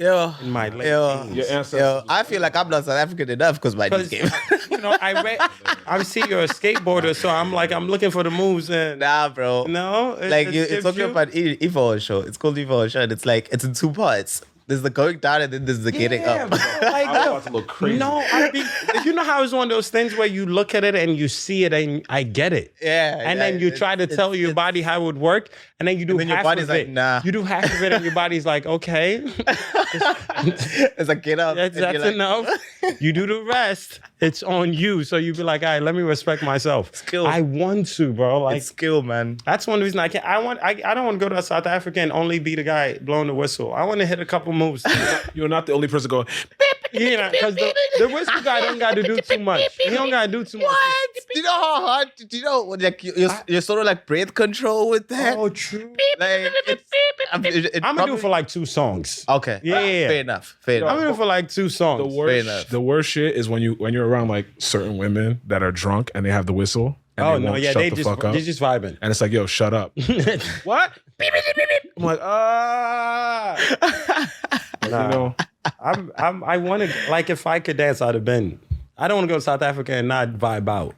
in my late teens. Your ancestors. Yo, I feel like I'm not South African enough because my knees came. I see you're a skateboarder, so I'm looking for the moves and Nah, bro. no, It's talking about Evo show. It's called Evo show, and it's in 2 parts. There's the going down and then there's the getting up. Bro, like, I was about to look crazy. no, you know how it's one of those things where you look at it and you see it and I get it. Yeah. And then you try to tell your body how it would work, and then you do And then your half body's of like, it. nah. You do half of it, and your body's like, okay, It's like get up. that's and you're like, enough. You do the rest. It's on you. So you be like, all right, let me respect myself. Skill. I want to, bro. Like It's skill, man. that's one reason I can't. I don't want to go to South Africa and only be the guy blowing the whistle. I want to hit a couple moves. You're not the only person going. Because the whistle guy don't got to do too much. He don't got to do too much. Do you know how hard? Do you know like you're sort of like breath control with that? Oh, true. Like I'm gonna do it for like 2 songs. Okay. Yeah. Fair enough. Fair I'm enough. gonna do it for like 2 songs. The worst shit is when you're around like certain women that are drunk and they have the whistle and Oh they no, won't yeah, shut they the just fuck up. they just vibing. And it's like, yo, shut up. What? I'm like, you know. I want to, like, if I could dance, I'd have been. I don't want to go to South Africa and not vibe out.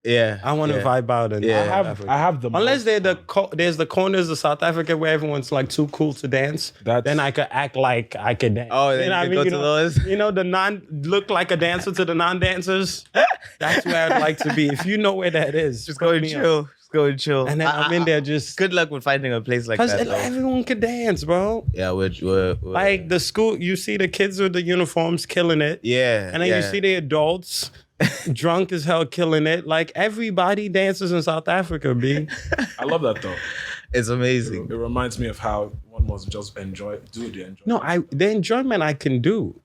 Yeah. I want to vibe out and Yeah. I have the unless there's the corners of South Africa where everyone's like too cool to dance. Then I could act like I could dance. Oh, then you go to those. You know, look like a dancer to the non-dancers. That's where I'd like to be. If you know where that is, Just go and chill. Just go and chill. And then I'm in there just Good luck with finding a place like because that. though. everyone could dance, bro. Yeah, we're Like the school, you see the kids with the uniforms killing it. yeah. And then you see the adults drunk as hell killing it. Like everybody dances in South Africa, B. I love that though. It's amazing. It reminds me of how one must just do the enjoyment. No, the enjoyment I can do.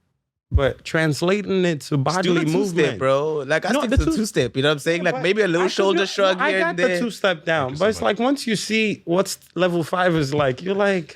But translating it to bodily Do the movement, two-step, bro. Like I No, stick the to the two- two-step. You know what I'm saying? Like but maybe a I little could shoulder do- shrug no, here I got and the there. 2-step down, but it's like once you see what's level 5 is like, you're like,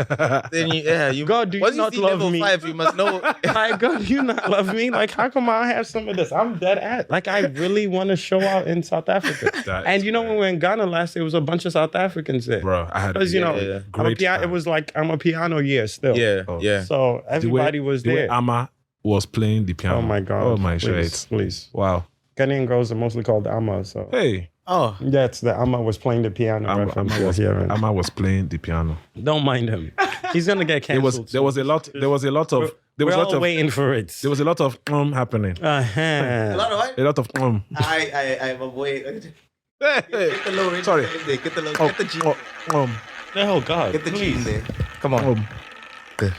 Then you God, do you once not see love level me? 5, you must know. like, God, you not love me? Like, how come I have some of this? I'm dead at. Like, I really want to show out in South Africa. And you know, when we were in Ghana last year, it was a bunch of South Africans there. Bro, I had Because, you know, great time. it was like, I'm a piano year still. Yeah. So everybody was the way there. Ama was playing the piano. Oh my God. Oh my please, shit. please. Wow. Ghanaian girls are mostly called Ama, so. Hey. Oh, That's the Ama was playing the piano reference you're hearing. Ama was playing the piano. Don't mind him. He's gonna get canceled. There was a lot of waiting for it. there was a lot of happening. Uh-huh. a lot of what? A lot of I'm a boy. Hey, Get the low range. Sorry. Get the low. Get the G. Oh God. Get the G in please. there. Come on. Good.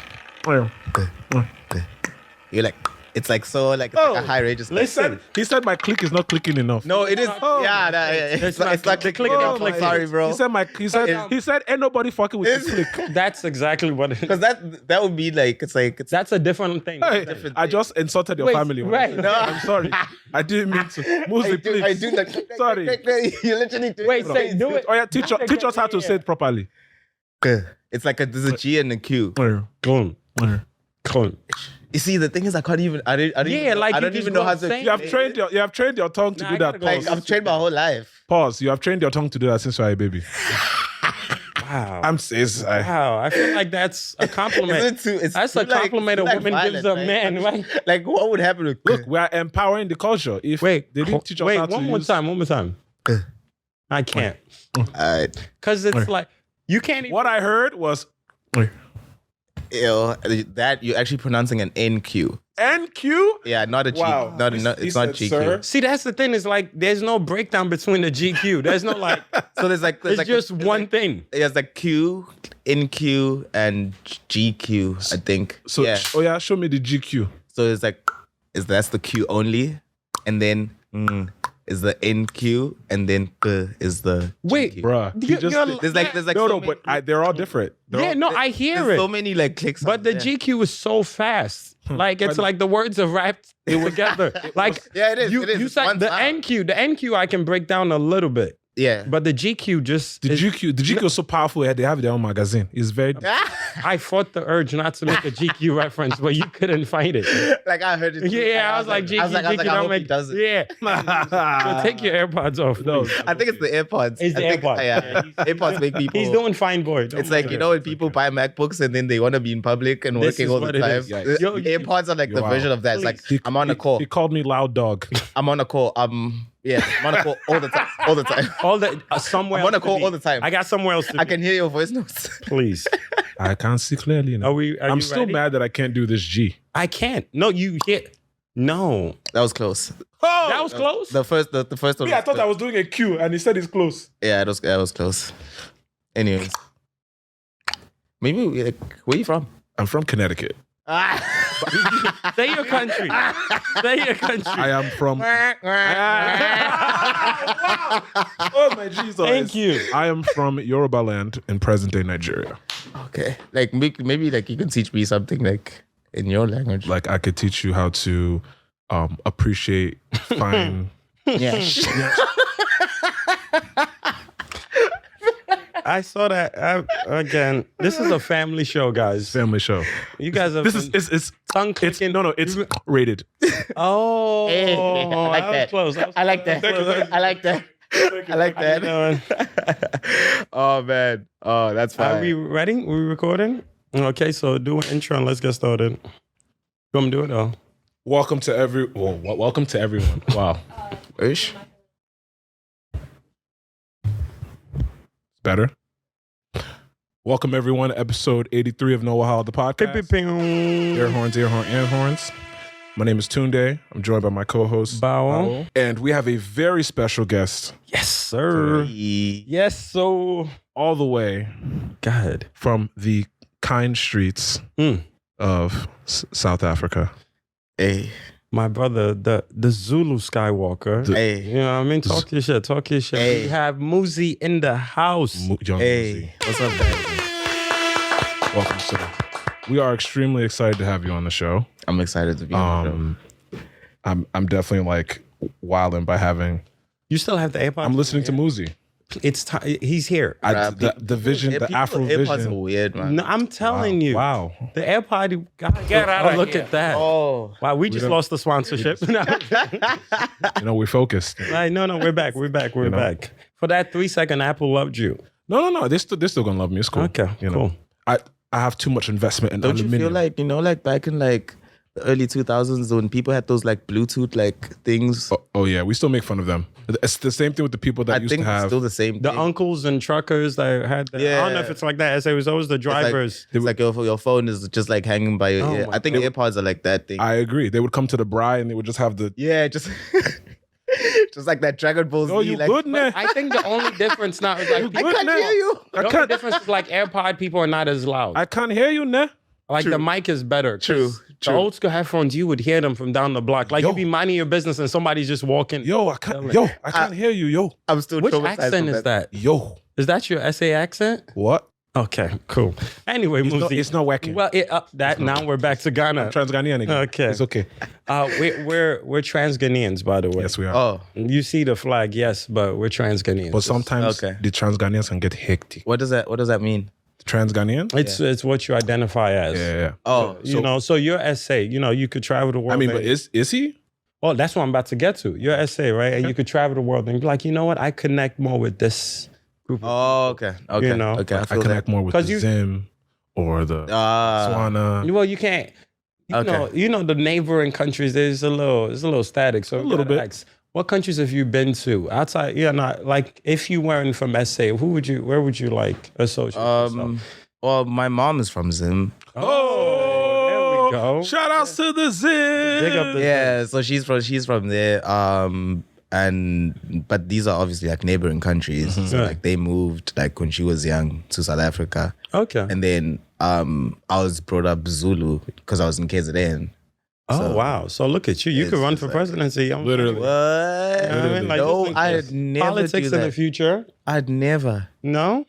You're like, it's like so like, it's like a high range. Listen. He said my click is not clicking enough. No, it is. It's like the click. oh my sorry, bro. He said ain't nobody fucking with this click. That's exactly what it is. Because that would be like it's That's a different thing. Hey, I just insulted your family. right. No, I'm sorry. I didn't mean to. Muzi, please. I do like Sorry. You literally do Wait, say do it. Oh yeah, teach us how to say it properly. It's like there's a G and a Q. Clone. You see, the thing is, I don't even know how to. You have trained your tongue to do that. Like I've trained my whole life. Pause. You have trained your tongue to do that since you were a baby. Wow. Wow. I feel like that's a compliment. That's a compliment a woman gives a man. Like what would happen? Look, we are empowering the culture. If they didn't teach us how to one more time. I can't. Alright. Because it's like, you can't even. What I heard was that you're actually pronouncing an NQ. NQ? Yeah, not a G. Wow. It's not GQ. Sir? See, that's the thing. Is like, there's no breakdown between the GQ. There's no like. So there's it's just one thing. There's like Q, NQ, and GQ, I think. So show me the GQ. So it's like, that's the Q only, and then is the NQ, and then is the Wait, GQ. Bruh. There's like no, but they're all different. I hear there's it. so many like clicks. But the GQ is so fast. Like it's like the words are wrapped together. Like yeah, it is. You said the NQ. The NQ I can break down a little bit. Yeah. But the GQ just the GQ is so powerful. They have their own magazine. It's very I fought the urge not to make a GQ reference, but you couldn't find it. Like I heard it. Yeah, I was like, GQ, I don't hope he does it. Yeah. So take your AirPods off. No, please. I think it's the AirPods. It's the I think- AirPods. Yeah, AirPods make people. He's doing fine, boy. Don't It's like, worry. you know, when people buy MacBooks and then they want to be in public and This working is all the what it time. is. Yikes. Yo, you- AirPods are like the Wow. version of that. It's like, I'm on a call. He called me loud dog. I'm on a call. Yeah, I'm on a call all the time. All the time. all the somewhere. I'm on a else to call be. all the time. I got somewhere else to I be. can hear your voice notes. Please. I can't see clearly now. Are I'm you still ready? mad that I can't do this G. I can't. No, you hit. No. That was close. Oh, That was close. The first one. yeah, I thought I was doing a Q, and he said it's close. Yeah, that was close. Anyways, maybe where you from? I'm from Connecticut. Say your country. Say your country. I am from. Oh my Jesus! Thank you. I am from Yoruba land in present-day Nigeria. Okay, like maybe like you can teach me something like in your language. Like I could teach you how to appreciate fine. Yeah. I saw that. Again, this is a family show, guys. Family show. You guys are. This is it's tongue it's clicking. no it's rated. Oh, Hey, I like was that. close. I like that. I like that. I like How you doing? that. Oh man. Oh, that's fine. Are we ready? We recording? Okay, so do an intro and let's get started. You want me to do it though? Welcome to welcome to everyone. Wow, Ish. better. Welcome everyone to episode 83 of Wahala the podcast. Air horns, air horns. My name is Tunde. I'm joined by my co-host Bawo. and we have a very special guest Yes, sir. Yes, so all the way God. from the kind streets of South Africa. Hey. My brother, the Zulu Skywalker. Hey. You know what I mean? Talk your shit. Talk your shit. Hey. We have Muzi in the house. Young Hey. Muzi. What's up, guys? Welcome, sir. We are extremely excited to have you on the show. I'm excited to be on the show. I'm definitely like wilding by having. You still have the AirPods? I'm listening to Muzi. It's time. He's here. The vision, the Afro AirPods are vision. weird, man. No, I'm telling you. Wow. The AirPod. God, get out of look here. at that. Oh. Wow, we just lost the sponsorship. No. You know, we're focused. Like, no, we're back. We're back. For that 3-second, Apple loved you. No. They're still gonna love me. It's cool. Okay, you know, cool. I have too much investment in Don't you aluminium. feel like, like back in like the early 2000s when people had those like Bluetooth like things? Oh yeah, we still make fun of them. It's the same thing with the people that I used think to it's have. still the same The thing. uncles and truckers that had that. I don't know if it's like that. As it was always the It's like- drivers. It's like your phone is just like hanging by your Oh ear. my I think AirPods are like that thing. I agree. They would come to the braai and they would just have the. Yeah, just just like that Dragon Ball Z. Oh, you like, good, man? I think the only difference now is like I people, can't hear you. the only difference is like AirPod people are not as loud. I can't hear you, nah. Like the mic is better. 'Cause True, The true. old school headphones, you would hear them from down the block. Like Yo. you'd be minding your business and somebody's just walking. Yo, I can't hear you, yo. I'm still Which traumatized accent from is that? Yo. Is that your SA accent? What? Okay, cool. Anyway, Muzi. It's not working. Well, now we're back to Ghana. Trans-Ghanaian again. Okay. It's okay. We're trans Ghanaians, by the way. Yes, we are. Oh, You see the flag, yes, but we're trans Ghanaians. But sometimes Okay. the Trans-Ghanaians can get hectic. what does that mean? Trans-Ghanaian? It's what you identify as. Yeah. Oh, You know, so you're SA. You know, you could travel the world. I mean, and- but is he? Oh, that's what I'm about to get to. You're SA, right? And you could travel the world and be like, you know what? I connect more with this group. Oh, okay. You know, okay. I feel connect more with 'Cause the you- Zim or the Swana. Well, you can't. Okay. You know the neighboring countries. It's a little static. So A little bit. ask, what countries have you been to outside? Yeah, not like if you weren't from SA, where would you like associate yourself? Well, my mom is from Zim. Oh, there we go. Shout outs to the Zim. Big up the Yeah, so she's from there. But these are obviously like neighboring countries. So Yeah. like they moved like when she was young to South Africa. Okay. And then I was brought up Zulu because I was in KZN. Oh wow! So look at you. You It's could run just for like- presidency. I'm Literally. What? You know what I mean? Like, No, just I'd never politics do in the that. future. I'd never. No.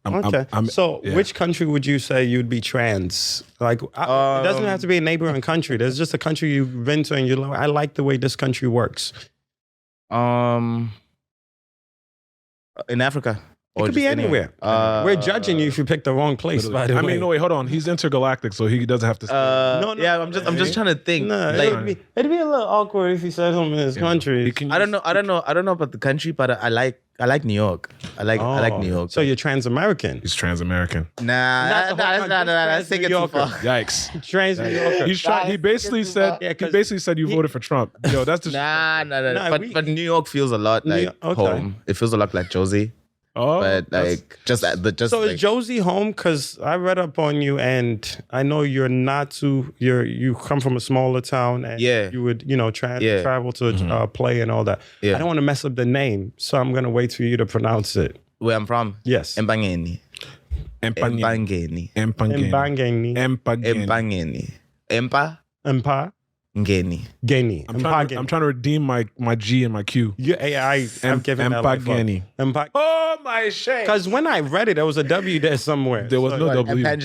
Okay. So, yeah. which country would you say you'd be trans? Like, it doesn't have to be a neighboring country. There's just a country you've been to and you're like, I like the way this country works. In Africa. It could be anywhere. We're judging you if you pick the wrong place. By the way. I mean, no, wait, hold on. He's intergalactic, so he doesn't have to. No. Yeah, I'm just trying to think. No, like, it'd be a little awkward if he said something in his country. I don't know about the country, but I like New York. I like New York. So you're trans-American. He's trans-American. Nah, that's taking it too far. Yikes. Trans-New Yorker. He basically said you voted for Trump. Yo, that's just nah. But New York feels a lot like home. It feels a lot like Josie. Oh, but like just so is Josie home? Because I read up on you, and I know you come from a smaller town, and you would travel to play and all that. I don't want to mess up the name, so I'm gonna wait for you to pronounce it. Where I'm from? Yes. Empangeni. Ngeni. I'm trying to redeem my G and my Q. I'm giving Mcane. Oh my shit! Because when I read it, there was a W there somewhere. There was no W. That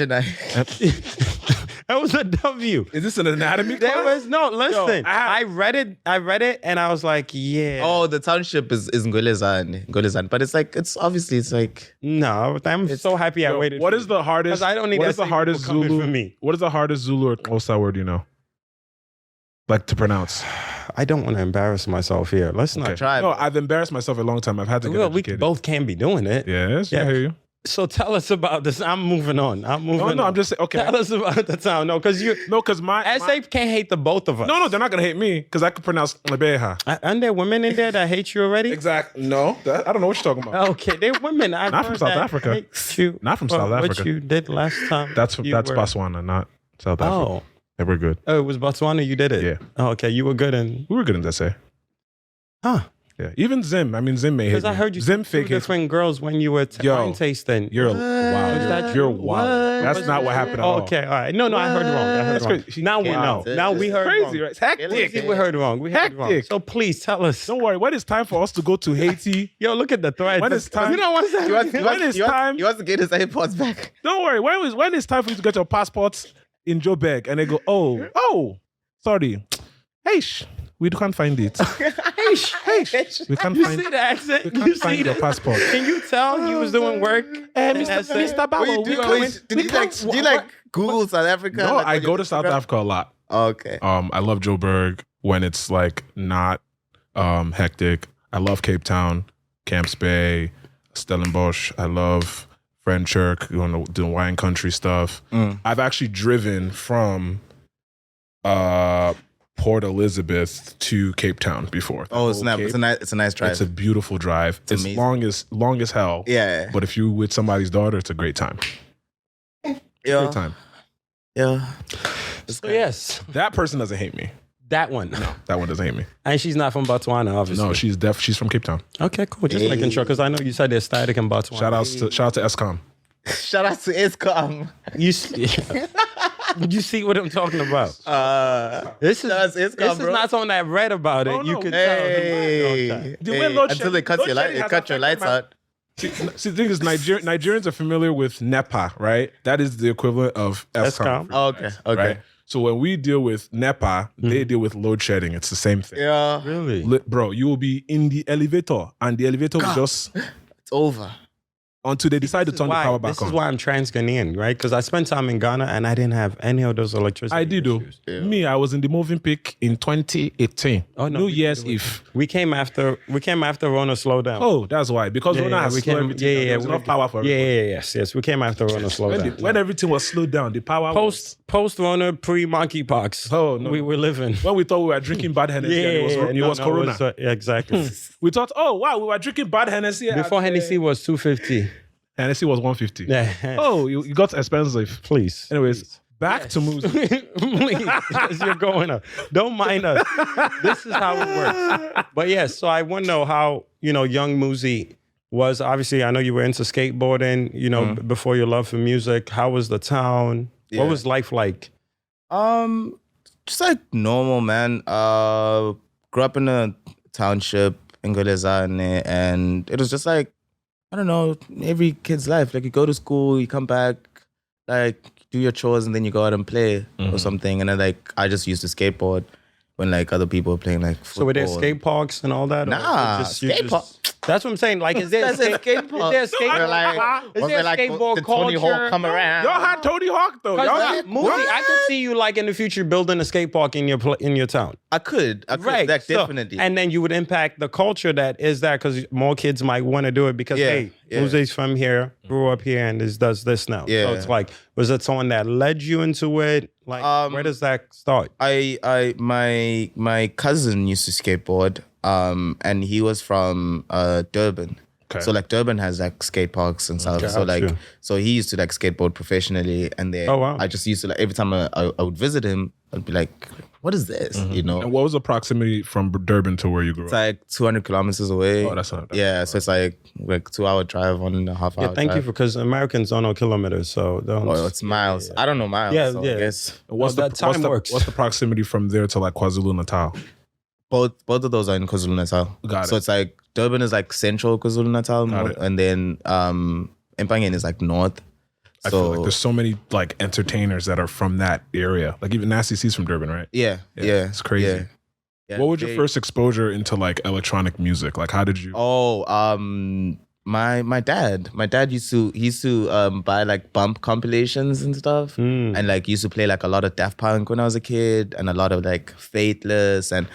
was a W. Is this an anatomy class? There was no. Listen, yo, I read it, and I was like, yeah. Oh, the township is Ngolezane, but it's like. No, I'm so happy I waited. What is the hardest? I don't need. What is the hardest Zulu? For me? What is the hardest Zulu or Xhosa word you know? Like to pronounce. I don't want to embarrass myself here. Let's not try. No, I've embarrassed myself a long time. I've had to get educated. We both can't be doing it. Yes, I hear you. So tell us about this. I'm moving on. No, I'm just saying, okay. Tell us about the town. No, because my SA can't hate the both of us. No, they're not gonna hate me because I could pronounce Lebeha. Aren't there women in there that hate you already? Exactly. No, I don't know what you're talking about. Okay, they're women. Not from South Africa. Not from South Africa. What you did last time? That's Botswana, not South Africa. Oh. They were good. Oh, it was Botswana you did it? Yeah. Oh, okay. You were good in... We were good in SA. Huh. Yeah. Even Zim. I mean, Zim may hate me. Because I heard you Zim fake different girls when you were wine tasting. You're wild. You're wild. That's not what happened at all. Okay, all right. No, I heard wrong. Now we know. Now we heard crazy, wrong. Right? It's hectic. We heard wrong. So please tell us. Don't worry. When it's time for us to go to Haiti. Yo, look at the thread. When it's time. You know what's that? He wants to get his AirPods back. Don't worry. When it's time for you to get your passports in Joburg and they go, oh, sorry. Heish. We can't find it. Heish. We can't find the accent? We can't find your passport. Can you tell he was doing work? Mr. Bawo. Do you like Google South Africa? No, I go to South Africa a lot. Okay. I love Joburg when it's like not hectic. I love Cape Town, Camps Bay, Stellenbosch. I love Franschhoek, doing wine country stuff. I've actually driven from Port Elizabeth to Cape Town before. Oh, snap. It's a nice drive. It's a beautiful drive. It's long as hell. Yeah. But if you're with somebody's daughter, it's a great time. Yeah. Great time. Yeah. So yes. That person doesn't hate me. That one. No, that one doesn't hate me. And she's not from Botswana, obviously. No, she's from Cape Town. Okay, cool. Just making sure, because I know you said they're static in Botswana. Shout out to ESCOM. Shout out to ESCOM. You see what I'm talking about? This is not someone that read about it. Oh, no. You can tell. Until they cut your lights out. See, the thing is, Nigerians are familiar with NEPA, right? That is the equivalent of ESCOM. Oh, okay. Right? So when we deal with NEPA, they deal with load shedding. It's the same thing. Yeah. Really? Bro, you will be in the elevator and the elevator will just... It's over. Until they decide to turn the power back on. This is why I'm trans-Ghanaian, right? Because I spent time in Ghana and I didn't have any of those electricity I did, though. Yeah. Me, I was in the moving peak in 2018. Oh, no. New Year's Eve. We came after Rona slowed down. Oh, that's why. Because Rona has slowed everything down. There was enough power for everybody. Yes. We came after Rona slowed down. When everything was slowed down, the power Post-Rona, pre-monkeypox. Oh, no. We were living. When we thought we were drinking bad Hennessy, it was Corona. Exactly. We thought, oh, wow, we were drinking bad Hennessy. Before Hennessy was $250. Hennessy was $150. Yeah. Oh, you got expensive. Please. Anyways, back to Muzi. Please, because you're going up. Don't mind us. This is how it works. But yes, so I want to know how, young Muzi was. Obviously, I know you were into skateboarding, before your love for music. How was the town? Yeah. What was life like? Just like normal, man. Grew up in a township in Ngolezane, and it was just like, I don't know, every kid's life. Like, you go to school, you come back, like, do your chores, and then you go out and play or something. And then, like, I just used to skateboard when, like, other people were playing, like, football. So were there skate parks and all that? Nah, skate park. That's what I'm saying. Like, is there a skate park. Is there a skateboard? Is there a skateboard did Tony culture? Hawk come around? Y'all had Tony Hawk though. Muzi, I could see you like in the future building a skate park in your town. I could, Right, like, so- definitely. and then you would impact the culture that is that because more kids might want to do it because hey, Muzi's from here, grew up here, and does this now. Yeah. So it's like, was it someone that led you into it? Like, where does that start? My cousin used to skateboard, and he was from Durban. Okay. So like Durban has like skate parks and stuff. So like, Gotcha. so he used to like skateboard professionally, and then Oh, wow. I just used to like every time I would visit him, I'd be like, "What is this?" You know. And what was the proximity from Durban to where you grew It's up? like 200 kilometers away. Oh, that's not. So it's like 2-hour drive, 1.5 hour. Yeah, thank you because Americans don't know kilometers, so don't. Oh, it's miles. I don't know miles. Yeah, so yeah. I guess What's that time works. What's the proximity from there to like KwaZulu-Natal? both of those are in KwaZulu-Natal. Got So it. it's like Durban is like central KwaZulu-Natal, Got it. and then Mcane is like north. I feel like there's so many like entertainers that are from that area. Like even Nasty C's from Durban, right? yeah, It's crazy. Yeah. Yeah, What was your they- first exposure into like electronic music? Like how did you? Oh, my dad used to buy like bump compilations and stuff, and like used to play like a lot of Daft Punk when I was a kid, and a lot of like Faithless, and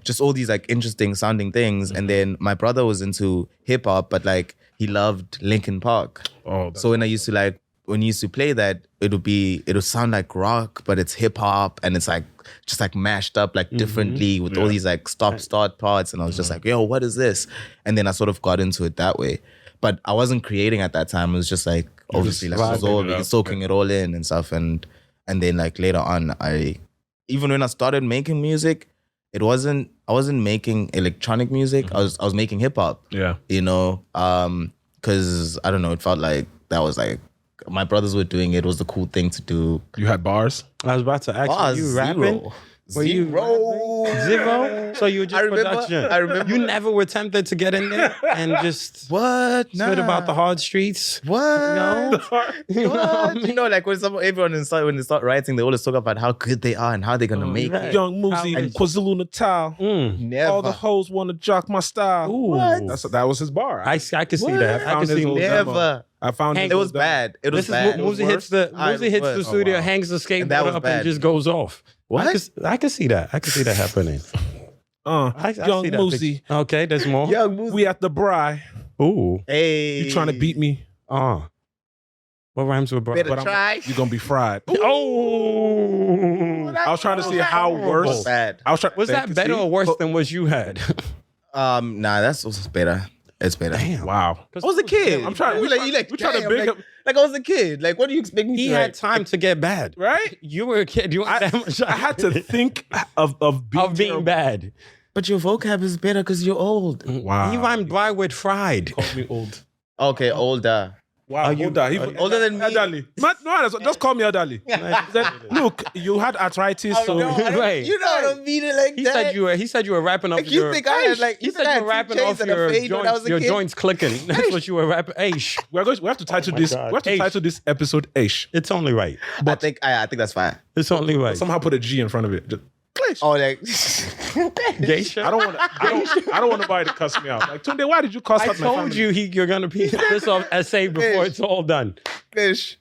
just all these like interesting sounding things. And then my brother was into hip hop, but like he loved Linkin Park. Oh, So when he used to play that, it would sound like rock, but it's hip hop, and it's like just like mashed up like differently with all these like stop-start parts. And I was just like, yo, what is this? And then I sort of got into it that way. But I wasn't creating at that time. It was just like obviously like soaking it all in and stuff. And then like later on, even when I started making music, I wasn't making electronic music. I was making hip hop. yeah. You know, because I don't know, it felt like that was like my brothers were doing it. It was the cool thing to do. You had bars. I was about to ask you rapping. Zero. Were you Zero? So you were just production. I remember. You never were tempted to get in there and just What? spit about the hard streets. What? No. What? You know, like when they start writing, they always talk about how good they are and how they're gonna make it. Young Muzi, KwaZulu-Natal. Never. All the hoes want to jock my style. Ooh. That was his bar. I could see that. I found could his see old that. Never. I found Hank- It was bad. It was This is bad. Muzi hits the was. studio, wow. hangs the And that skateboard was up, bad. and just goes off. What? I could see that. I could see that happening. I Young see that Muzi, picture. Okay, there's more. Young Muzi. we at the Bri. Ooh. Hey. You trying to beat me? What rhymes with bro? Better But try. You're gonna be fried. Oh. I was trying to see how worse. Bad. I was trying. Was that better or worse than what you had? Nah, that's better. It's better. Damn. Wow. I was a kid. I'm trying. We trying to damn, big like, like I was a kid. Like, what do you expect me He to had write? time to get bad. right? You were a kid. You had that much I had to think of being, of being bad. But your vocab is better because you're old. Wow. He rhymed by with fried. Called me old. Okay, older. Wow. older than me? Elderly. Just call me elderly. He said, look, you had arthritis, so Right. You don't mean it like He that. said you were rapping off Like, you your. think I had like He you said think I you were had two rapping chains off and a your fade when I was joints. a Your kid? joints clicking. That's what you were rapping. Aish. we have to title this. God. We have to Aish. title this episode Aish. It's only right. I think that's fine. It's only right. Somehow put a G in front of it. Just, Oh, like Geisha. I don't want nobody to cuss me out. Like Tunde, why did you cuss I out my told family? you you're gonna be this off essay before it's all done. fish.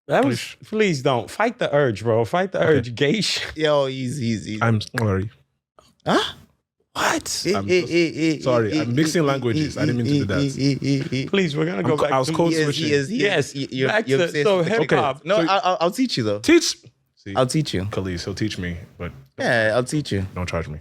That was please don't fight the urge, bro. Fight the urge, Geisha. Yo, easy. I'm sorry. Huh? What? Sorry, I'm mixing languages. I didn't mean to do that. Please, we're gonna go back. I was to code He is. switching. Yes, You're back to obsessed so with the hip hop. No, So- I'll teach you though. Teach. See, I'll teach you. Khalees, he'll teach me, but Yeah, I'll teach you. don't charge me.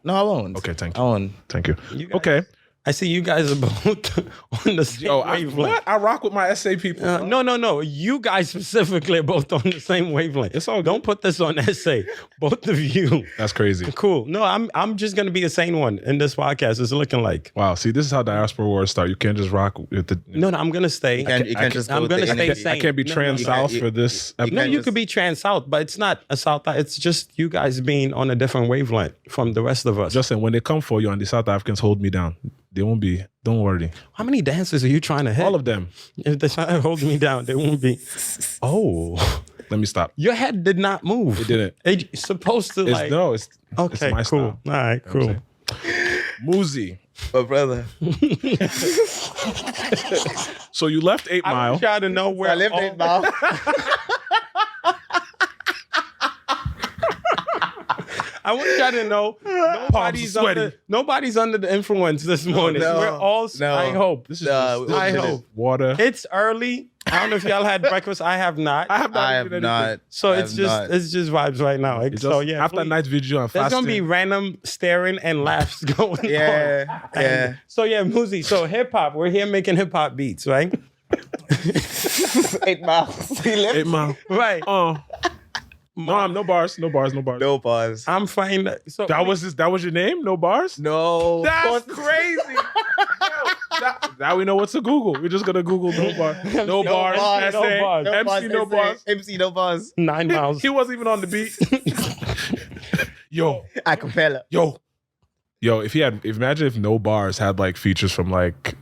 No, I won't. Okay, thank I you. won't. Thank you. You guys- Okay. I see you guys are both on the same wavelength. What? I rock with my SA people. No. You guys specifically are both on the same wavelength. It's all good. Don't put this on essay. Both of you. That's crazy. Cool. No, I'm just gonna be a sane one in this podcast. It's looking like. Wow. See, this is how diaspora wars start. You can't just rock with the. No, I'm gonna stay. You can't just go I'm with gonna the stay energy. sane. I can't be No, trans you south can't- for this. you No, can't you just- could be trans south, but it's not a south. It's just you guys being on a different wavelength from the rest of us. Justin, when they come for you and the South Africans hold me down, they won't be. Don't worry. How many dances are you trying to hit? All of them. If they try to hold me down, they won't be. Oh, Let me stop. your head did not move. It didn't. It's supposed to It's like. no. It's Okay, my cool. style. All right, You know what cool. I'm saying? Muzi. My brother. So you left 8 I Mile. want y'all to know where I lived all- 8 Mile. I want y'all to know nobody's under the influence this morning. no, We're all. no. I hope. This is No, just I hope. water. It's early. I don't know if y'all had breakfast. I have not. I have not. I have eaten not. anything. So I it's have just not. it's just vibes right now. It's So just yeah, after please. night vigil and There's fasting. gonna be random staring and laughs going on. Yeah, yeah. So yeah, Muzi. So hip hop. We're here making hip hop beats, right? 8 miles. He lived. 8 Mile. Right. No, I'm no bars. No bars. No bars. No pause. I'm fine. So That was your name? No bars? No. That's crazy. Now we know what to Google. We're just gonna Google no bar. No bars. bars, SA, no bars. MC no bars. MC no bars. 9 miles. He wasn't even on the beat. Yo. Acapella. Yo, imagine if No Bars had like features from like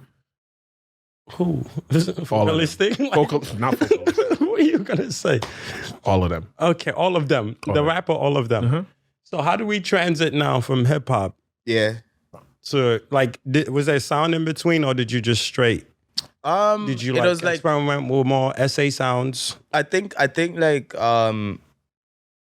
Who? All of them. Realistic? Like, not vocal, who are you gonna say? all of them. Okay, all of them. All The of them. rapper, all of them. Uh-huh. So how do we transit now from hip hop Yeah. to like? Was there sound in between, or did you just straight? Did you it like was like experiment with more SA sounds? I think like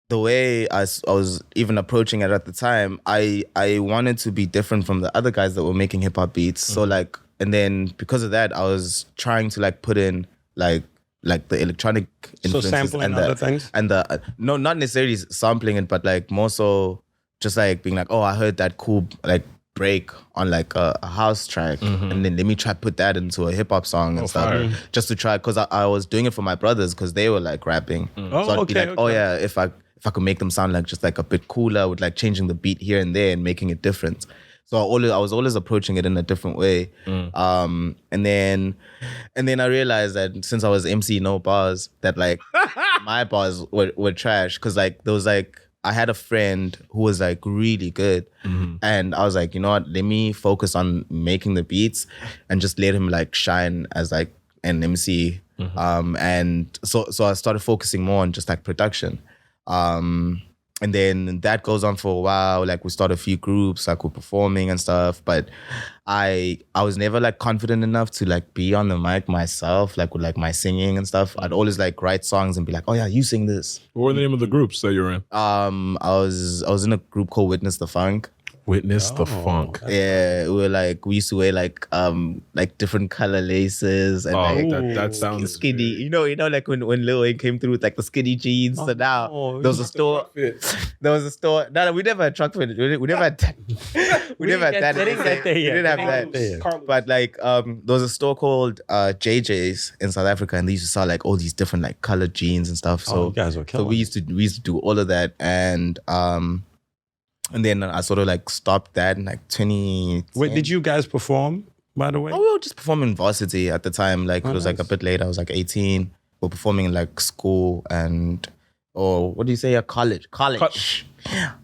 the way I was even approaching it at the time, I wanted to be different from the other guys that were making hip hop beats. So like, and then because of that, I was trying to like put in like the electronic influences sampling and other things? and the no, not necessarily sampling it, but like more so just like being like, oh, I heard that cool like break on like a house track, and then let me try put that into a hip hop song and stuff, fire. just to try, because I was doing it for my brothers because they were like rapping. Oh, So I'd be okay, like, oh okay. yeah, if I could make them sound like just like a bit cooler with like changing the beat here and there and making it different. So I was always approaching it in a different way. And then I realized that since I was MC no bars, that like my bars were trash, because like there was like I had a friend who was like really good, and I was like, you know what, let me focus on making the beats and just let him like shine as like an MC. And so I started focusing more on just like production. And then that goes on for a while. Like we started a few groups, like we're performing and stuff. But I was never like confident enough to like be on the mic myself, like with like my singing and stuff. I'd always like write songs and be like, oh yeah, you sing this. What were the name of the groups that you were in? I was in a group called Witness the Funk. Witness the Funk. Yeah, we used to wear like different color laces and like that sounds skinny. You know, like when Lil Wayne came through with like the skinny jeans. So now there was a store. There was a store. No, we never had truck fit. We never had that. We never had that. They didn't get there We yet. didn't have that. But like there was a store called JJ's in South Africa, and they used to sell like all these different like colored jeans and stuff. So you guys were killing. so we used to do all of that, and then I sort of like stopped that in like 20. Wait, did you guys perform? By the way, Oh, we were just performing in varsity at the time. Like it was like a nice. bit later. I was like 18. We're performing in like school or what do you say? A college.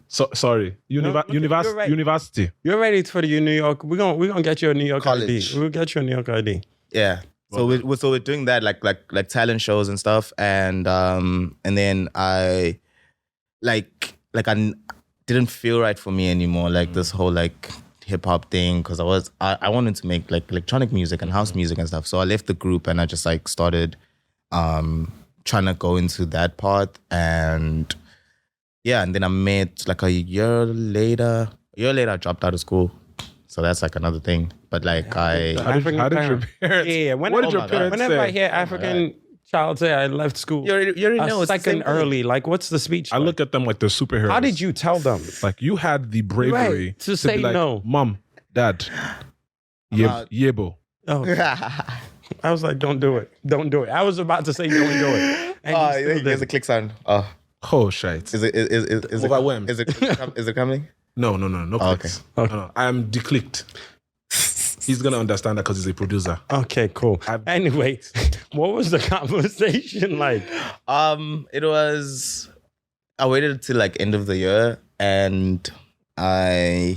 So sorry. you're right. University. you're ready for the New York. We're gonna get you a New York College. ID. We'll get you a New York ID. Yeah. So we're doing that like talent shows and stuff, and then I I didn't feel right for me anymore, like this whole like hip hop thing, because I wanted to make like electronic music and house music and stuff. So I left the group and I just like started trying to go into that path, and then I met like a year later I dropped out of school. So that's like another thing. But like How did your parents? Yeah, What did your parents whenever say? I hear African child say I left school, you already know a it's the same second thing. early. Like, what's the speech? I like? look at them like they're superheroes. How did you tell them? Like you had the bravery Right, to say be like, no. Mom, Dad, Yebo. Oh, I was like, don't do it. Don't do it. I was about to say don't do it. And you still There's did. a click sound. Oh shit. Is it Overwhelmed. Is it coming? No Oh, clicks. okay. No. I am declicked. He's gonna understand that because he's a producer. Okay, cool. Anyway, what was the conversation like? It was. I waited till like end of the year, and I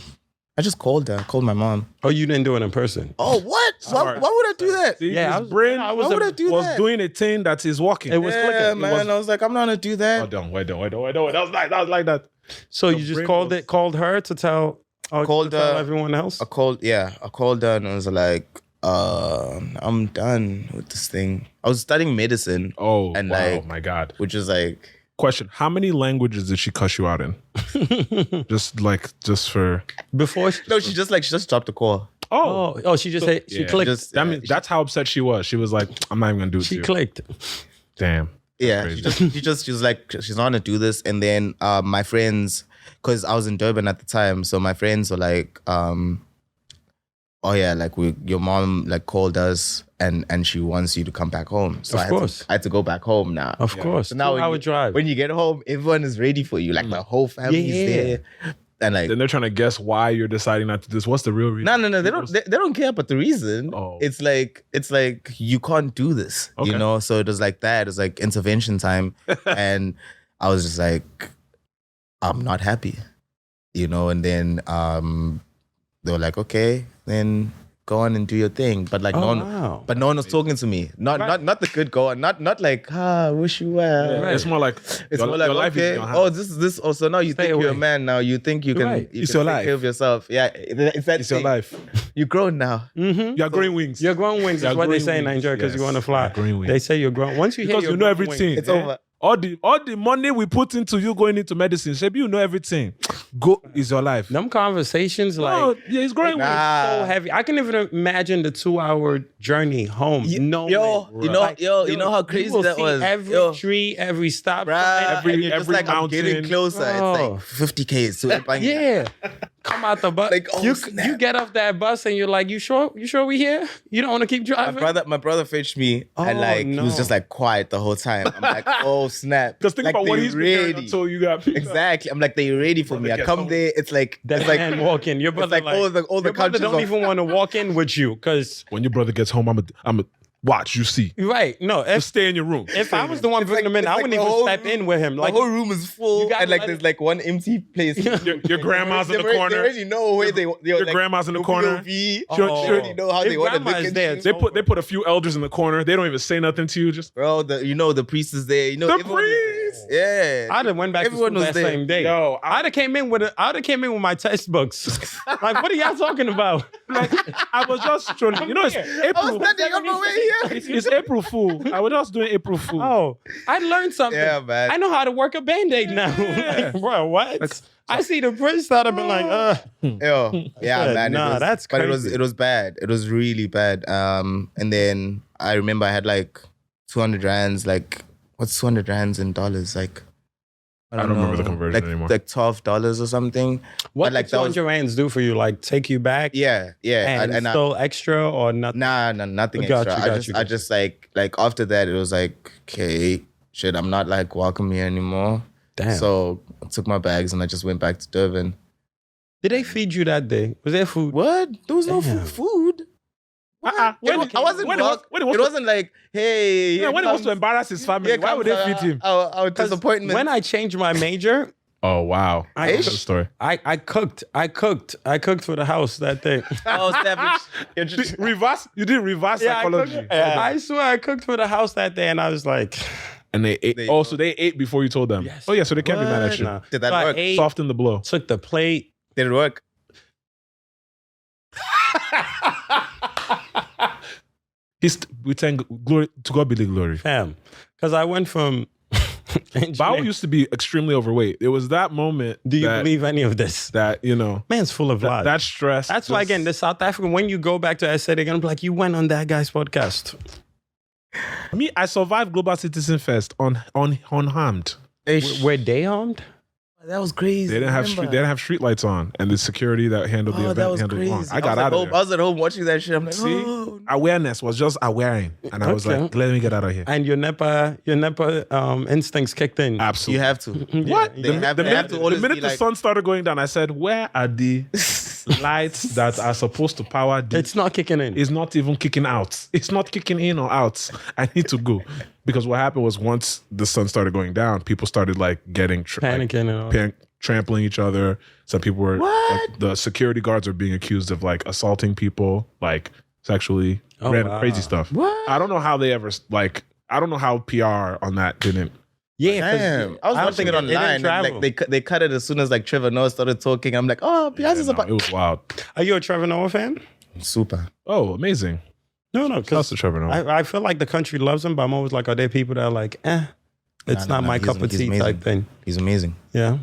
just called her. Called my mom. Oh, you didn't do it in person. Oh, what? Why would I do that? See, Yeah, his brain I Why would I do was that? doing a thing that is working. It was Yeah, clicking. man. I was like, I'm not gonna do that. Why don't. That was like that. So you just brain called was- called her to tell. Oh, called tell everyone else. I called her and I was like, I'm done with this thing. I was studying medicine. Oh, and wow, like, my God. which is like, Question: how many languages did she cuss you out in? just for. Before she just dropped the call. Oh, she just said she clicked. That's how upset she was. She was like, I'm not even gonna do it. She to you. clicked. Damn. Yeah, she was like, she's not gonna do this. And then my friends, because I was in Durban at the time, so my friends were like, oh yeah, like your mom like called us and she wants you to come back home. So I had to go back home now. Of course. So now when you get home, everyone is ready for you. Like the whole family is there. And like, then they're trying to guess why you're deciding not to do this. What's the real reason? No. They don't care about the reason. Oh. It's like you can't do this. Okay. You know. So it was like that. It was like intervention time, and I was just like, I'm not happy. You know. And then they were like, okay, then go on and do your thing. But like no one was talking to me. Not the good go on. Not like wish you well. Yeah, it's more like your life okay. Is this. Oh, so now you think you're a man now. You think you can you it's can your take life. care of yourself. Yeah, it's your life. You're grown now. Mm-hmm. You're growing wings. You're growing wings is what they say in Nigeria because you want to fly. They say you're grown. Once you because hear you know everything. It's over. All the money we put into you going into medicine, Shebi, you know everything. Go is your life. Them conversations it's growing wings. So heavy. I can even imagine the 2-hour journey home. You know how crazy that was. Every tree, every stop, every just like mountain. I'm getting closer. It's like 50K. So yeah. Come out the bus. Like, you get off that bus and you're like, you sure we here? You don't want to keep driving? My brother fetched me and he was just like quiet the whole time. I'm like, oh snap. Because think about what he's been doing until you got exactly. I'm like, they ready for me. I come there, it's like man walking. Your brother like all the your brother don't even want to walk in with you because when your brother gets home, I'm a watch, you see. Right. No, just stay in your room. If I was the one bringing him in, I wouldn't even step in with him. Like the whole room is full and like there's like one empty place. Your grandma's in the corner. They already know where your like, grandma's in the corner. They already know how they want to look at you. They put a few elders in the corner. They don't even say nothing to you. Just bro, the priest is there. You know the priest. Yeah. I'd have went back to school that same day. Yo, I'd have came in with my textbooks. Like, what are y'all talking about? Like, I was just trolling. You know, it's April. It's April Fool. I was just doing April Fool. Oh, I learned something. Yeah, man. I know how to work a Band-Aid now. Like, bro, what? I see the priest, I'd have been like, yeah, man. That's crazy. But it was bad. It was really bad. And then I remember I had like 200 rands. Like, what's 200 rands in dollars? Like, I don't remember the conversion anymore. Like $12 or something. What like 200 rands do for you? Like take you back? Yeah. And still extra or nothing? Nah, nothing extra. I just like after that it was like, okay, shit, I'm not like welcome here anymore. Damn. So I took my bags and I just went back to Durban. Did they feed you that day? Was there food? What? There was no food. I wasn't it wasn't like, hey. Yeah, when he wants to embarrass his family, why would they feed him? Our disappointment. When I changed my major. Oh wow! I know the story. I cooked for the house that day. Oh, savage! Reverse. You did reverse psychology. I swear I cooked for the house that day, and I was like. And they ate. So they ate before you told them. Yes. Oh yeah, so they can't be mad at you. Nah. Did that work? Soften the blow. Took the plate. Did it work? We thank glory to God be the glory. Fam, because I went from. Bawo used to be extremely overweight. It was that moment. Do you believe any of this? That man's full of lies. That stress. That's why again, the South African. When you go back to SA, they're gonna be like, you went on that guy's podcast. I survived Global Citizen Fest unharmed. Were they armed? That was crazy. They didn't have street lights on, and the security that handled the event handled it wrong. I got out of there. I was at home watching that shit. I'm like, awareness was just awareing, and I was like, let me get out of here. And your NEPA instincts kicked in. Absolutely, you have to. What? They have to. The minute the sun started going down, I said, where are the lights that are supposed to power? It's not kicking in. It's not even kicking out. It's not kicking in or out. I need to go. Because what happened was once the sun started going down, people started like getting panicking and all. Trampling each other. Some people were like, the security guards are being accused of like assaulting people, like sexually, random crazy stuff. What? I don't know how they ever I don't know how PR on that didn't. Yeah, 'cause Damn, I was don't watching think it online. didn't And travel. like they cut it as soon as like Trevor Noah started talking. I'm like, oh, Beyonce's No, about it was wild. Are you a Trevor Noah fan? super. Oh, amazing. No, Shouts because to Trevor Noah. I feel like the country loves him, but I'm always like, are there people that are like, it's Nah, not my he's- cup of he's tea amazing. type thing. He's amazing. Yeah.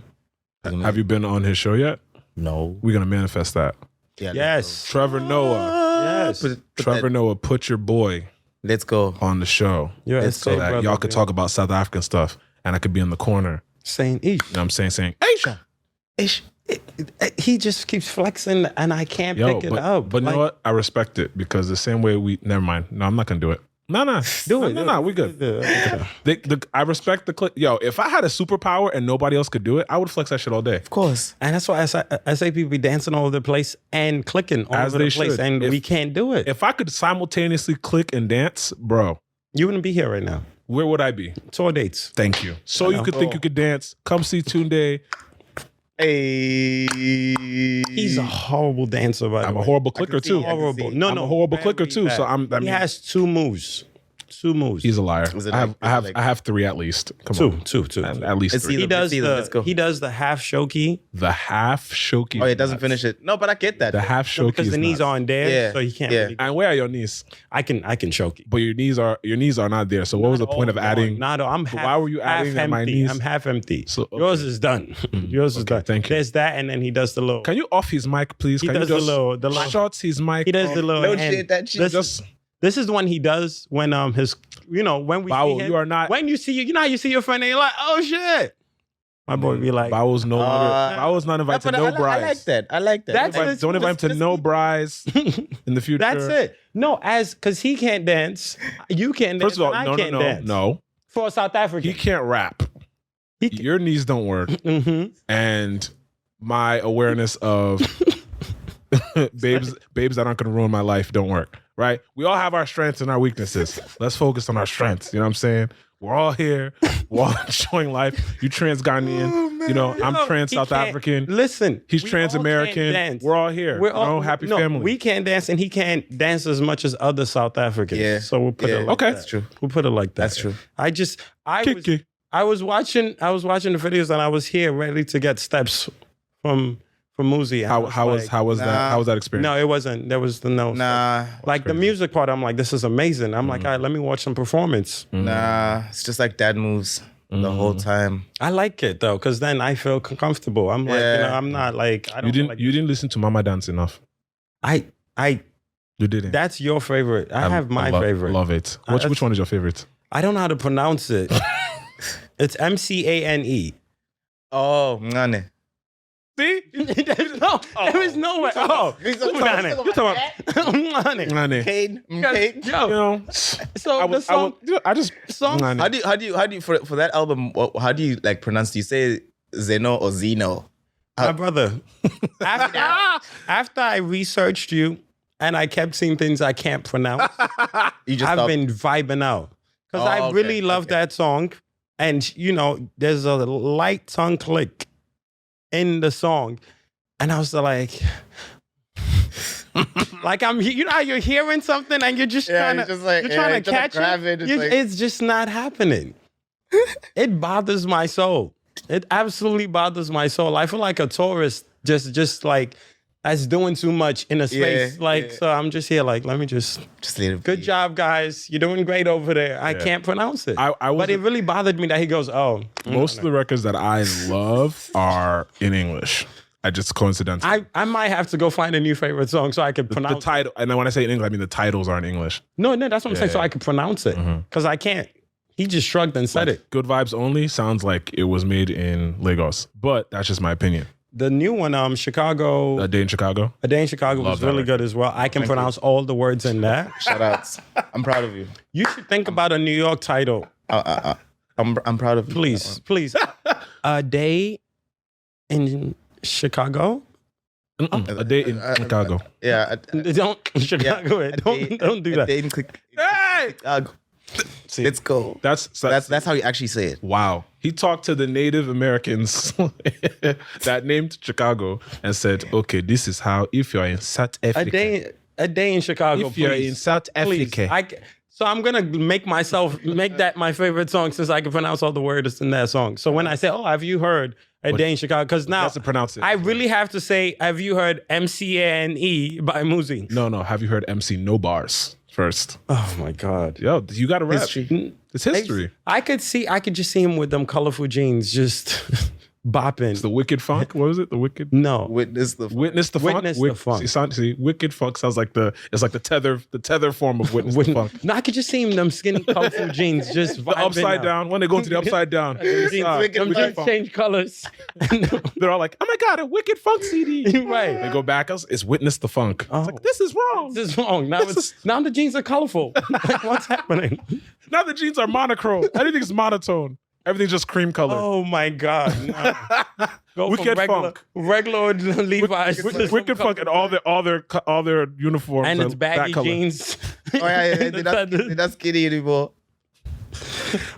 Have you been on his show yet? No. We're gonna manifest that. Yeah, Yes. Trevor Noah. Yes. Trevor Noah, put your boy Let's go. on the show You're Let's so go. that y'all could talk about South African stuff, and I could be in the corner. saying, You know what I'm saying, Aisha. Ish. he just keeps flexing and I can't pick it up. But you Like, know what? I respect it because the same way we. Never mind. No, I'm not gonna do it. No, Do it. No, we good. Okay. I respect the clip. Yo, if I had a superpower and nobody else could do it, I would flex that shit all day. Of course. And that's why I say people be dancing all over the place and clicking all As over the they place, should. and we can't do it. If I could simultaneously click and dance, bro, You wouldn't be here right now. where would I be? Tour dates. Thank you. So you could think you could dance. Come see Tunde. Hey. He's a horrible dancer, by the I'm way. a horrible clicker see- too. I can Horrible. see. No, I'm no, a horrible very clicker too. So bad. I mean, He has 2 moves. 2 moves. he's a liar. Was it I like- have was it I have 3 at least. Come on. Two. At least Let's 3. see He does Let's go. he does the half shoki The half shoki. Oh, it doesn't finish it. No, but I get that. The half shoki because is the knees nuts. aren't there, Yeah, so he can't. yeah. Really, And where are your knees? I can shoki. But your knees are not there. So what was the point of adding? Not all. I'm half, why were you adding half at my empty. knees? I'm half empty. So, okay. Yours is done. Yours is Okay, done. thank you. There's that, and then he does the little. Can you off his mic, please? He Can does you the just little shots his mic? He does off? the little. No hand. shit, that shit. This is the one he does when his when we Bawo, see him, you are not- when you see you know how you see your friend and you're like, oh shit. My boy be like, Bawo's no longer. Bawo's not invited to no I brides. like that. I like that. That's Don't invite him to no brides in the future. that's it. No, because he can't dance, you can't dance. First of all, and I can't dance. no. For South Africa, He can't rap. He can- Your knees don't work, Mhm. and my awareness of babes that aren't gonna ruin my life don't work. Right? We all have our strengths and our weaknesses. Let's focus on our strengths. You know what I'm saying? We're all here. We're all enjoying life. You trans Ghanaian. You know, I'm trans He South can't- African. Listen, He's we trans all American. can't dance. We're all here. We're all happy no, family. We can't dance, and he can't dance as much as other South Africans. Yeah. So we'll put Yeah. it like Okay. that. That's true. We'll put it like that. That's true. Clique. I was watching the videos, and I was here ready to get steps from Muzi. How was that experience? No, it wasn't. There was no Nah, like the music part. I'm like, this is amazing. I'm like, all right, let me watch some performance. nah. It's just like dad moves the whole time. I like it though, because then I feel comfortable. I'm like, Yeah. I'm not like I don't You didn't like, you didn't listen to Mama Dance enough. I You didn't. that's your favorite. I have my favorite. Love it. That's- Which one is your favorite? I don't know how to pronounce it. It's Mcane. Oh, Mcane. See? There was no way. Oh, Mcane. You talking about Mcane. Mcane. Kane. Yo, You know, so the song, I just song Mcane. How do you for that album? How do you like pronounce? Do you say ZENO or ZENO? my brother. After I researched you and I kept seeing things I can't pronounce, You just I've stopped? been vibing out because Oh, I okay, really love okay. that song. And you know, there's a light tongue click in the song, and I was like. Like you know how you're hearing something and you're just Yeah, trying you're to, just like, you're yeah, trying you're to trying catch to grab it. it. It's like- It's just not happening. It bothers my soul. It absolutely bothers my soul. I feel like a tourist just like that's doing too much in a space. Yeah, like, yeah. so I'm just here like, let me just let it good be. job, guys. You're doing great over there. I can't pronounce it. I but was it really bothered me that he goes, oh. most of the records that I love are in English. I just coincidentally. I might have to go find a new favorite song so I can the pronounce it. title, and then when I say in English, I mean the titles are in English. No, that's what I'm saying. So yeah. I can pronounce it. Because I can't. He just shrugged and said it. Good Vibes Only sounds like it was made in Lagos, but that's just my opinion. The new one, Chicago. A Day in Chicago. A Day in Chicago Love was that really record. good as well. I can pronounce all the words in that. Shout outs. I'm proud of you. You should think about a New York title. I'm proud of you. Please. A Day in Chicago? A Day in Chicago. Yeah. Don't Chicago it. Don't do that. Click. Hey! Chicago. See, Let's go. That's That's how you actually say it. wow. He talked to the Native Americans that named Chicago and said, "Okay, this is how if you're in South Africa, a day in Chicago. if you're please. in South Please. Africa, So I'm gonna make that my favorite song since I can pronounce all the words in that song. So when I say, "Oh, have you heard a day in Chicago?" Because now That's to pronounce it. I really have to say, "Have you heard MCANE by Muzi?" No. Have you heard MC No Bars first? Oh my God. Yo, you got to rap. History. It's history. I could just see him with them colorful jeans, just bopping. It's the Wicked Funk. What was it? The Wicked. No, Witness the Funk. Witness the Funk. See, Wicked Funk sounds like it's like the tether form of Witness the Funk. No, I could just see him them skinny colorful jeans, just The upside down. When they go to the upside down, Them jeans change colors. they're all like, "Oh my God, a Wicked Funk CD!" Right. They go back. It's Witness the Funk. Oh. It's like, this is wrong. This is wrong. Now the jeans are colorful. Like, what's happening? Now the jeans are monochrome. Everything's monotone. Everything's just cream color. Oh my God. No. Go Wicked from regular Levi's. Wicked Funk and all their uniforms and it's baggy that color. jeans. Oh yeah, they're not skinny anymore.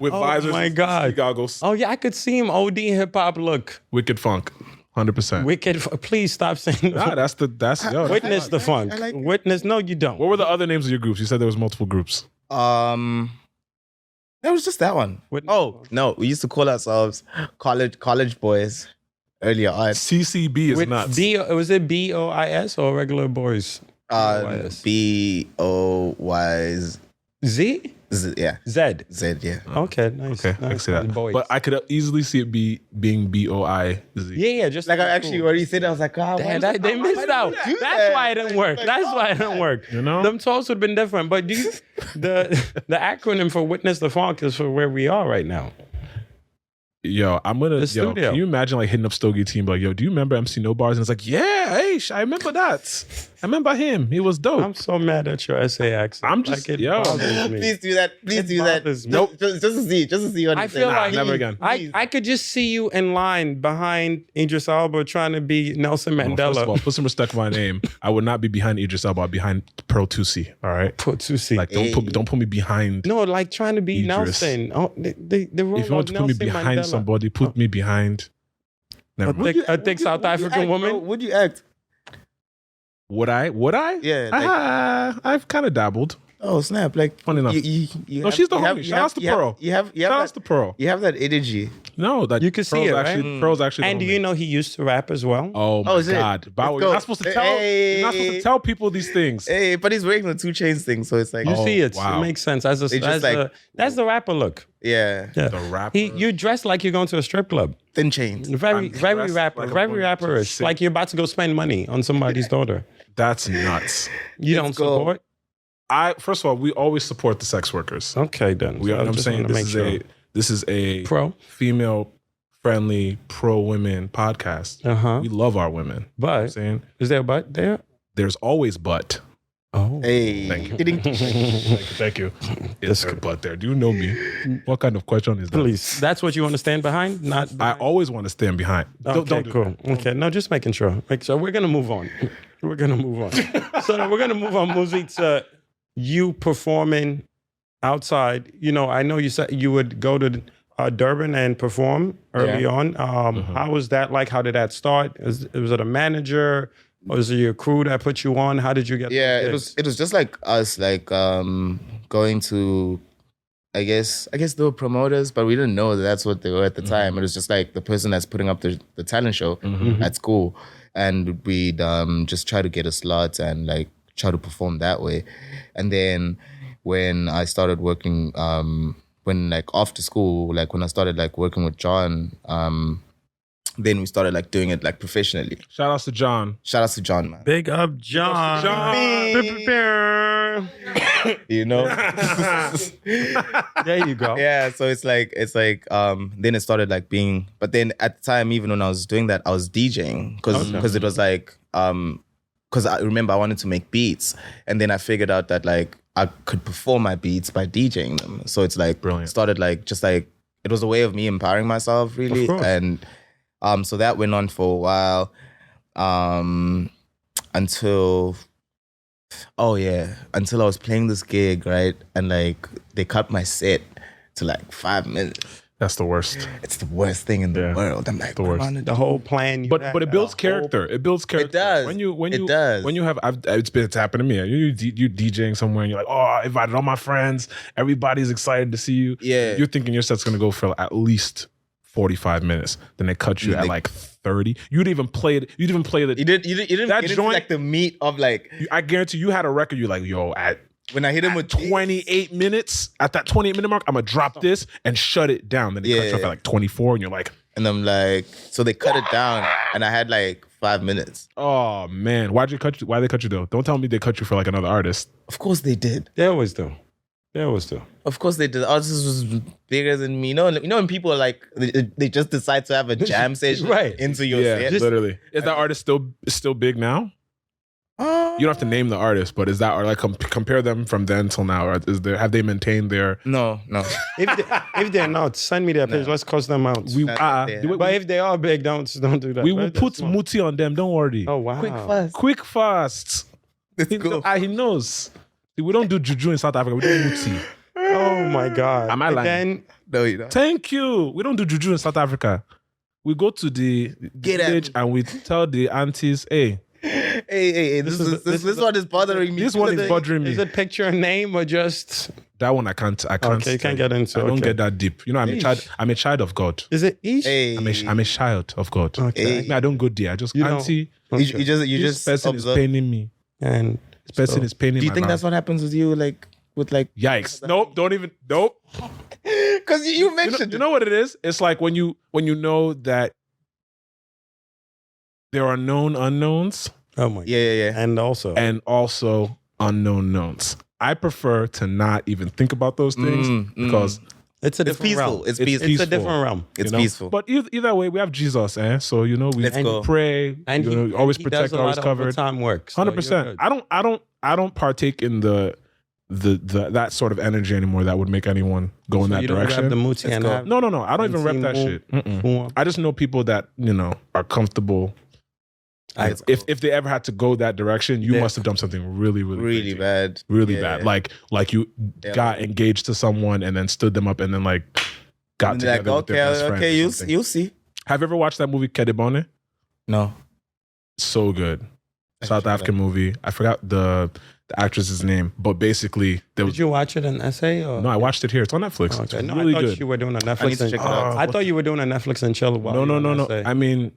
With visors. My God. Goggles. Oh yeah, I could see him OD hip hop look. Wicked Funk, 100%. Please stop saying Nah, that's yo. Witness the funk. like it. Witness. No, you don't. What were the other names of your groups? You said there was multiple groups. That was just that one. Witness Oh no, we used to call ourselves college boys earlier on. CCB is nuts. Was it BOIS or regular boys? BOYZ. Z? Yeah. Z. Z, yeah. Okay, nice. Okay, I can see that. Boys. But I could easily see it being BOIZ. yeah, just Like I actually already said, I was like, oh, Damn, they missed out. That's why it didn't work. That's why it didn't work. You know? Them talks would have been different. But the acronym for Witness the Funk is for where we are right now. Yo, The studio. can you imagine like hitting up Stogie team like, yo, do you remember MC No Bars? And it's like, yeah, hey, I remember that. I remember him. He was dope. I'm so mad at your SA accent. I'm just- it yo. bothers me. Please do that. Please do that. bothers me. Nope. Just to see what I he feel said. like never again. I could just see you in line behind Idris Elba trying to be Nelson Well, Mandela. first of all, put some respect for my name. I would not be behind Idris Elba. I'd be behind Pearl Tusi. All right, Put to see. like don't put me behind. No, like trying to be Idris. Nelson. Oh, the role If you want of to put me Nelson behind Mandela. somebody, put me behind. Never. A thick South African woman. Would you act? Would I? Yeah. I've kind of dabbled. Oh snap! Like Funny enough. No, she's the homie. Shout outs to Pearl. You have Shout outs to Pearl. You have that energy. No, that You could see Pearl's it, right? actually, Pearl's actually. And the do homie. you know he used to rap as well? Oh my is it? God, Bawo, Let's you're go. not supposed to tell. You're not supposed to tell people these things. Hey, but he's wearing the 2 Chainz thing, so it's like, You Oh, see it. wow. It makes sense. That's the rapper look. yeah, Yeah. The rapper. You dress like you're going to a strip club. thin chains. Very dressed rapper. like a Very bunch of rapperish. sick- Like you're about to go spend money on somebody's daughter. That's nuts. You don't go. support? First of all, we always support the sex workers. Okay, then. We, So I I'm just saying wanna make sure. this is a Pro. female friendly pro women podcast. Uh-huh. We love our women. I'm But saying is there a butt there? there's always but. Oh. Hey, Thank you. Ding. Thank you. Is there a but there? Do you know me? What kind of question is that? Please. That's what you want to stand behind? Not I always want to stand behind. Okay, Don't do cool. Okay, no, just making sure. We're gonna move on. We're gonna move on. So we're gonna move on, Muzi, to you performing outside. You know, I know you said you would go to Durban and perform early on. How was that like? How did that start? Was it a manager? Or was it your crew that put you on? How did you get? Yeah, those it was just like us, like going to. I guess they were promoters, but we didn't know that that's what they were at the time. It was just like the person that's putting up the talent show at school, and we'd just try to get a slot and like try to perform that way. And then when I started working, when like after school, like when I started like working with John, then we started like doing it like professionally. Shout outs to John. Shout out to John, man. Big up, John. You know. There you go. Yeah, so it's like then it started like being, but then at the time, even when I was doing that, I was DJing because it was like because I remember I wanted to make beats, and then I figured out that like I could perform my beats by DJing them. So it's like Brilliant. started like just like it was a way of me empowering myself really, Of course. and so that went on for a while until I was playing this gig, right? And like they cut my set to like 5 minutes. That's the worst. It's the worst thing in the world. I'm like, the worst. The whole plan. But it builds character. It builds character. It does. When you does. When you have, it's happened to me. You DJing somewhere and you're like, oh, I invited all my friends. Everybody's excited to see you. Yeah. You're thinking your set's gonna go for at least 45 minutes. Then they cut you at like 30. You'd even play the. You didn't that get into joint, like the meat of like. I guarantee you had a record. You're like, yo, When I hit him with 28 minutes, at that 28-minute mark, I'm gonna drop this and shut it down. Then they cut you off at like 24, and you're like, and I'm like, so they cut it down, and I had like 5 minutes. oh man, why'd they cut you though? Don't tell me they cut you for like another artist. Of course they did. They always do. Of course they did. Artists was bigger than me. You know when people are like, they just decide to have a jam session into your set. Literally. Is that artist still big now? You don't have to name the artist, but is that, or like compare them from then till now? Or have they maintained their? No. If they're not, send me their page. Let's cross them out. But if they are big, don't do that. We will put Muzi on them. Don't worry. Oh wow. Quick Quick fast. fast. Let's go. He knows. We don't do juju in South Africa. We do Muzi. Oh my God. Am I lying? No, you don't. Thank you. We don't do juju in South Africa. We go to the village and we tell the aunties, hey. Hey, this one is bothering me. This one is bothering me. Is it picture a name or just? That one I can't. Okay, you can't get into. I don't get that deep. You know, I'm a child of God. Is it Ish? Hey. I'm a child of God. Okay. I don't go there. I just auntie. You just This person is paining me. And This person is paining me. Do you think that's what happens with you, like with like? Yikes! Nope. Don't even. Nope. Because you mentioned. You know what it is? It's like when you know that there are known unknowns. Oh my. Yeah. And also unknown knowns. I prefer to not even think about those things because it's a different peaceful. realm. It's peaceful. It's a different realm. It's peaceful. But either way, we have Jesus, so we Let's go. pray And he always he protect, does a always lot covered. of time work. So 100%. I don't partake in the that sort of energy anymore that would make anyone go in that you direction. Don't grab the Muzi and have No. I don't even rep that shit. I just know people that are comfortable. If they ever had to go that direction, you must have done something really crazy. bad. Really bad. Like you got engaged to someone and then stood them up and then like got And together with their best friend. Okay, you'll see. Have you ever watched that movie Kedibone? No. So good. South African movie. I forgot the actress's name, but basically Did you watch it in SA? Or? No, I watched it here. It's on Netflix. Okay. It's No, really I thought good. you were doing a Netflix. I need to check it out. I thought you were doing a Netflix and chill. No. I mean,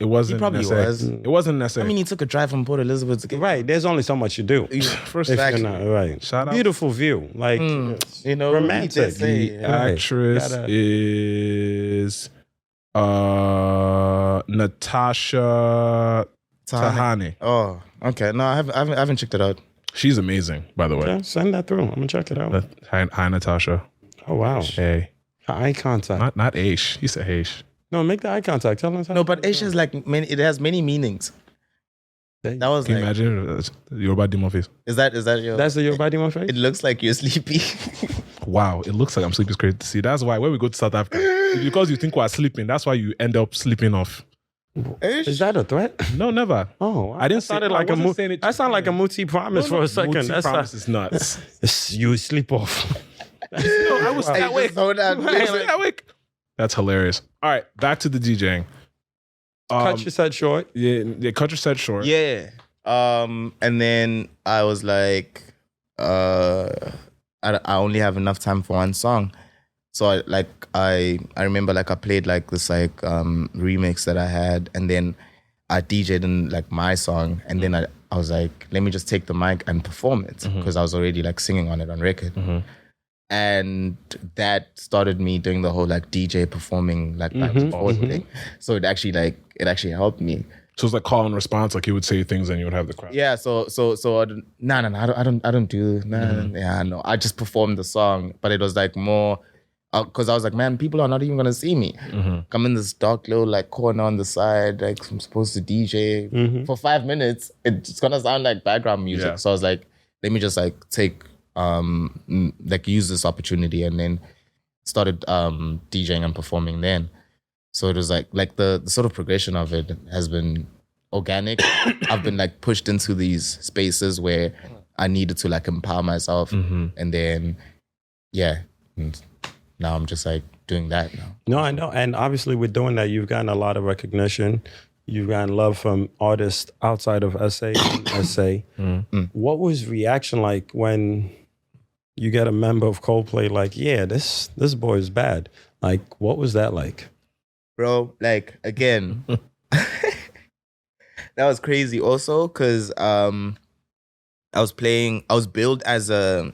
it wasn't. He probably an SA. was. It wasn't an SA. I mean, he took a drive from Port Elizabeth to get Right. There's only so much you do. First If fact, you're not, right. Shout out. Beautiful view. Like romantic. The actress is Natasha Tahani. Oh, okay. No, I haven't checked it out. She's amazing, by the way. Okay, send that through. I'm gonna check it out. Hi, Natasha. Oh wow. Hey. Eye contact. Not Aish. You said Aish. No, make the eye contact. Tell us. No, but Asia is like it has many meanings. That was Can you like, imagine your body demon face? Is that your? That's the your body my face. It looks like you're sleepy. Wow, it looks like I'm sleeping. It's crazy to see. That's why when we go to South Africa, it's because you think we're sleeping. That's why you end up sleeping off. Is that a threat? No, never. Oh, I didn't say it like a Muzi. That sounded like a Muzi promise for a second. Muzi That's promise is nuts. You sleep off. No, I was awake. Awake. That's hilarious. All right, back to the DJing. Cut your set short. Yeah, cut your set short. Yeah. And then I was like, I only have enough time for one song. So I remember like I played like this like remix that I had, and then I DJ'd in like my song, and then I was like, let me just take the mic and perform it because I was already like singing on it on record. And that started me doing the whole like DJ performing like back and forth thing. So it actually helped me. So it's like call and response, like he would say things and you would have the crowd. Yeah, so I don't do yeah, no. I just performed the song, but it was like more because I was like, man, people are not even gonna see me. I'm in this dark little like corner on the side, like I'm supposed to DJ for 5 minutes. It's gonna sound like background music. Yeah. So I was like, let me just like take like use this opportunity, and then started DJing and performing then. So it was like the sort of progression of it has been organic. I've been like pushed into these spaces where I needed to like empower myself, and then now I'm just like doing that now. No, I know. And obviously with doing that, you've gotten a lot of recognition. You've gotten love from artists outside of SA and SA. What was reaction like when you get a member of Coldplay like, yeah, this boy is bad? Like, what was that like? Bro, like, again, that was crazy also because I was billed as a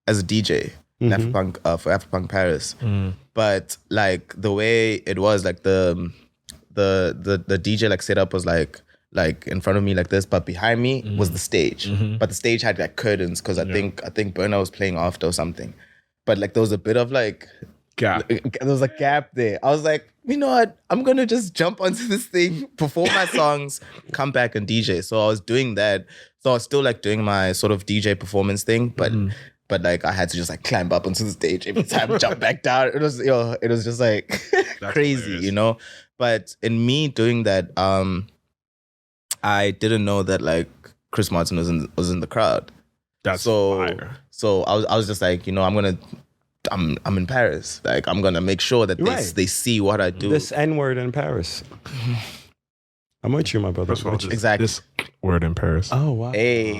DJ in Afropunk, for Afropunk Paris. But like the way it was, like the DJ like setup was like in front of me like this, but behind me was the stage. But the stage had like curtains because I think Burna was playing after or something. But like there was a bit of like Gap. there was a gap there. I was like, you know what? I'm gonna just jump onto this thing, perform my songs, come back and DJ. So I was doing that. So I was still like doing my sort of DJ performance thing, but like I had to just like climb up onto the stage every time, jump back down. It was just like crazy, hilarious. you know. But in me doing that, I didn't know that like Chris Martin was in the crowd. That's so fire. so I was just like, you know, I'm in Paris. Like I'm gonna make sure that they see what I do. This N-word in Paris. I'm with you, my brother. First of all, Exactly. this word in Paris. Oh, wow. Hey.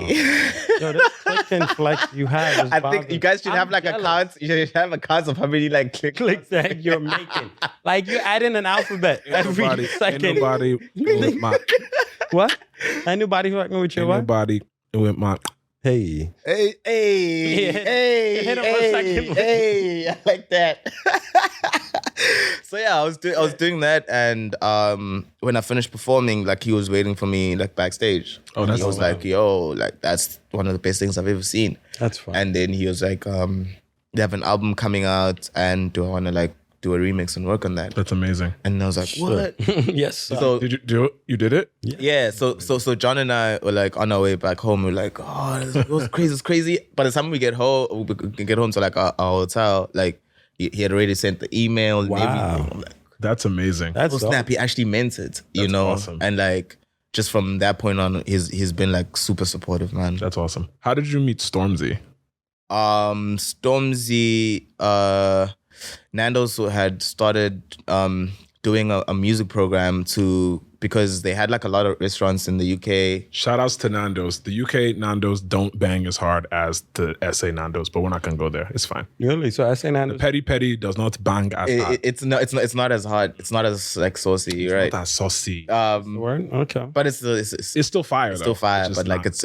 Yo, this click and flex you have is I think bothering- you guys should have I'm like jealous. accounts. You should have accounts of how many like Clicks that you're making. Like you add in an alphabet every Ain't second. nobody with my. What? Ain't nobody fucking with your Ain't what? nobody with my. Hey. Hey, Yeah, hit him for a second. hey, I like that. So yeah, I was doing that, and when I finished performing, like he was waiting for me like backstage. Oh, And that's he was wild. like, "Yo, like that's one of the best things I've ever seen." That's fine. And then he was like, "They have an album coming out, and do I want to like do a remix and work on that?" That's amazing. And I was like, "What?" Yes. So Did you do it? You did it? yeah, so John and I were like on our way back home. We're like, oh, it was crazy, it's crazy. By the time we get home to like our hotel, like he had already sent the email and Wow. everything. I'm like, That's amazing. That's oh snap, he actually meant it, you That's know. awesome. And like just from that point on, he's been like super supportive, man. That's awesome. How did you meet Stormzy? Stormzy, Nando's had started doing a music program because they had like a lot of restaurants in the UK. Shout outs to Nando's. The UK Nando's don't bang as hard as the SA Nando's, but we're not gonna go there. It's fine. Really? So I say The petty petty does not bang as hard. It's not as hard. It's not as like saucy, It's right? not that saucy. word? Okay. But it's Still fire. still though. fire. It's just But like not.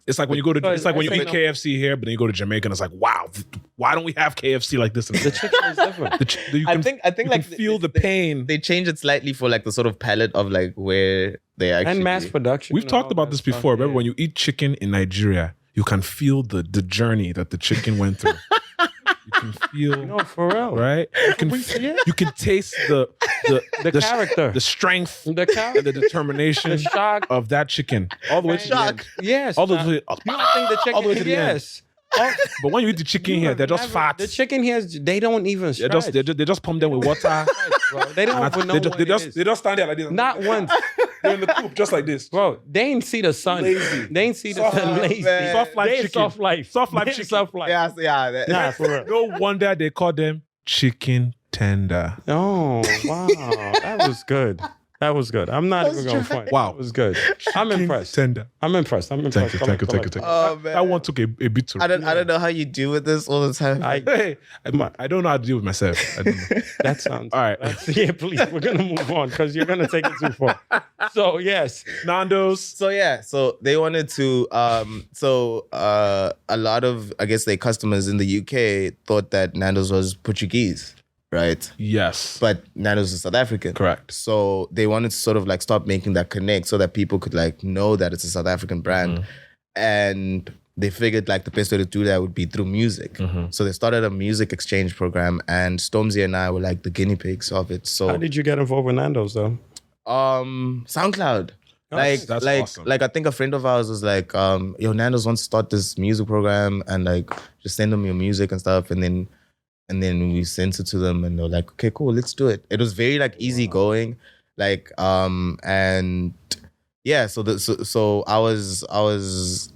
it's like when you go to. It's like when you I eat say KFC here, but then you go to Jamaica and it's like, wow, why don't we have KFC like this? The chicken is different. You I can- think you like can feel the pain. They changed it slightly for like the sort of palette of like where they actually And mass production. We've and talked all about that this stuff, before. Remember yeah. when you eat chicken in Nigeria, you can feel the journey that the chicken went through. You can feel, No, for real. right? You can taste the character. the strength, The and character. the determination The shock. of that chicken, all the way to the end. Yes. All the way, You don't think the chicken? all the way to the end. Yes. Oh, But when you eat the chicken here, they're just never- fat. The chicken here, they don't even stretch. They just pump them with water. Bro. They don't even know what it is. They just stand there like this. Not once. They're in the coop just like this. Bro, they ain't see the sun. Lazy. They ain't see the Soft sun. life, Lazy. man. Soft life They chicken. soft life. Soft life They chicken. Soft life. yeah. Nah, for real. No wonder they call them chicken tender. Oh, wow. That was good. That was good. I'm not even going to front. Wow. That was good. I'm impressed. Tender. I'm impressed. Thank you. Oh man, That one took a bit too. I don't know how you deal with this all the time. Hey, I don't know how to deal with myself. I don't know. That sounds. All right. Yeah, please. We're going to move on because you're going to take it too far. So, yes. Nando's. So yeah, so they wanted to a lot of I guess their customers in the UK thought that Nando's was Portuguese, right? Yes. But Nando's is South African. Correct. So they wanted to sort of like start making that connect so that people could like know that it's a South African brand. And they figured like the best way to do that would be through music. So they started a music exchange program, and Stormzy and I were like the guinea pigs of it. So How did you get involved with Nando's, though? SoundCloud. That's awesome. Like I think a friend of ours was like, yo, Nando's wants to start this music program and like just send them your music and stuff. And then we sent it to them and they're like, okay, cool, let's do it. It was very like easy going. Like, and yeah, so I was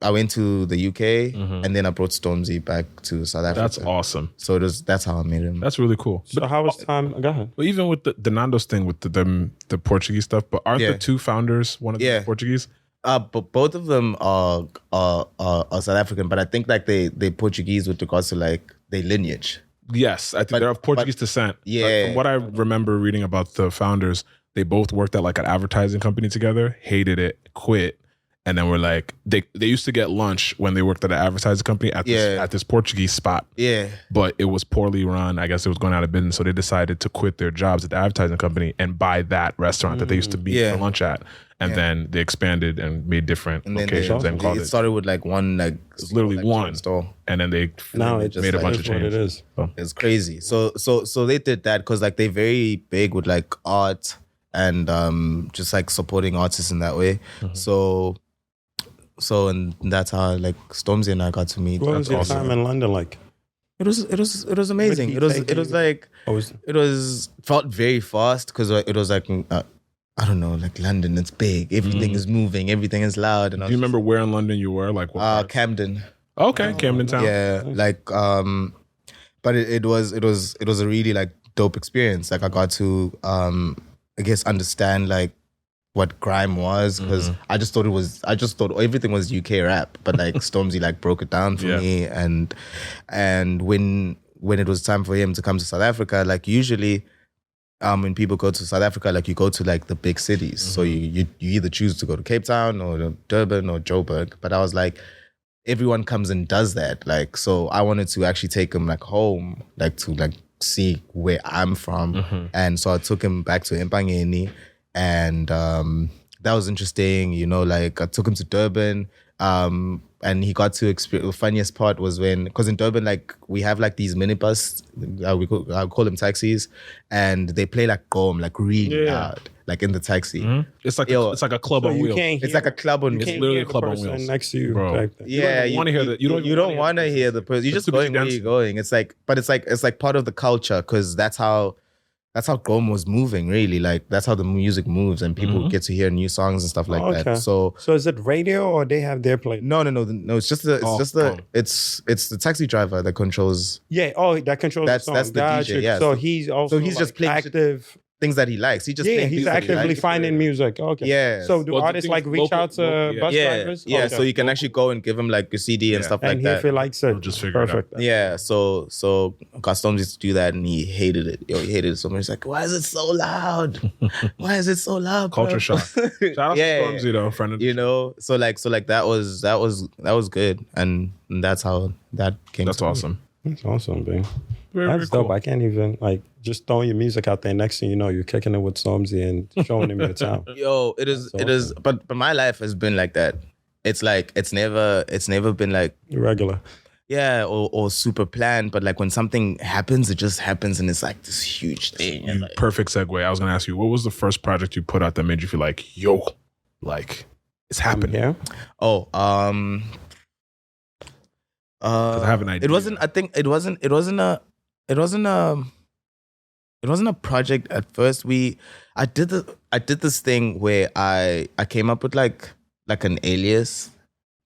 I went to the UK and then I brought Stormzy back to South Africa. That's awesome. So that's how I made him. That's really cool. So how was time? Go ahead. But even with the Nando's thing with the Portuguese stuff, but aren't the two founders one of them Portuguese? But both of them are South African, but I think like they Portuguese with regards to like their lineage. Yes, I think they're of Portuguese descent. Yeah. But from what I remember reading about the founders, they both worked at like an advertising company together, hated it, quit, and then were like they used to get lunch when they worked at an advertising company at this Portuguese spot. Yeah. But it was poorly run. I guess it was going out of business, so they decided to quit their jobs at the advertising company and buy that restaurant that they used to meet for lunch at. And then they expanded and made different locations and called it. It started with like one like it's literally like one store, and then they made a bunch of changes. It is. It's crazy. So they did that because like they're very big with like art and just like supporting artists in that way. So and that's how like Stormzy and I got to meet. What was your time in London like? It was amazing. It was felt very fast because it was like I don't know, like London, it's big. Everything is moving, everything is loud. And do you remember where in London you were? Like what Camden. Okay, Camden Town. Yeah, like but it was a really like dope experience. Like I got to I guess understand like what grime was because I just thought everything was UK rap, but like Stormzy like broke it down for me and when it was time for him to come to South Africa, like usually when people go to South Africa, like you go to like the big cities. So you either choose to go to Cape Town or Durban or Joburg. But I was like, everyone comes and does that. Like, so I wanted to actually take him like home, like to like see where I'm from. And so I took him back to Mcane and that was interesting. You know, like I took him to Durban. And he got to experience. The funniest part was because in Durban, like we have like these minibus, I call them taxis, and they play like gqom, like really loud, like in the taxi. It's like a club on wheels. It's like a club on wheels. It's literally a club on wheels next to you, bro. Yeah, you want to hear that. You don't want to hear the person. You're just going where you're going. It's like part of the culture because that's how gqom was moving, really. Like that's how the music moves, and people get to hear new songs and stuff like that. So is it radio or they have their play? No. It's just the taxi driver that controls. Yeah. Oh, that controls. That's the DJ. Yeah. So he's also just playing active things that he likes. He's actively finding music. Okay. Yeah. So do artists like reach out to bus drivers? Yeah. So you can actually go and give him like a CD and stuff like that. And if he likes it, just figure it out. Yeah. So Stormzy used to do that and he hated it. He hated it so much. He's like, why is it so loud? Why is it so loud? Culture shock. Shout out to Stormzy though, friend of the show. So that was good, and that's how that came. That's awesome. That's awesome, man. That's dope. cool. I can't even just throwing your music out there. Next thing you know, you're kicking it with Stormzy and showing him your town. Yo, it is. But my life has been like that. It's like it's never been like irregular. Yeah, or super planned. But like when something happens, it just happens, and it's like this huge thing. Perfect segue. I was gonna ask you, what was the first project you put out that made you feel like, yo, like it's happening? Yeah. Oh, I have an idea. It wasn't. I think it wasn't a project at first. I did this thing where I came up with like an alias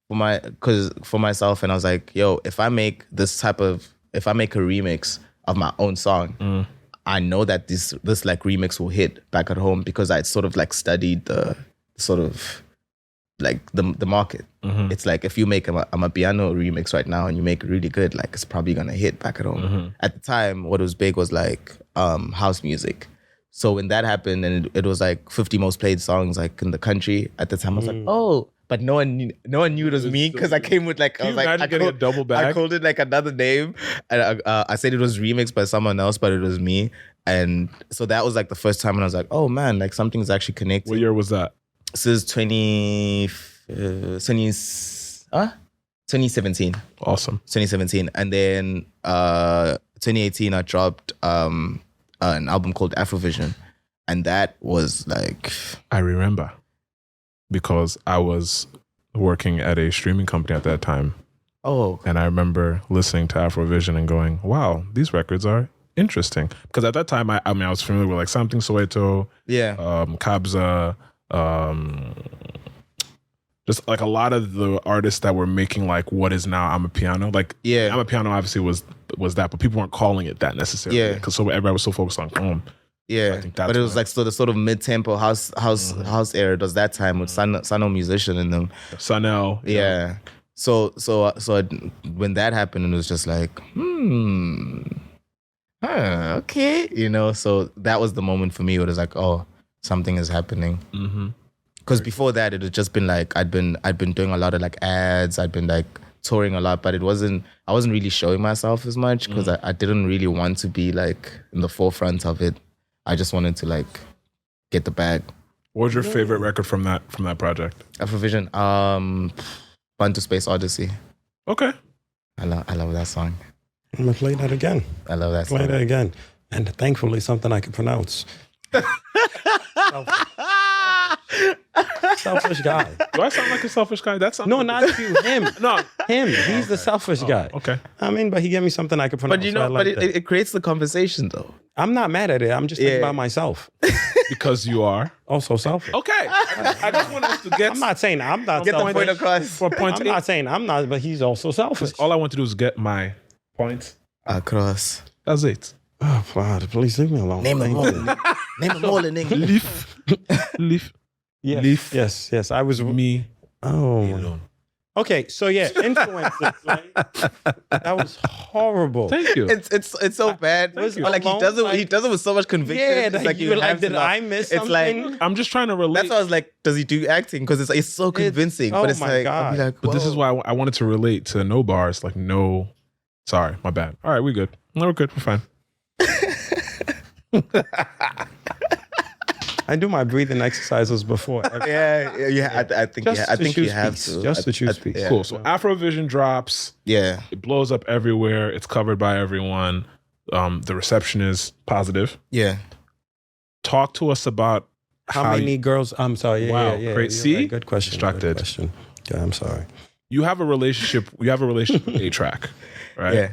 for myself, and I was like, yo, if I make a remix of my own song, I know that this like remix will hit back at home because I sort of like studied the sort of like the market. It's like if you make a piano remix right now and you make it really good, like it's probably gonna hit back at home. At the time, what was big was like house music. So when that happened and it was like 50 most played songs like in the country at the time, I was like, oh, but no one knew it was me because I came with like I getting a double bag? I called it like another name, and I said it was remixed by someone else, but it was me. And so that was like the first time, and I was like, oh man, like something's actually connected. What year was that? This is 2017. Awesome. 2017. And then 2018, I dropped an album called Afrovision. And that was like... I remember. Because I was working at a streaming company at that time. Oh. And I remember listening to Afrovision and going, wow, these records are interesting. Because at that time, I was familiar with like Samthing, Soweto, yeah, Kabza, just like a lot of the artists that were making like what is now I'm a Piano. Like I'm a Piano obviously was that, but people weren't calling it that necessarily. Yeah. Because so everybody was so focused on Yeah, I think that's but it was like so the sort of mid-tempo house era. It was that time with Sano musician in them. Sanel. Yeah. So when that happened, it was just like, okay, you know. So that was the moment for me. Where it was like, oh, something is happening. Because before that, it had just been like I'd been doing a lot of like ads. I'd been like touring a lot, but I wasn't really showing myself as much because I didn't really want to be like in the forefront of it. I just wanted to like get the bag. What was your favorite record from that project? Afrovision, Bantu Space Odyssey. Okay. I love that song. I'm gonna play that again. I love that Play song. that again. And thankfully something I can pronounce. Selfish guy. Do I sound like a selfish guy? That's No, not you. Him. No. Him. He's the selfish guy. Okay. I mean, but he gave me something I could pronounce. But you so I know, like but that. it creates the conversation though. I'm not mad at it. I'm just thinking Yeah. about myself. Because you are. Also selfish. Okay. I just want us to get. I'm not saying I'm not Get the selfish. point across. For point I'm not saying I'm not, but he's also selfish. All I want to do is get my points. Across. That's it. Oh, God, please leave me alone. Name them Thank all. you. Name them all in English. Leaf. Yes, Leaf. yes. I was. Me. Oh. Alone. Okay, so yeah, influences. Right? That was horrible. Thank you. It's so bad. Was Or like alone, he does it with so much conviction. Yeah, It's that like you were like, have to did laugh. I miss It's like something? I'm just trying to relate. that's why I was like, does he do acting? Because it's so convincing. oh but it's my like, God. I'll be like, But this is whoa. why I wanted to relate to no bars. Like no. Sorry, my bad. All right, we good. No, we're good. We're fine. I do my breathing exercises before. Yeah. I think you have to. Just to choose peace. Yeah. Cool. So Afrovision drops. Yeah. It blows up everywhere. It's covered by everyone. The reception is positive. Yeah. Talk to us about How many girls? I'm sorry. Yeah, Wow, yeah. great. You're See? right. Good question. Distracted. Good question. Yeah, I'm sorry. you have a relationship. You have a relationship with A-Track, right? Yeah.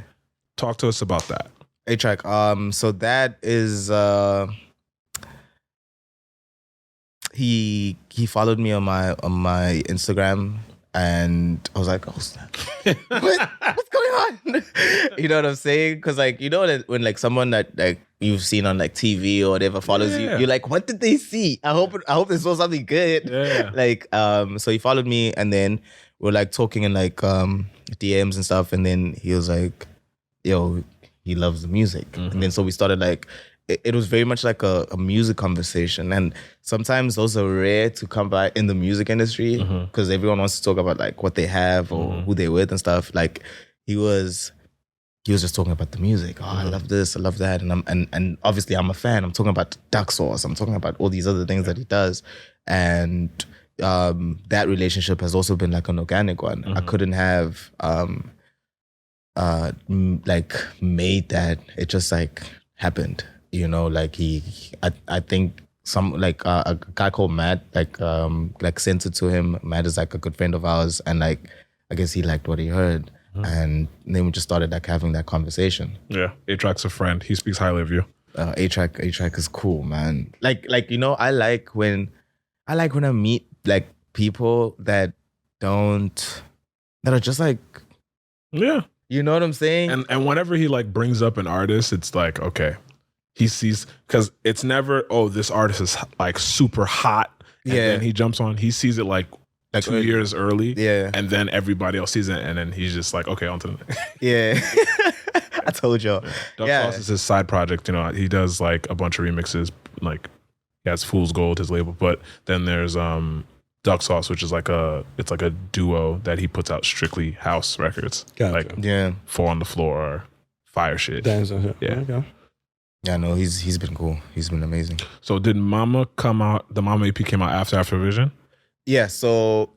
Talk to us about that. A-Track. So that is he followed me on my Instagram, and I was like, oh snap. What's going on? You know what I'm saying? Because like, you know that when like someone that like you've seen on like TV or whatever follows you, you're like, what did they see? I hope they saw something good. Yeah. Like so he followed me, and then we're like talking in like DMs and stuff, and then he was like, yo, he loves the music. Mm-hmm. And then so we started like, it was very much like a music conversation. And sometimes those are rare to come by in the music industry because everyone wants to talk about like what they have or who they're with and stuff. Like he was just talking about the music. Oh, I love this, I love that. And obviously I'm a fan. I'm talking about Duck Sauce. I'm talking about all these other things that he does. And that relationship has also been like an organic one. I couldn't have like made that. It just like happened, you know. Like I think some like a guy called Matt like sent it to him. Matt is like a good friend of ours, and like I guess he liked what he heard, and then we just started like having that conversation. Yeah, A-Track's a friend. He speaks highly of you. A-Track is cool, man. Like you know, I like when I meet like people that are just like, Yeah. you know what I'm saying? And whenever he like brings up an artist, it's like, okay, he sees, because it's never, oh, this artist is like super hot. And then he jumps on, he sees it like 2 years early. Yeah. And then everybody else sees it. And then he's just like, okay, on to the next. Yeah. I told y'all. Duck Yeah. Sauce is his side project. You know, he does like a bunch of remixes. Like he has Fool's Gold, his label. But then there's Duck Sauce, which is like a duo that he puts out strictly house records. Gotcha. Like Yeah. Four on the Floor, fire shit. Dance on Yeah. Okay. Yeah, no, he's been cool. He's been amazing. So did Mama come out? The Mama EP came out after Afrovision? Yeah, so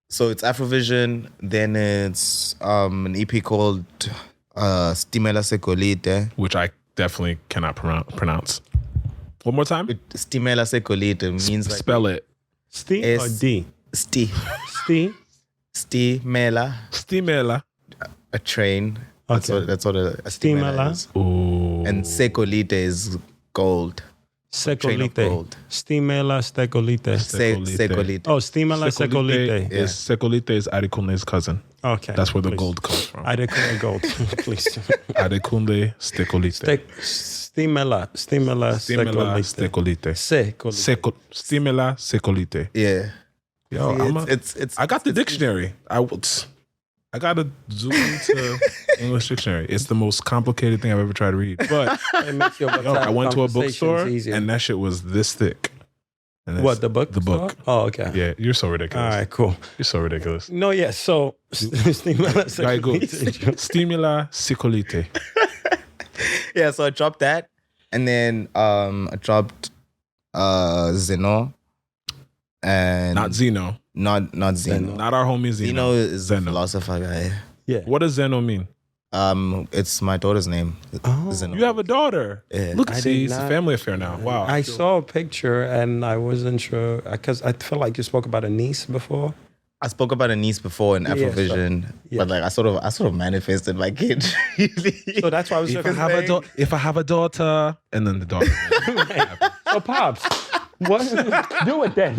it's Afrovision, then it's an EP called Stimela Secolite. Which I definitely cannot pronounce. One more time? Stimela Secolite means like Spell it. Sti or D? Sti. Stimela, Stimela. a train. That's Okay. what a Stimela. is. Ooh. And Secolite is gold. Train of Secolite. gold. Stimela Secolite. Secolite. Oh, Stimela Secolite. Is Secolite is Adekunle's cousin. Okay. That's where the please. gold comes from. Adekunle gold, please. Adekunle Stecolite. Stimela Secolite. Stecolite. Secolite. Stimela Secolite. Yeah. Yo, I got the dictionary. I got to zoom into English dictionary. It's the most complicated thing I've ever tried to read. But It makes your yo, I went to a bookstore easier. and that shit was this thick. And What, the book? The book. Oh, okay. Yeah, you're so ridiculous. All right, cool. You're so ridiculous. No, yeah, so Stimela Right, go. Secolite. Stimula Secolite. Yeah, so I dropped that. And then I dropped ZENO. And Not ZENO. not ZENO. Not our homie ZENO. ZENO is a ZENO. philosopher guy. Yeah. What does ZENO mean? It's my daughter's name. Oh. ZENO. You have a daughter. Yeah. Look, I see, did it's a not- family affair now. Wow. I saw a picture and I wasn't sure because I feel like you spoke about a niece before. I spoke about a niece before in Afrovision, but like I sort of manifested my kid. So that's why I was if I like, have a daughter, and then the daughter. so pops, what? Do it then.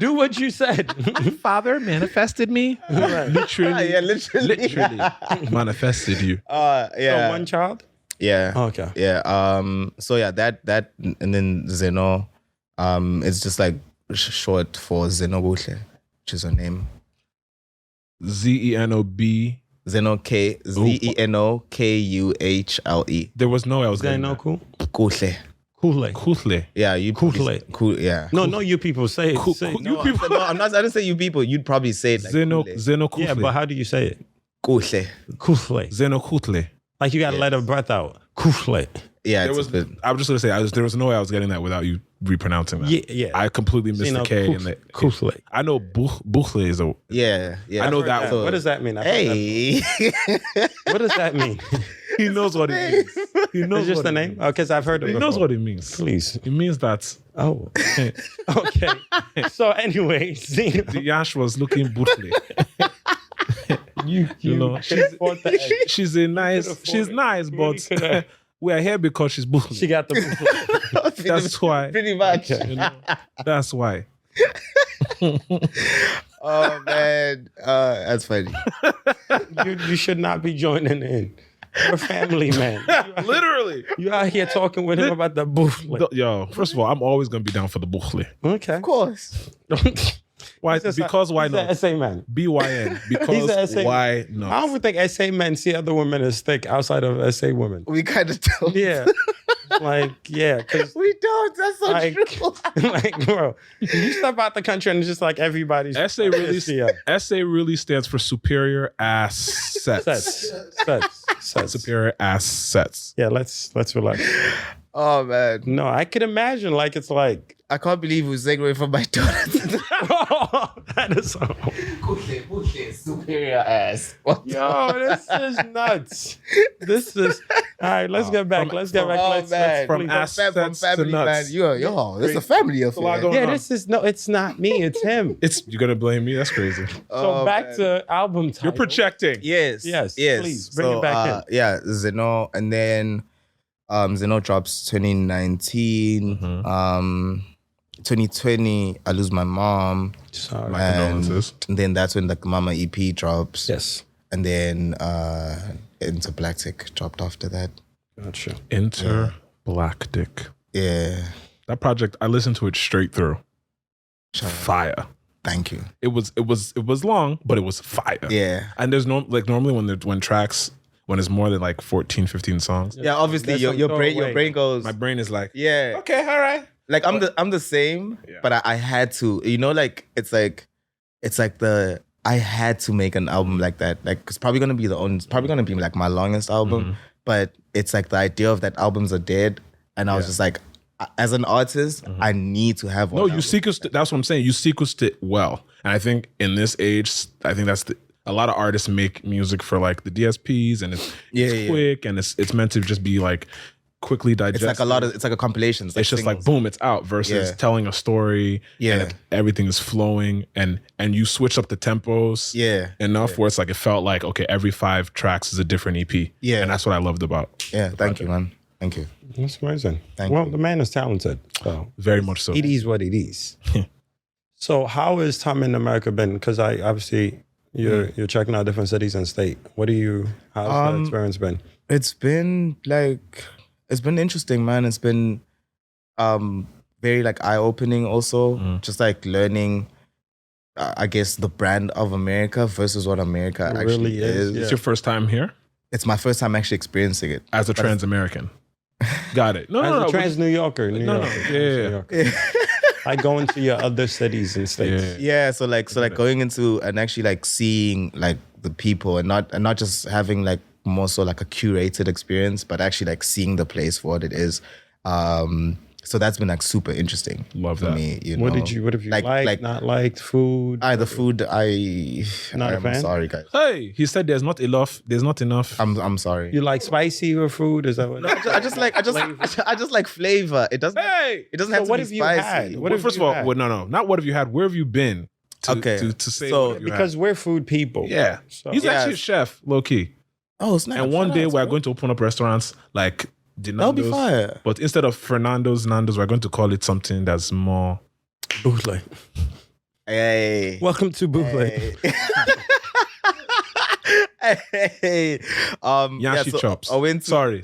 Do what you said. Father manifested me. Literally, yeah, literally. manifested you. Yeah. So one child. Yeah. Okay. Yeah. So yeah, that and then ZENO, it's just like short for Zenobuhle, which is her name. ZENOB. ZENO ZENOKUHLE. There was no I was getting Zeno that. cool. Kuhle. Kool-Aid. Kuhle. Yeah, you Kool-Aid. Cool. Yeah. No, you people say it. Say it. No, I didn't say you people. You'd probably say it like Zeno Kool-Aid. Kuhle. Yeah, but how do you say it? Kuhle. Kool-Aid. Zeno Kuhle. Like you gotta let a breath out. Kool-Aid. Yeah, There it's was. a bit. I was just gonna say. There was no way I was getting that without you repronouncing that. Yeah. I completely missed the K in the. Kool-Aid. I know Buchle is a. Yeah. I know that So- What does that mean? I've heard Hey. that. What does that mean? He knows what it means. He knows It's just what the it name? means. Because I've heard it He before. knows what it means. Please. It means that Oh. Okay. So anyway, Zeno, the Yash was looking Buchle. you know, She's a nice. afford She's it. nice, You but really coulda. we are here because she's Buchle. she got the That's why. Pretty much. You know, that's why. Oh man, that's funny. you should not be joining in. You're a family man. Literally. You out here talking with him about the buffalo. Yo, first of all, I'm always gonna be down for the Buchle. Okay. Of course. Why? He's just Because why he's an not? SA man. BYN. He's an Because SA why I not? don't even think SA men see other women as thick outside of SA women. We kind of don't. Yeah. Like, yeah, because We don't. That's so like, true. like, bro, you step out the country and it's just like everybody's SA really, SCO. SA really stands for superior assets. Sets. Superior assets. Yeah, let's relax. Oh man, No, I could imagine like it's like I can't believe we segue from my daughter. that is so Superior ass. What? yo, this is nuts. This is all right, let's get back. Let's get back. Oh, Let's man. From please. assets From family, to nuts. man. Yo, it's a family a lot affair. going Yeah, on. this is no, it's not me, it's him. You're gonna blame me? That's crazy. So Oh, back man. to album title. You're projecting. Yes. Yes, please, bring it back in. Yeah, ZENO, and then ZENO drops 2019. Mm-hmm. 2020, I lose my mom. Sorry. My condolences. And then that's when the Mama EP drops. Yes. And then Intergalactic dropped after that. Gotcha. Intergalactic. Yeah. That project, I listened to it straight through. Shout out. Fire. Thank you. It was long, but it was fire. Yeah. And there's normally when tracks when it's more than like 14, 15 songs, Yeah, obviously That's your some brain throwaway. goes. my brain is like, Yeah. okay, all right. Like I'm the same, Yeah. but I had to, like it's like I had to make an album like that. Like it's probably gonna be like my longest album. But it's like the idea of that albums are dead. And I was just like, as an artist, I need to have one. No, you album. sequenced it. That's what I'm saying. You sequenced it well. And I think in this age, I think a lot of artists make music for like the DSPs and it's quick and it's meant to just be like quickly digested. It's like a compilation. It's just like boom, it's out versus telling a story. Yeah. And everything is flowing and you switch up the tempos. Enough where it's like it felt like okay, every 5 tracks is a different EP. Yeah. And that's what I loved about. Yeah, thank you, man. Thank you. That's amazing. Thank well, you. the man is talented. So Very much so. it is what it is. So how has time in America been? Because I obviously you're checking out different cities and state. How's the experience been? It's been interesting, man. It's been very like eye-opening also. Just like learning, I guess, the brand of America versus what America actually really is, is. It's your first time here It's my first time actually experiencing it. as a trans American. Got it. No, As no, a no. trans New Yorker. New No, no, Yorker, yeah. New Yorker. I go into your other cities and states. Yeah. Yeah, so like going into and actually like seeing like the people and not just having like more so like a curated experience, but actually like seeing the place for what it is. So that's been like super interesting. Love for that. me. You What know? have you liked, not liked, food? The food Not a I'm fan? sorry, guys. Hey, he said there's not enough. I'm sorry. You like spicy or food? Is that what? I just like flavor. It doesn't. Hey! It doesn't So have to what be have you spicy. had? What Well, have first you of all, had? no. Not what have you had. Where have you been to, Okay, to say so- what have you had? Because we're food people. Yeah. So- He's actually a Yes. chef, low key. Oh, it's not. And one day we're going to open up restaurants like That'll be Dinando's. fire. But instead of Fernando's, Nando's, we're going to call it something that's more. Bootleg. Hey. Welcome to bootleg. Hey. Yashi chops. I went to. Sorry.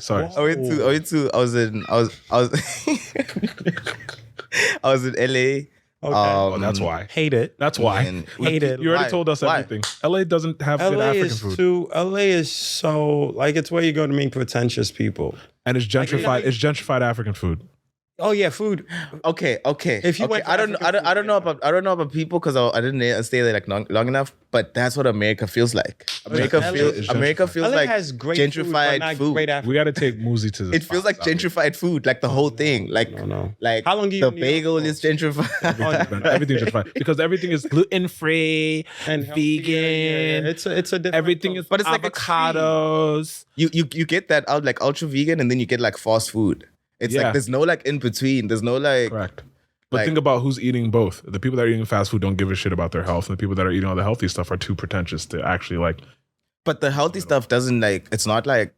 I was in LA. Okay. Oh, that's why. Hate it. That's why. And Hate it. You already Why? told us Why? everything. LA doesn't have good LA African is food. LA is so like it's where you go to meet pretentious people. And it's gentrified. It's gentrified African food. Oh yeah, food. Okay. If you went to I don't African know about people because I didn't stay there like long enough. But that's what America feels like. America LA feels is gentrified. LA like has great gentrified food, but not food. great African. We got to take Muzi to this. It feels like gentrified food, like the whole thing. Like, No. like How long do you the in New York bagel for? is gentrified. Everything's gentrified because everything is gluten free and vegan. Yeah. It's a different Everything is But it's like avocados. you get that out like ultra vegan, and then you get like fast food. It's Yeah. like there's no like in between. There's no like. Correct. But Like- think about who's eating both. The people that are eating fast food don't give a shit about their health, and the people that are eating all the healthy stuff are too pretentious to actually like. But the healthy stuff doesn't like. It's not like.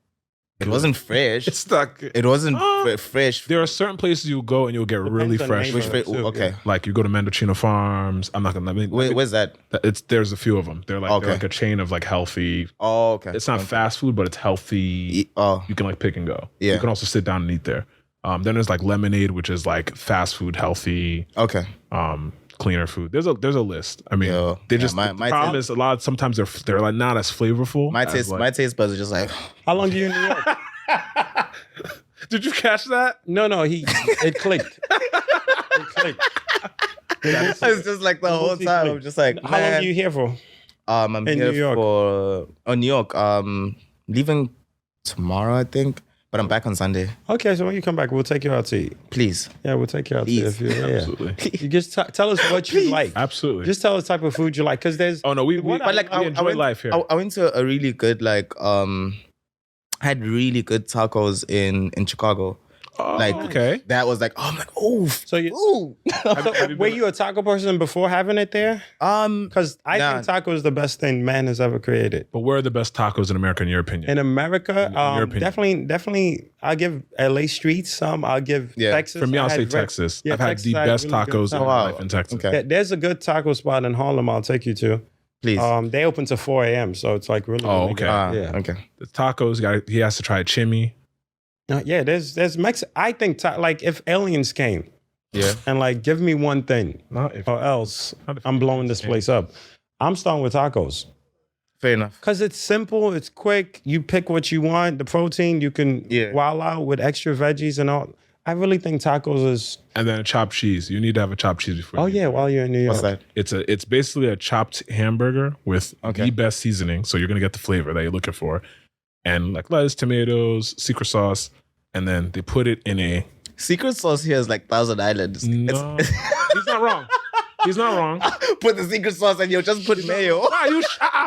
It wasn't fresh. It's stuck. It wasn't fresh. There are certain places you go and you'll get really on fresh. neighborhood. Which too, okay. Like you go to Mendocino Farms. I'm not gonna. Where's that? There's a few of them. They're Okay. like a chain of like healthy. Oh, okay. It's not fast food, but it's healthy. Oh, You can like pick and go. Yeah. You can also sit down and eat there. Then there's like Lemonade, which is like fast food, healthy, okay. cleaner food. There's a list. I mean, Yeah. they Yeah, just my the problem is a lot. Sometimes they're like not as flavorful. My as, taste buds are just like. How long do you in New York? Did you catch that? No, it clicked. It clicked. It's just like the whole time. I'm just like, How long man. are you here for? I'm in here New York? for New York. Leaving tomorrow, I think, but I'm back on Sunday. Okay, so when you come back, we'll take you out to eat. Please. Yeah, we'll take you out to eat. Please. If you're here. Absolutely. You just tell us what you like. Absolutely. Just tell us the type of food you like, because there's. Oh no, we But like, we enjoy went, life here. I went to a really good I had really good tacos in Chicago. Oh, Like, okay. That was like, oh, I'm like, oof. So you- ooh. So, were you a taco person before having it there? Because I think taco is the best thing man has ever created. But where are the best tacos in America, in your opinion? In America, In your opinion. definitely, I'll give LA streets some. I'll give Texas. For me, I'll say had Texas. Yeah, I've had Texas the had best really good tacos in tacos. my life in Texas. Okay. Yeah, there's a good taco spot in Harlem I'll take you to. Please. They open to 4 a.m., so it's like really, Oh, really okay. good. Yeah. Okay. The tacos, he has to try chimmy. Yeah, there's I think like if aliens came Yeah. and like give me one thing Not if or else Not if I'm blowing this place up. I'm starting with tacos. Fair enough. Because it's simple, it's quick. You pick what you want. The protein, you can wild out with extra veggies and all. I really think tacos is... And then a chopped cheese. You need to have a chopped cheese before. Oh, you eat. yeah, while you're in New York. What's that? It's basically a chopped hamburger with Okay. the best seasoning. So you're gonna get the flavor that you're looking for, and like lettuce, tomatoes, secret sauce, and then they put it in a. Secret sauce here is like Thousand Islands. No, he's not wrong. He's not wrong. Put the secret sauce and you'll just put mayo. Why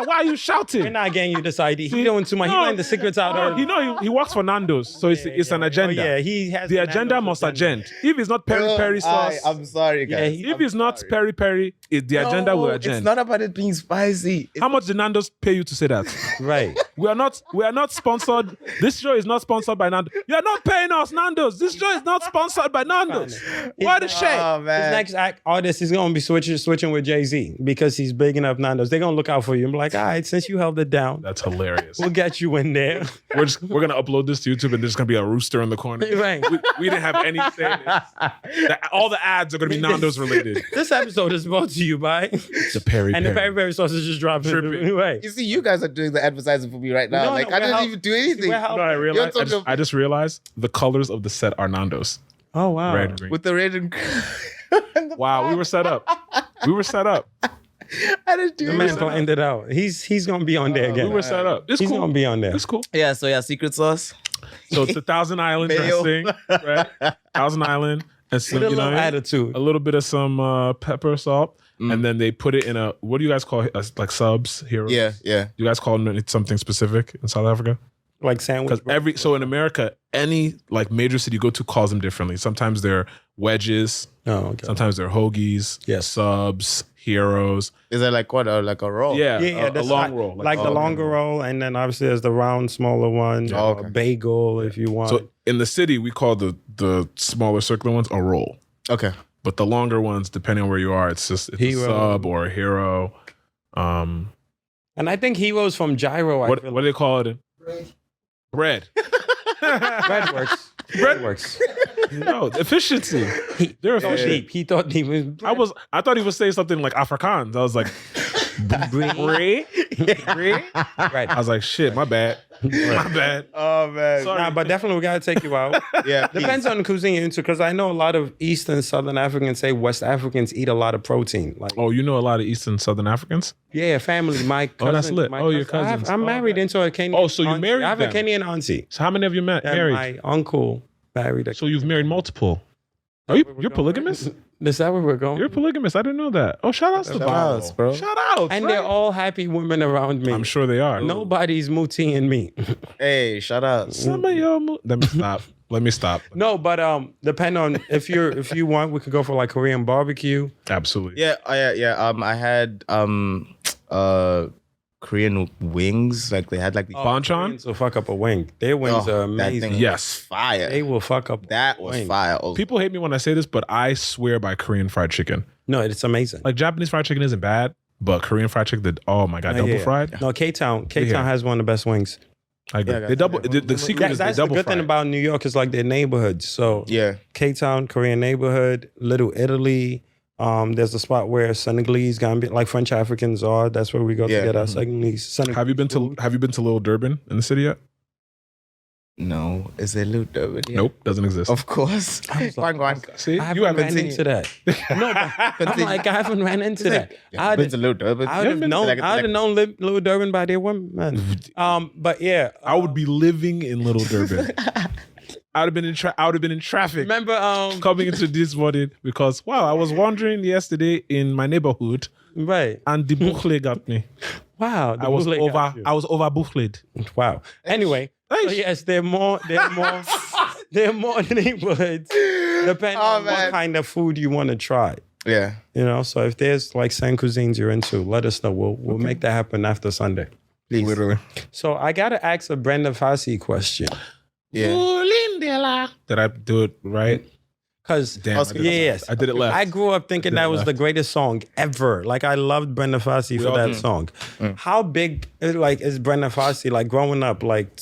are you We're shouting? not getting you this idea. He doing too much. He letting the secrets out early. You know he works for Nando's, so it's an agenda. Oh, yeah, he has The an agenda Nando's must agenda. If it's not peri peri sauce, I'm sorry, guys. Yeah, if it's not peri peri, the agenda will It's agenda. not about it being spicy. How much did Nando's pay you to say that? Right. We are not sponsored. This show is not sponsored by Nando's. You are not paying us, Nando's. This show is not sponsored by Nando's. What a shame. Oh man. His next artist is gonna be switching with Jay-Z because he's big enough Nando's. They're gonna look out for you and be like, all right, since you held it down, That's hilarious. we'll get you in there. We're gonna upload this to YouTube and there's gonna be a rooster in the corner. Right. We didn't have any say in this. All the ads are gonna be Nando's related. This episode is brought to you by The Peri and the Peri Peri sauce is just dropping. Right. You see, you guys are doing the advertising for me right now. No, like no, I we're didn't help- even do anything. we're help- No, You're I just realized the colors of the set are Nando's. Oh wow. Red, green. with the red and Wow, we were set up. I didn't do The man it. planned it out. He's gonna be on there We again. were set up. It's He's cool. gonna be on there. It's cool. Yeah, so yeah, secret sauce. So it's the Thousand Island Mayo. dressing, right? Thousand Island and some, With a you know, little attitude. a little bit of some pepper salt, and then they put it in a. What do you guys call it? Like subs here? Yeah, yeah. You guys call it something specific in South Africa? Like sandwich. Because so in America, any like major city you go to calls them differently. Sometimes they're wedges, Oh, okay. sometimes they're hoagies, Yes. subs, heroes. Is that like what? Like a roll? Yeah, Yeah, a that's long roll. Like the longer roll, and then obviously there's the round, smaller one. Oh, okay. A bagel, if you want. So in the city, we call the smaller circular ones a roll. Okay. But the longer ones, depending on where you are, it's a Hero. sub or a hero. And I think Heroes from Gyro. What do they call it? Bread. Bread works. Bread works. No, efficiency. They're So efficient. deep. He thought he was. I thought he was saying something like Afrikaans. I was like, bread. Right. I was like, shit, my bad. My bad. Oh man. Sorry. Nah, but definitely we gotta take you out. Yeah. Depends on the cuisine you're into, because I know a lot of East and Southern Africans say West Africans eat a lot of protein. Like, Oh, you know a lot of East and Southern Africans? yeah, family. My cousin. Oh, that's lit. my Oh, your cousin- cousins. I'm Oh, married into a Kenyan. Oh, so you auntie. married I have them. a Kenyan auntie. So how many of you And married? my uncle married a. So you've married multiple. You're polygamous? Is that where we're going? You're polygamous. I didn't know that. Oh, shout outs to Shout Bawo. outs, bro. Shout outs. and right? they're all happy women around me. I'm sure they are. Nobody's mooting me. Hey, shout out. Some of your Let me stop. Let me stop. No, but depend on if you want, we could go for like Korean barbecue. Absolutely. Yeah, yeah. I had Korean wings. Like they had like the Banchan? So fuck up a wing. Their wings are that amazing. thing Yes. was fire. They will fuck up. That was wing. fire. Also. People hate me when I say this, but I swear by Korean fried chicken. No, it's amazing. Like Japanese fried chicken isn't bad, but Korean fried chicken, oh my God, double Yeah. fried? No, K-Town. K-Town Yeah. has one of the best wings. I agree. Yeah, They double. yeah. The secret is they That's the double good fry. thing about New York is like their neighborhoods. So Yeah. K-Town, Korean neighborhood, Little Italy. There's a spot where Senegalese, Gambian, like French Africans are. That's where we go Yeah. to get our Senegalese. Have you been to Little Durban in the city yet? No, is it Luke Durban? Yeah. Nope, doesn't exist. Of course. Go on. See, I you haven't haven't ran into that. No, but I'm like, I haven't ran into that. I've been to Luke Durban. I would have known. I would have known Little Durban by their women. But yeah, I would be living in Little Durban. I would have been in traffic. remember? Coming into this morning because wow, I was wandering yesterday in my neighborhood Right. and the buchle got me. Wow. the I was bootleg got you. over buchled. Wow. Anyway, so yes, there are more neighborhoods depending on what man. kind of food you want to try. Yeah. You know, so if there's like same cuisines you're into, let us know. We'll make that happen after Sunday. Please. Literally. So I gotta ask a Brenda Fassie question. Yeah. Did I do it right? Cause Damn, I did it yes, left. I did it left. I grew up thinking did that it was the left. greatest song ever. Like I loved Brenda Fassie for all that do. song. How big is Brenda Fassie? Like growing up, like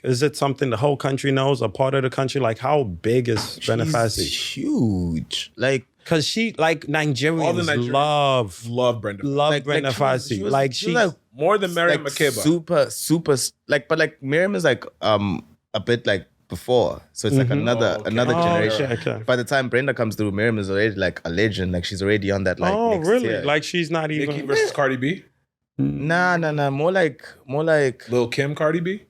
is it something the whole country knows, a part of the country? Like how big is Brenda Fassie? She's huge. Like Because she like Nigerians, All the Nigerians love Brenda. Brenda she was- Fassie. she was- like she she, was, like, More than Miriam like Makeba. super like, but like Miriam is like a bit like before, so it's like another okay. generation. okay. By the time Brenda comes through, Miriam is already like a legend. Like she's already on that like. oh next really? tier. Like she's not Nicki even. versus Cardi B. nah. More like Lil Kim, Cardi B.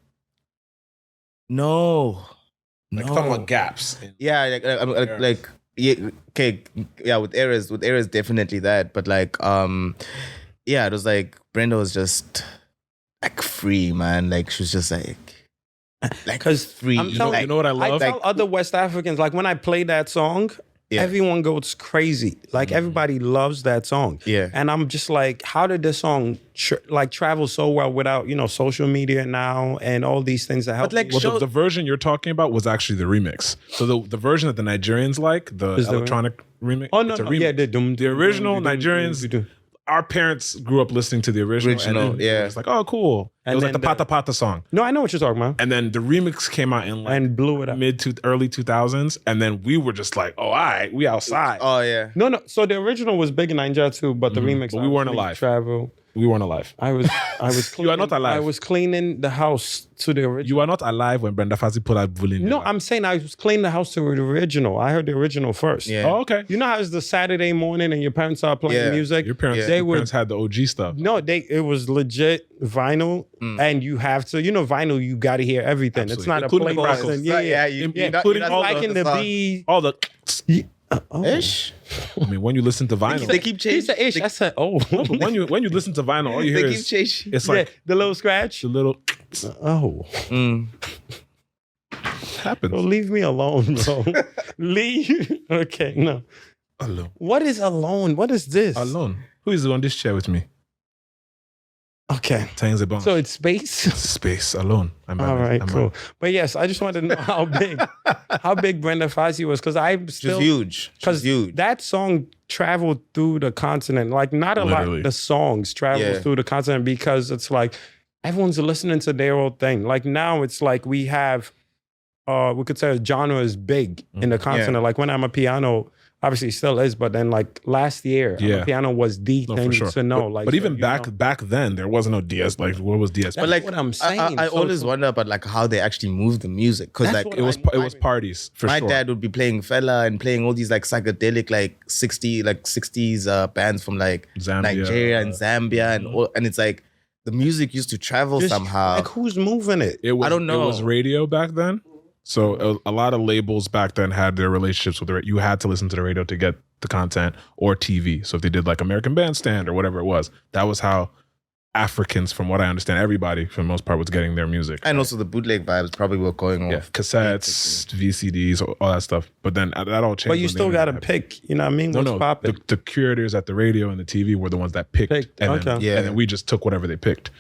no. Like no. talking about gaps. Yeah, like yeah, okay, yeah. With eras, definitely that. But like, yeah, it was like Brenda was just like free, man. Like she was just like Because free. I'm telling You know what I love? I tell other West Africans, like when I play that song, everyone goes crazy. Like everybody loves that song. Yeah. And I'm just like, how did this song travel so well without, social media now and all these things that help? like, Well, the version you're talking about was actually the remix. So the version that the Nigerians like, the electronic remix. Oh, no, it's a no. remix. Yeah, the original Nigerians. Our parents grew up listening to the original. And it's like, oh, cool. It was like the Pata Pata song. No, I know what you're talking about. And then the remix came out in like and blew it up. early 2000s. And then we were just like, oh, all right, we outside. Oh, yeah. No. So the original was big in Nigeria too, but the remix. But we weren't alive. Travel. We weren't alive. I was cleaning, You are not alive. I was cleaning the house to the original. You are not alive when Brenda Fassie put out Bullying. No, I'm saying I was cleaning the house to the original. I heard the original first. Yeah. Oh, okay. You know how it's the Saturday morning and your parents are playing music? Your parents, parents had the OG stuff. No, it was legit vinyl, and you have to, vinyl, you got to hear everything. Absolutely. It's not Including a the playback. vocals. Including all like in the songs. B. All the Ish. I mean, when you listen to vinyl, They keep He changing. said ish. I said, oh. but when you listen to vinyl, all you hear They keep is changing. it's Yeah, like the little scratch. the little Oh. happens. Well, leave me alone, bro. Leave. Okay, no. Alone. What is alone? What is this? Alone. Who is on this chair with me? Okay. Tines a bunch. So it's space. Space alone. All right, cool. But yes, I just wanted to know how big Brenda Fassie was, because I'm still She's huge. because She's huge. that song traveled through the continent. Like not a Literally. lot of the songs travel through the continent, because it's like everyone's listening to their own thing. Like now it's like we have we could say a genre is big in the continent. Like when I'm a piano, obviously it still is, but then like last year, piano was the thing to know. But even back then, there wasn't no DS. Like, what was DS? But like what I'm saying, I always wonder about like how they actually move the music, because like it was parties for my sure. dad would be playing Fela and playing all these like psychedelic like 60s bands from like Zambia. Nigeria and Zambia and all, and it's like the music used to travel somehow. Like who's moving it? I don't know. It was radio back then. So a lot of labels back then had their relationships with you had to listen to the radio to get the content, or TV. So if they did like American Bandstand or whatever it was, that was how Africans, from what I understand, everybody for the most part was getting their music. And also the bootleg vibes probably were going off. Yeah, cassettes, VCDs, all that stuff. But then that all changed. But you still got to pick, you know what I mean? What's popping? The curators at the radio and the TV were the ones that picked. And then we just took whatever they picked.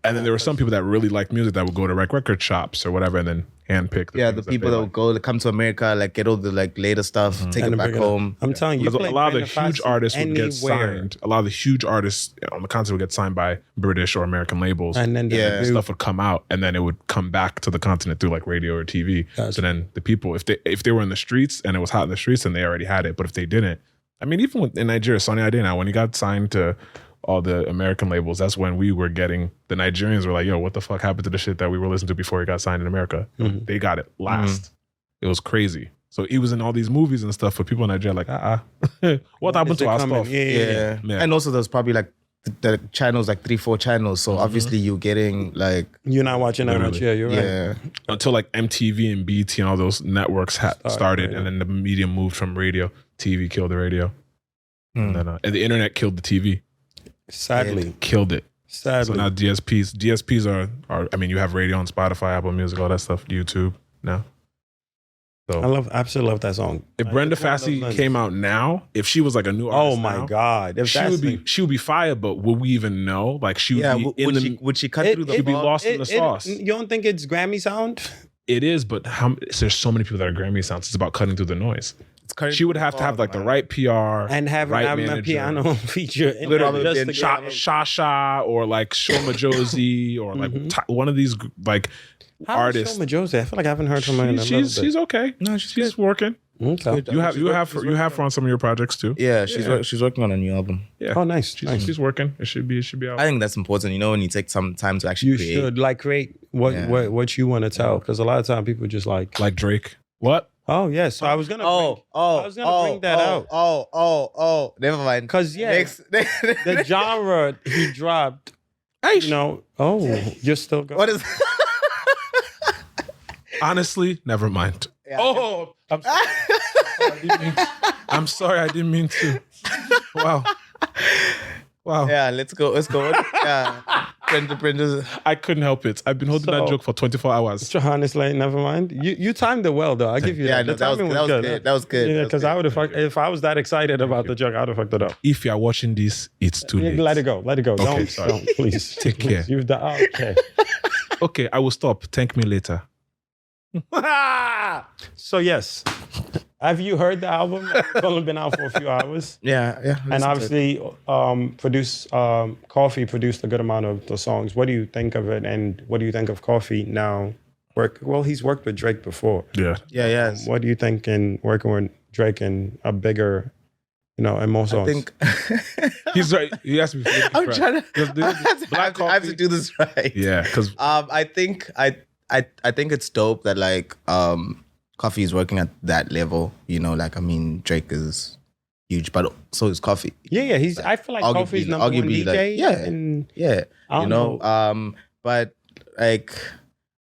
And then there were some people that really liked music that would go to record shops or whatever and then handpick. The people that would go to come to America, like get all the like later stuff, take it back home. I'm telling you, because a lot of the huge artists would get signed. A lot of the huge artists on the continent would get signed by British or American labels, and then stuff would come out, and then it would come back to the continent through like radio or TV. So then the people, if they were in the streets and it was hot in the streets, then they already had it. But if they didn't, I mean, even in Nigeria, Sonny Ade now, when he got signed to all the American labels, that's when we were getting, the Nigerians were like, yo, what the fuck happened to the shit that we were listening to before he got signed in America? They got it last. It was crazy. So he was in all these movies and stuff, but people in Nigeria like, what happened to our stuff? Yeah. And also there's probably like the channels, like 3-4 channels. So obviously you're getting like... You're not watching that much. Yeah, you're right. Yeah. Until like MTV and BT and all those networks started, and then the medium moved from radio. TV killed the radio. And then and the internet killed the TV. Sadly. Killed it. Sadly. So now DSPs are, I mean, you have radio on Spotify, Apple Music, all that stuff, YouTube now. So I absolutely love that song. If Brenda Fassie came out now, if she was like a new artist, oh my God, if she would be fire. But would we even know? Like she would be would she cut through the? She'd be lost in the sauce. You don't think it's Grammy sound? It is, but there's so many people that are Grammy sounds. It's about cutting through the noise. She would have to have like the right PR and have a piano feature. Literally, just Shasha or like Shoma Josie or like one of these like artists. Shoma Josie? I feel like I haven't heard from her in a little bit. She's okay. No, she's working. Okay. You have her on some of your projects too. Yeah, she's working on a new album. Yeah. Oh, nice. She's working. It should be out. I think that's important. You know, when you take some time to actually create. You should like create what you want to tell, because a lot of time people just like Drake. What? Oh yeah, so I was gonna bring that out. Oh, never mind. Because the genre he dropped. You know, you're still going. What is? Honestly, never mind. Yeah. Oh, I'm sorry. I didn't mean to. Wow. Yeah, let's go. Yeah. Brenda's. I couldn't help it. I've been holding that So- joke for 24 hours. Honestly, never mind. You timed it well though. I give you Yeah, that. no, The that was timing good. That was good. Yeah, That was because good. I would have if I was that excited about the joke, I would have fucked it up. If you're watching this, it's too late. Let it go. Let it go. Don't, sorry. don't, please. Take care. You've done okay. Okay, I will stop. Thank me later. So yes, have you heard the album? It's only been out for a few hours, Yeah. and obviously, Coffee produced a good amount of the songs. What do you think of it, and what do you think of Coffee now? Well, he's worked with Drake before. Yeah. Yeah. What do you think in working with Drake in a bigger, and more I songs? think He's right. He has to be. I'm trying to. Black I have to do this right. Yeah, because I think it's dope that like Coffee is working at that level. Drake is huge, but so is Coffee. Yeah. He's. I feel like Arguably- Coffee's number one arguably, DJ. like, and Yeah, I don't know. But like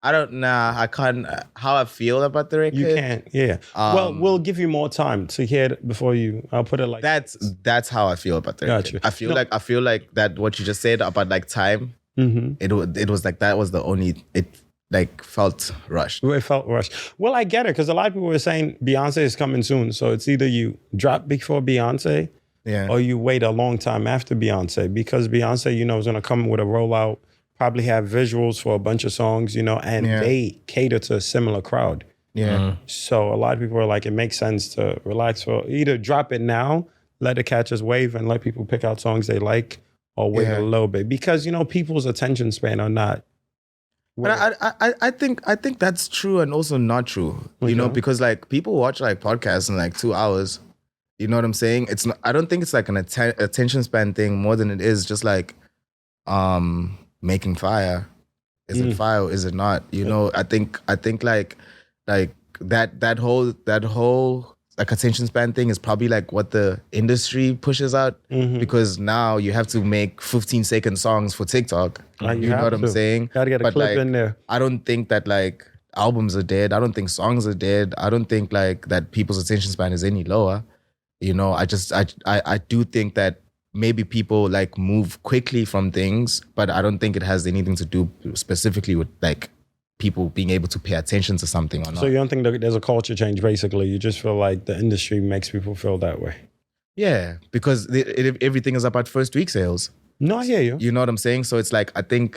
I don't know. I can't. How I feel about the record. you can't. Yeah. Well, we'll give you more time to hear it before you. I'll put it like That's how I feel about the Gotcha. record. I feel like that what you just said about like time. Mm-hmm. It was like that was the only it like felt rushed. It felt rushed. Well, I get it because a lot of people were saying Beyonce is coming soon, so it's either you drop before Beyonce, Yeah. or you wait a long time after Beyonce because Beyonce, is going to come with a rollout, probably have visuals for a bunch of songs, and Yeah. they cater to a similar crowd. Yeah. So a lot of people are like, it makes sense to relax or either drop it now, let it catch its wave, and let people pick out songs they like, or wait Yeah. a little bit because people's attention span are not. But I think that's true and also not true. Okay. Because like people watch like podcasts in like 2 hours. You know what I'm saying? It's not. I don't think it's like an attention span thing more than it is just like making fire. Is it fire or is it not? I think like that whole like attention span thing is probably like what the industry pushes out because now you have to make 15-second songs for TikTok. Like, You know have what I'm to. saying? Gotta get a But, clip like, in there. I don't think that like albums are dead. I don't think songs are dead. I don't think like that people's attention span is any lower. I do think that maybe people like move quickly from things, but I don't think it has anything to do specifically with like people being able to pay attention to something or not. So you don't think that there's a culture change, basically? You just feel like the industry makes people feel that way. Yeah, because everything is about first week sales. No, I hear you. You know what I'm saying? So it's like I don't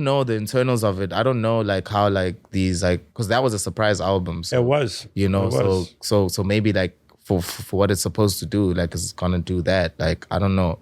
know the internals of it. I don't know like how like these like because that was a surprise album. So, It was. It was. so maybe like for what it's supposed to do, like it's gonna do that. Like I don't know,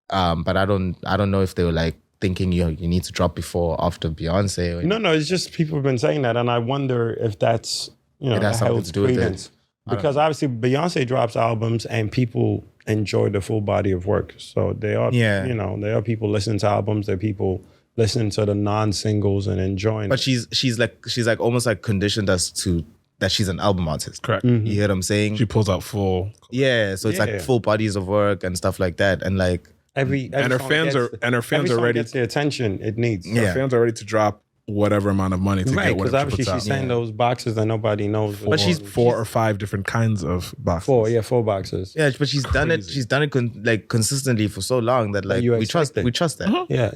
but I don't know if they were like thinking you need to drop before or after Beyonce. Or No, it's just people have been saying that, and I wonder if that's It has something holds to do with it. credence. Because obviously Beyonce drops albums and people enjoy the full body of work. So there are there are people listening to albums, there are people listening to the non-singles and enjoying But it. she's like almost like conditioned us to that she's an album artist. correct. You hear what I'm saying? She pulls out full. Yeah, so it's Yeah. like full bodies of work and stuff like that, and like Every And her song fans gets- are every song ready. gets the attention it needs. Yeah. Her fans are ready to drop whatever amount of money to Right, get because whatever she obviously puts she's out. saying those boxes that nobody knows. But she's 4 or 5 different kinds of boxes. 4 boxes. yeah, but she's done it. She's done it consistently for so long that like you we trust expect it. we trust that. Yeah,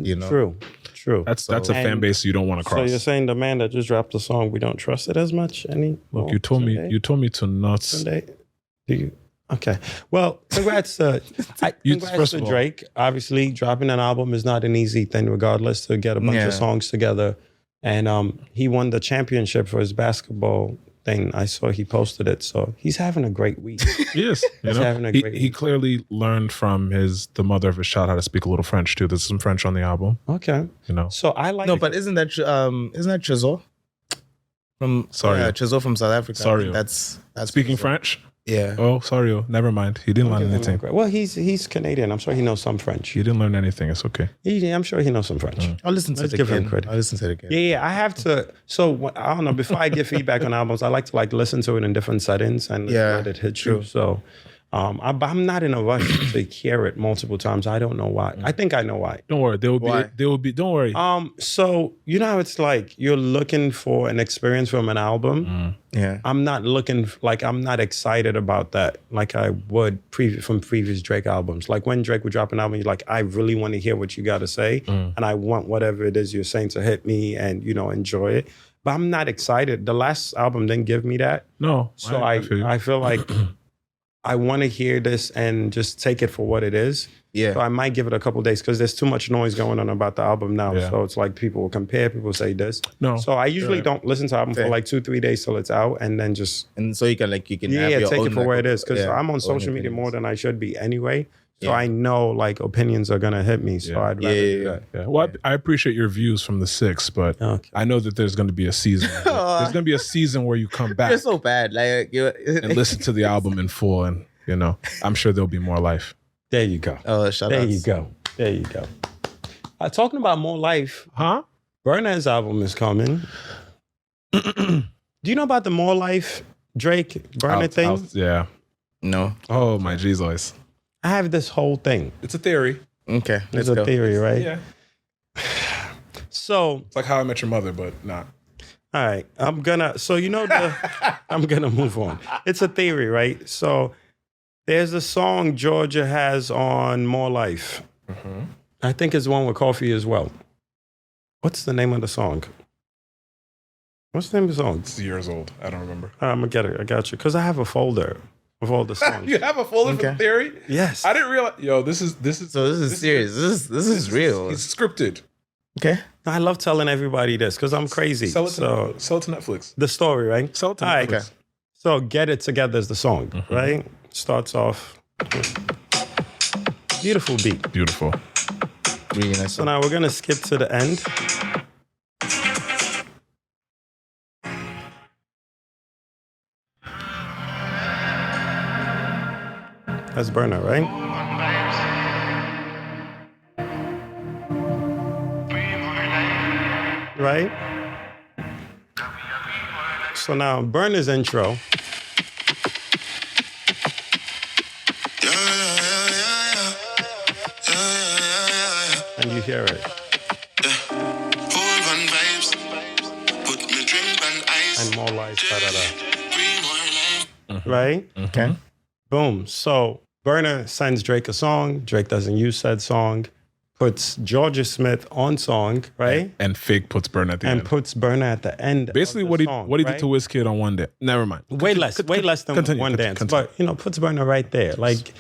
True. That's a fan And- base you don't want to So cross. you're saying the man that just dropped the song, we don't trust it as much anymore? Look, you told me to not. Sunday? Do you? Okay. Well, congrats to congrats first to of all- Drake. Obviously, dropping an album is not an easy thing, regardless, to get a bunch Yeah. of songs together. And he won the championship for his basketball thing. I saw he posted it. So he's having a great week. Yes, He's having a great he week. clearly learned from the mother of his child how to speak a little French too. There's some French on the album. Okay. So I like No, but isn't that Trezor from Sorry. Trezor from South Africa? Sorry. That's speaking Trezor. French. Yeah. Oh, sorry. Never mind. He didn't learn anything. Well, he's Canadian. I'm sure he knows some French. He didn't learn anything. It's okay. I'm sure he knows some French. I'll listen to Let's it give him again. credit. I'll listen to it again. Yeah, I have to. So I don't know. Before I give feedback on albums, I like to listen to it in different settings and Yeah, let it hit true. you. So I'm not in a rush to hear it multiple times. I don't know why. I think I know why. Don't worry. There will be. Don't worry. So you know how it's like you're looking for an experience from an album. Yeah. I'm not I'm not excited about that like I would from previous Drake albums. Like when Drake would drop an album, you're like, I really want to hear what you got to say, and I want whatever it is you're saying to hit me and enjoy it. But I'm not excited. The last album didn't give me that. No. So I feel like I want to hear this and just take it for what it is. Yeah. So I might give it a couple days because there's too much noise going on about the album now. Yeah. So it's like people will compare, people say this. No. So I usually don't listen to the album for like 2-3 days till it's out, and then just And so you can have take your it for where it is. Because I'm on own social media opinions. more than I should be anyway. So Yeah. I know like opinions are gonna hit me. So I'd rather do that. Yeah. Well, I appreciate your views from the 6, but Okay. I know that there's going to be a season. There's going to be a season where you come back You're so bad. Like you're and listen to the album in full, and I'm sure there'll be more life. There you go. shout There out. you go. There you go. Talking about more life, Huh? Burna's album is coming. Do you know about the More Life Drake Burna thing? Yeah. No. Oh my Jesus. I have this whole thing. It's a theory. Okay. It's a theory, right? Yeah. So, It's like How I Met Your Mother, but not. all right, I'm gonna move on. It's a theory, right? So there's a song Georgia has on More Life. I think it's one with Coffee as well. What's the name of the song? What's the name of the song? It's years old. I don't remember. I'm gonna get it. I got you. Because I have a folder of all the songs. You have a folder for Okay. the theory? Yes. I didn't realize. Yo, this is So this is serious. This is real. It's scripted. Okay. I love telling everybody this because I'm crazy. Sell it So to Netflix. the story, right? Sell it to All right. Netflix. So Get It Together is the song, right? Starts off. Beautiful beat. Beautiful. Really nice. So now we're gonna skip to the end. That's Burna, right? Right? So now Burna's intro. And you hear it. And more lights, right? Okay. Boom. So Burna sends Drake a song. Drake doesn't use said song. Puts Georgia Smith on song, right? And Fake puts Burna at the And end. puts Burna at the end. Basically, of the what he song, did right? to Wizkid on One Day. Never mind. Way less than continue, One Dance. continue. But puts Burna right there. Like,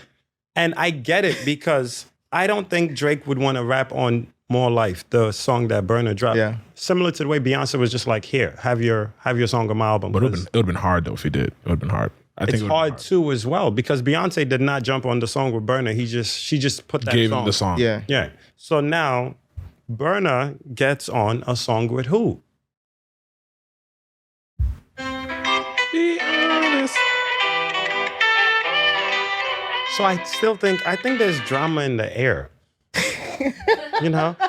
and I get it because I don't think Drake would want to rap on More Life, the song that Burna dropped. Yeah. Similar to the way Beyonce was just like, here, have your song on my album. But it would have been hard though if he did. It would have been hard. I think It's it would've been hard too as well because Beyonce did not jump on the song with Burna. She just put that Gave song. him the song. Yeah. Yeah. So now Burna gets on a song with who? Be honest. So I think there's drama in the air.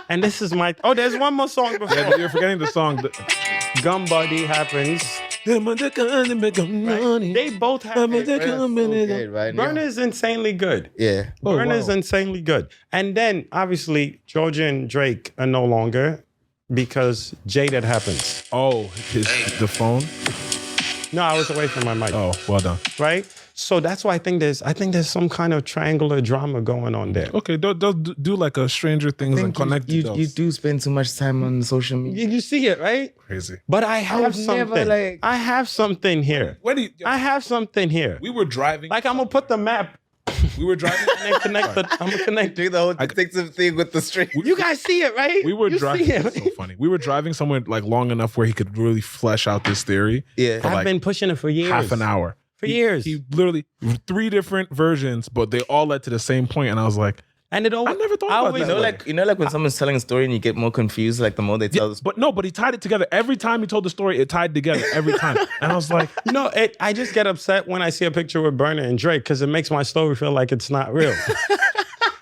And this is there's one more song before. Yeah, you're forgetting the song. Gum Buddy happens. They both have it. Okay, right. Burna is insanely good. Yeah. Burna is insanely good. And then obviously Georgia and Drake are no longer because Jaded happens. Oh, the phone. No, I was away from my mic. Oh, well done. Right? So that's why I think there's some kind of triangular drama going on there. Okay, do like a Stranger Things and connect you those. do spend too much time on social media. You see it, right? Crazy. But I have would something. never, I have something here. When do you, I have something here. we were driving. Like I'm gonna put the map We were driving. and then connect the. I'm gonna connect. Do the whole detective thing with the string. You guys see it, right? We were You driving. see it, It's so right? funny. We were driving somewhere like long enough where he could really flesh out this theory. Yeah. for I've like been pushing it for years. half an hour. For years. He literally 3 different versions, but they all led to the same point. And I was like, And it always. I never thought about always that. You know, like when someone's telling a story and you get more confused, like the more they tell the story. but he tied it together. Every time he told the story, it tied together every time. And I was like, I just get upset when I see a picture with Burna and Drake because it makes my story feel like it's not real.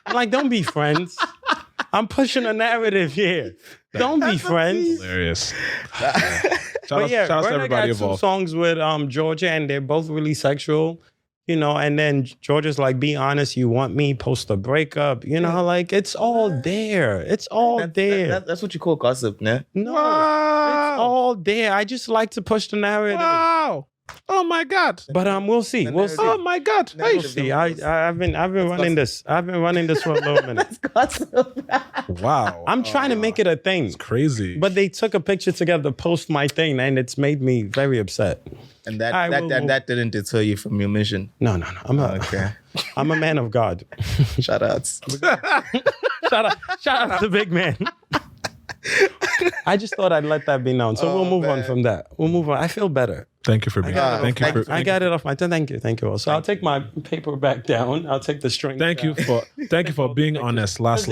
I'm like, don't be friends. I'm pushing a narrative here. Don't be friends. hilarious. But yeah, shout out to Burna everybody got 2 involved. songs with Georgia, and they're both really sexual. you know, and then Georgia's like, be honest, you want me, post a breakup, you know, like it's all there. It's all there. That's what you call gossip, ne? No, Wow. it's all there. I just like to push the narrative. Wow. Oh my God. But we'll see. We'll see. Oh my God. Hey. We'll see. I've been running this. I've been running this for a little minute. That's gossip. Wow. I'm trying to make it a thing. It's crazy. But they took a picture together to post my thing, and it's made me very upset. And that didn't deter you from your mission. No. Okay. I'm a man of God. Shout outs. Shout out to Big Man. I just thought I'd let that be known. So we'll move on from that. We'll move on. I feel better. Thank you for being. I got it off my tongue. Thank you. So I'll take my paper back down. I'll take the string. Thank you for being honest. Last.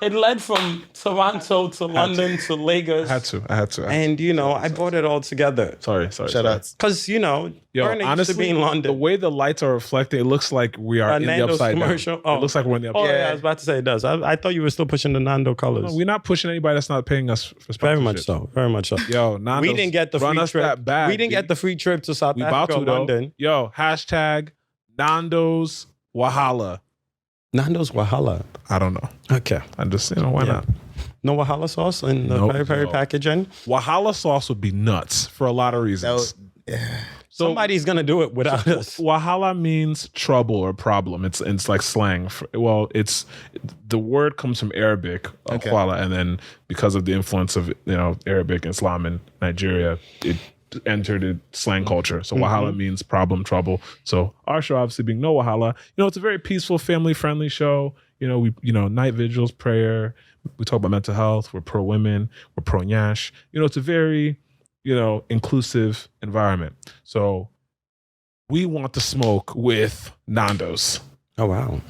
It led from Toronto to London to Lagos. I had to. And you know, I brought it all together. Sorry. Shout outs. Because you know, Burna used honestly, to be in London. the way the lights are reflecting, it looks like we are in the Nando's upside commercial. down. Oh. It looks like we're in the upside Oh down. yeah, I was about to say it does. I thought you were still pushing the Nando colors. No, we're not pushing anybody that's not paying us for sponsorship. Very much so. Yo, Nando's, We didn't get the run free us trip. that bag, We didn't get the free trip to South We about Africa to or though. London. Yo, hashtag Nando's Wahala. Nando's Wahala. I don't know. Okay. I just, why not? No Wahala sauce in the Nope. peri packaging. Wahala sauce would be nuts for a lot of reasons. So Somebody's gonna do it without us. Wahala means trouble or problem. It's like slang. It's the word comes from Arabic, Wahala, and then because of the influence of Arabic, Islam, and Nigeria, it entered the slang culture. So Wahala means problem, trouble. So our show, obviously being No Wahala, it's a very peaceful, family-friendly show. We night vigils, prayer. We talk about mental health. We're pro women. We're pro Nyash. It's a very inclusive environment. So we want to smoke with Nando's. Oh wow.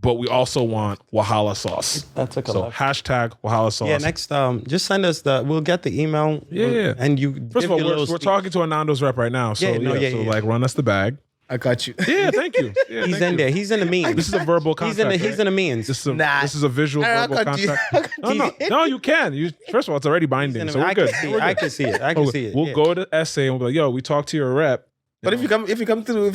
But we also want Wahala sauce. That took a So lot. hashtag Wahala sauce. Yeah, next just send us we'll get the email. Yeah. And you First of all, give your we're little talking to a Nando's rep right now. So Yeah. run us the bag. I got you. Yeah, thank you. Yeah, He's thank in you. there. He's in the means. This is a verbal contract. He's in the means. This is a visual I verbal got you. contract. No, you can. First of all, it's already binding, so we're good. I can see it. I can see it. We'll yeah. go to essay and we'll be like, yo, we talked to your rep. But if you come through,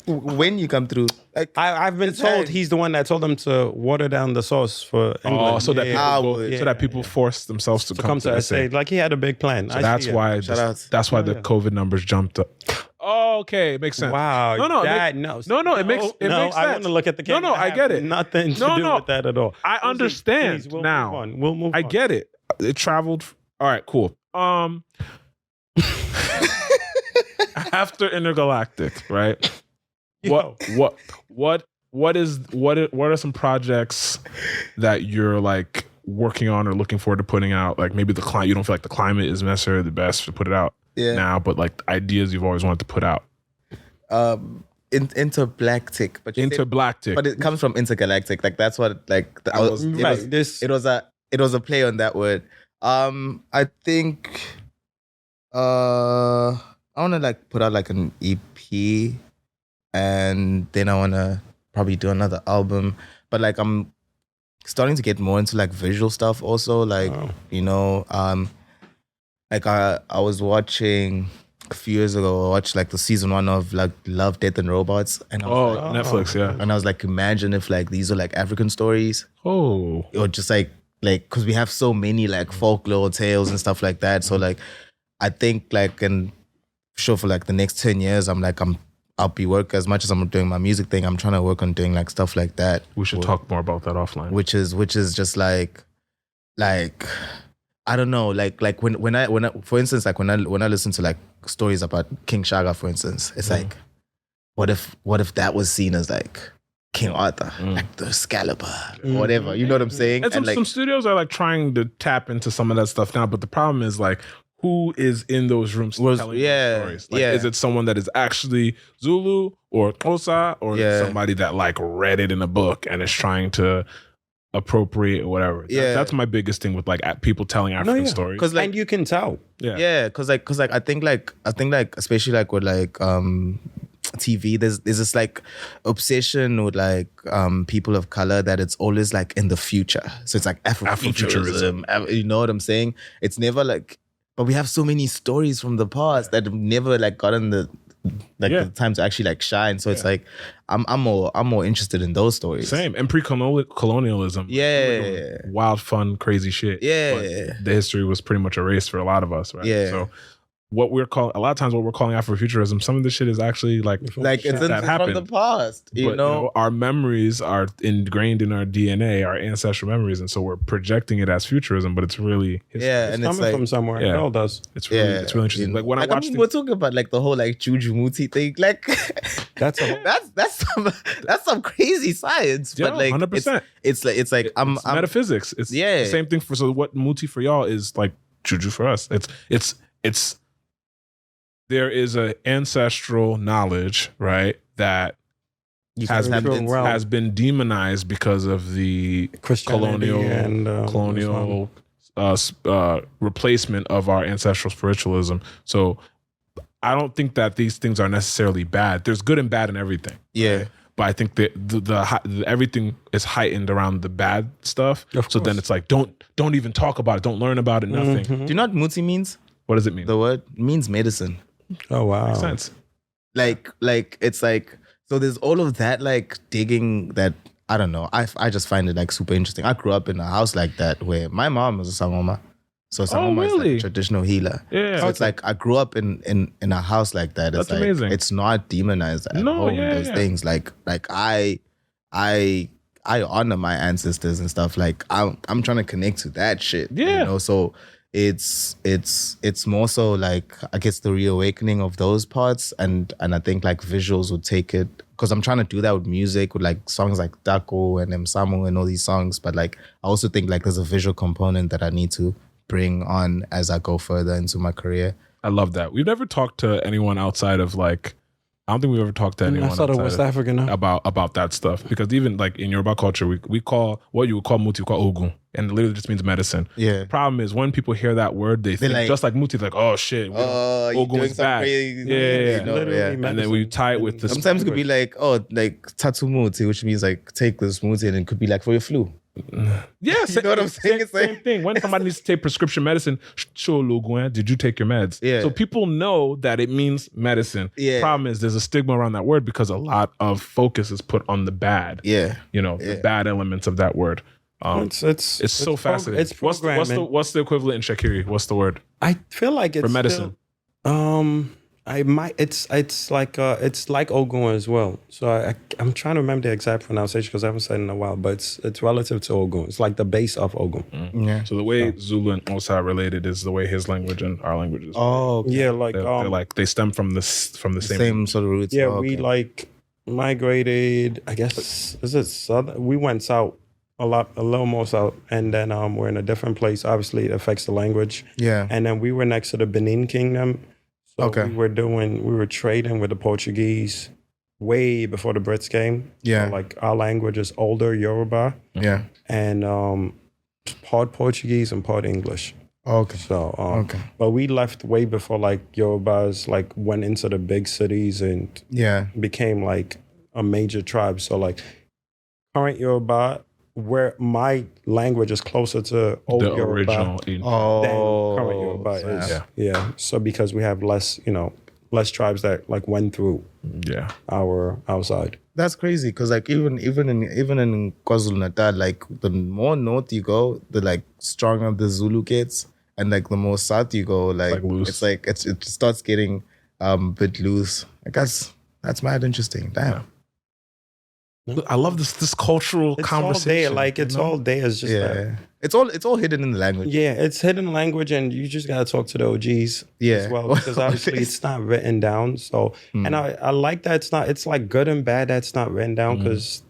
when you come through, like I've been told he's the one that told them to water down the sauce for England. Oh, so that people yeah. so that people force themselves to come to essay. Like he had a big plan. So that's why Shout outs. that's why the COVID numbers jumped up. Oh, okay, it makes sense. Wow. No, that, it makes sense. I want to look at the camera. No, I get it. Nothing to do with that at all. I understand Please, we'll now. Move on. We'll move I on. get it. It traveled. All right, cool. After Intergalactic, right? Yo. What are some projects that you're like working on or looking forward to putting out? Like maybe you don't feel like the climate is necessarily the best to put it out now, but like ideas you've always wanted to put out. Intergalactic, but it comes from intergalactic. Like that's what it was a play on that word. I think I want to like put out like an EP, and then I want to probably do another album. But like I'm starting to get more into like visual stuff also. Like like I was watching a few years ago. I watched like the season 1 of like Love, Death and Robots, and I was like, Netflix, yeah. and I was like, imagine if like these are like African stories, or just like because we have so many like folklore tales and stuff like that. So like I think like and sure for like the next 10 years I'll be working as much as I'm doing my music thing. I'm trying to work on doing like stuff like that. We should talk more about that offline. Which is just like I don't know, like when I for instance, like when I listen to like stories about King Shaka, for instance, it's like what if that was seen as like King Arthur, like the Excalibur, or whatever. You know what I'm saying? And some studios are like trying to tap into some of that stuff now, but the problem is like who is in those rooms telling those stories? Like, is it someone that is actually Zulu or Xhosa, or is it somebody that like read it in a book and is trying to appropriate or whatever? That's my biggest thing with like people telling African stories. Because like, and you can tell. Because I think especially like with like TV, there's this like obsession with like people of color that it's always like in the future. So it's like Afrofuturism. You know what I'm saying? It's never like, but we have so many stories from the past that have never like gotten the the time to actually like shine. So it's like I'm more interested in those stories. Same. And pre-colonialism. Yeah. Wild, fun, crazy shit. Yeah. But the history was pretty much erased for a lot of us, right? Yeah. So a lot of times what we're calling Afrofuturism, some of this shit is actually like It's that happened from the past, you know, our memories are ingrained in our DNA, our ancestral memories, and so we're projecting it as futurism, but it's really history. Yeah, It's and coming it's like, from somewhere. Yeah. It all does. It's really interesting. Like when I watch we're talking about like the whole like Juju Muti thing. Like That's a that's some crazy science. Yeah, but like 100%. it's I'm metaphysics. It's the same thing so what Muti for y'all is like Juju for us. It's there is an ancestral knowledge, right, that has been demonized because of the colonial replacement of our ancestral spiritualism. So I don't think that these things are necessarily bad. There's good and bad in everything. Yeah. Right? But I think that the everything is heightened around the bad stuff. So then it's like don't even talk about it. Don't learn about it. Nothing. Do you know what Muti means? What does it mean? The word means medicine. Oh wow. Makes sense. Like it's like, so there's all of that like digging that, I don't know. I just find it like super interesting. I grew up in a house like that where my mom was a sangoma. So sangoma is like a traditional healer. Yeah. So it's like I grew up in a house like that. It's That's like, amazing. It's not demonized at home. Those things like I honor my ancestors and stuff. Like I'm trying to connect to that shit. Yeah. You know, so it's more so like, I guess, the reawakening of those parts, and I think like visuals would take it, because I'm trying to do that with music, with like songs like Dako and Msamu and all these songs, but like I also think like there's a visual component that I need to bring on as I go further into my career. I love that. We've never talked to anyone outside of like, I don't think we've ever talked to anyone outside of West Africa now. about that stuff, because even like in Yoruba culture, we call what you would call Muti, we call Ogun, and it literally just means medicine. Yeah. The problem is when people hear that word, they think like, just like Muti, like, oh shit, Ogun is bad. Yeah. And then we tie it with the sometimes it could be like, oh, like Tatu Muti, which means like take this Muti, and it could be like for your flu. Yes, you know what I'm saying? It's same thing. When somebody needs to take prescription medicine, show Logun, did you take your meds? Yeah. So people know that it means medicine. Yeah. Problem is there's a stigma around that word because a lot of focus is put on the bad. Yeah. You know, the bad elements of that word. It's so fascinating. It's programming. What's the equivalent in Shakiri? What's the word? I feel like it's for medicine. It's like Ogun as well. So I'm trying to remember the exact pronunciation because I haven't said it in a while, but it's relative to Ogun. It's like the base of Ogun. Yeah. So the way Zulu and Musa are related is the way his language and our language is. Oh, okay. Yeah, like they're like they stem from the same sort of roots. Yeah, okay. we like migrated. I guess is it southern? We went south a little more south, and then we're in a different place. Obviously, it affects the language. Yeah. And then we were next to the Benin Kingdom. So okay. we were trading with the Portuguese way before the Brits came. Yeah. So like our language is older Yoruba. Yeah. And part Portuguese and part English. Okay. So okay. But we left way before like Yorubas like went into the big cities and became like a major tribe. So like current Yoruba, where my language is closer to old the Yoruba original than current Yoruba is. Yeah. So because we have less tribes that like went through our side. That's crazy, because like even in KwaZulu-Natal, like the more north you go, the like stronger the Zulu gets, and like the more south you go, like loose. it starts getting a bit loose. I guess that's mad interesting. Damn. I love this cultural conversation. All there, it's all there. It's just that. It's all hidden in the language. Yeah, it's hidden language, and you just gotta talk to the OGs as well, because obviously it's not written down. So, and I like that it's like good and bad that's not written down, because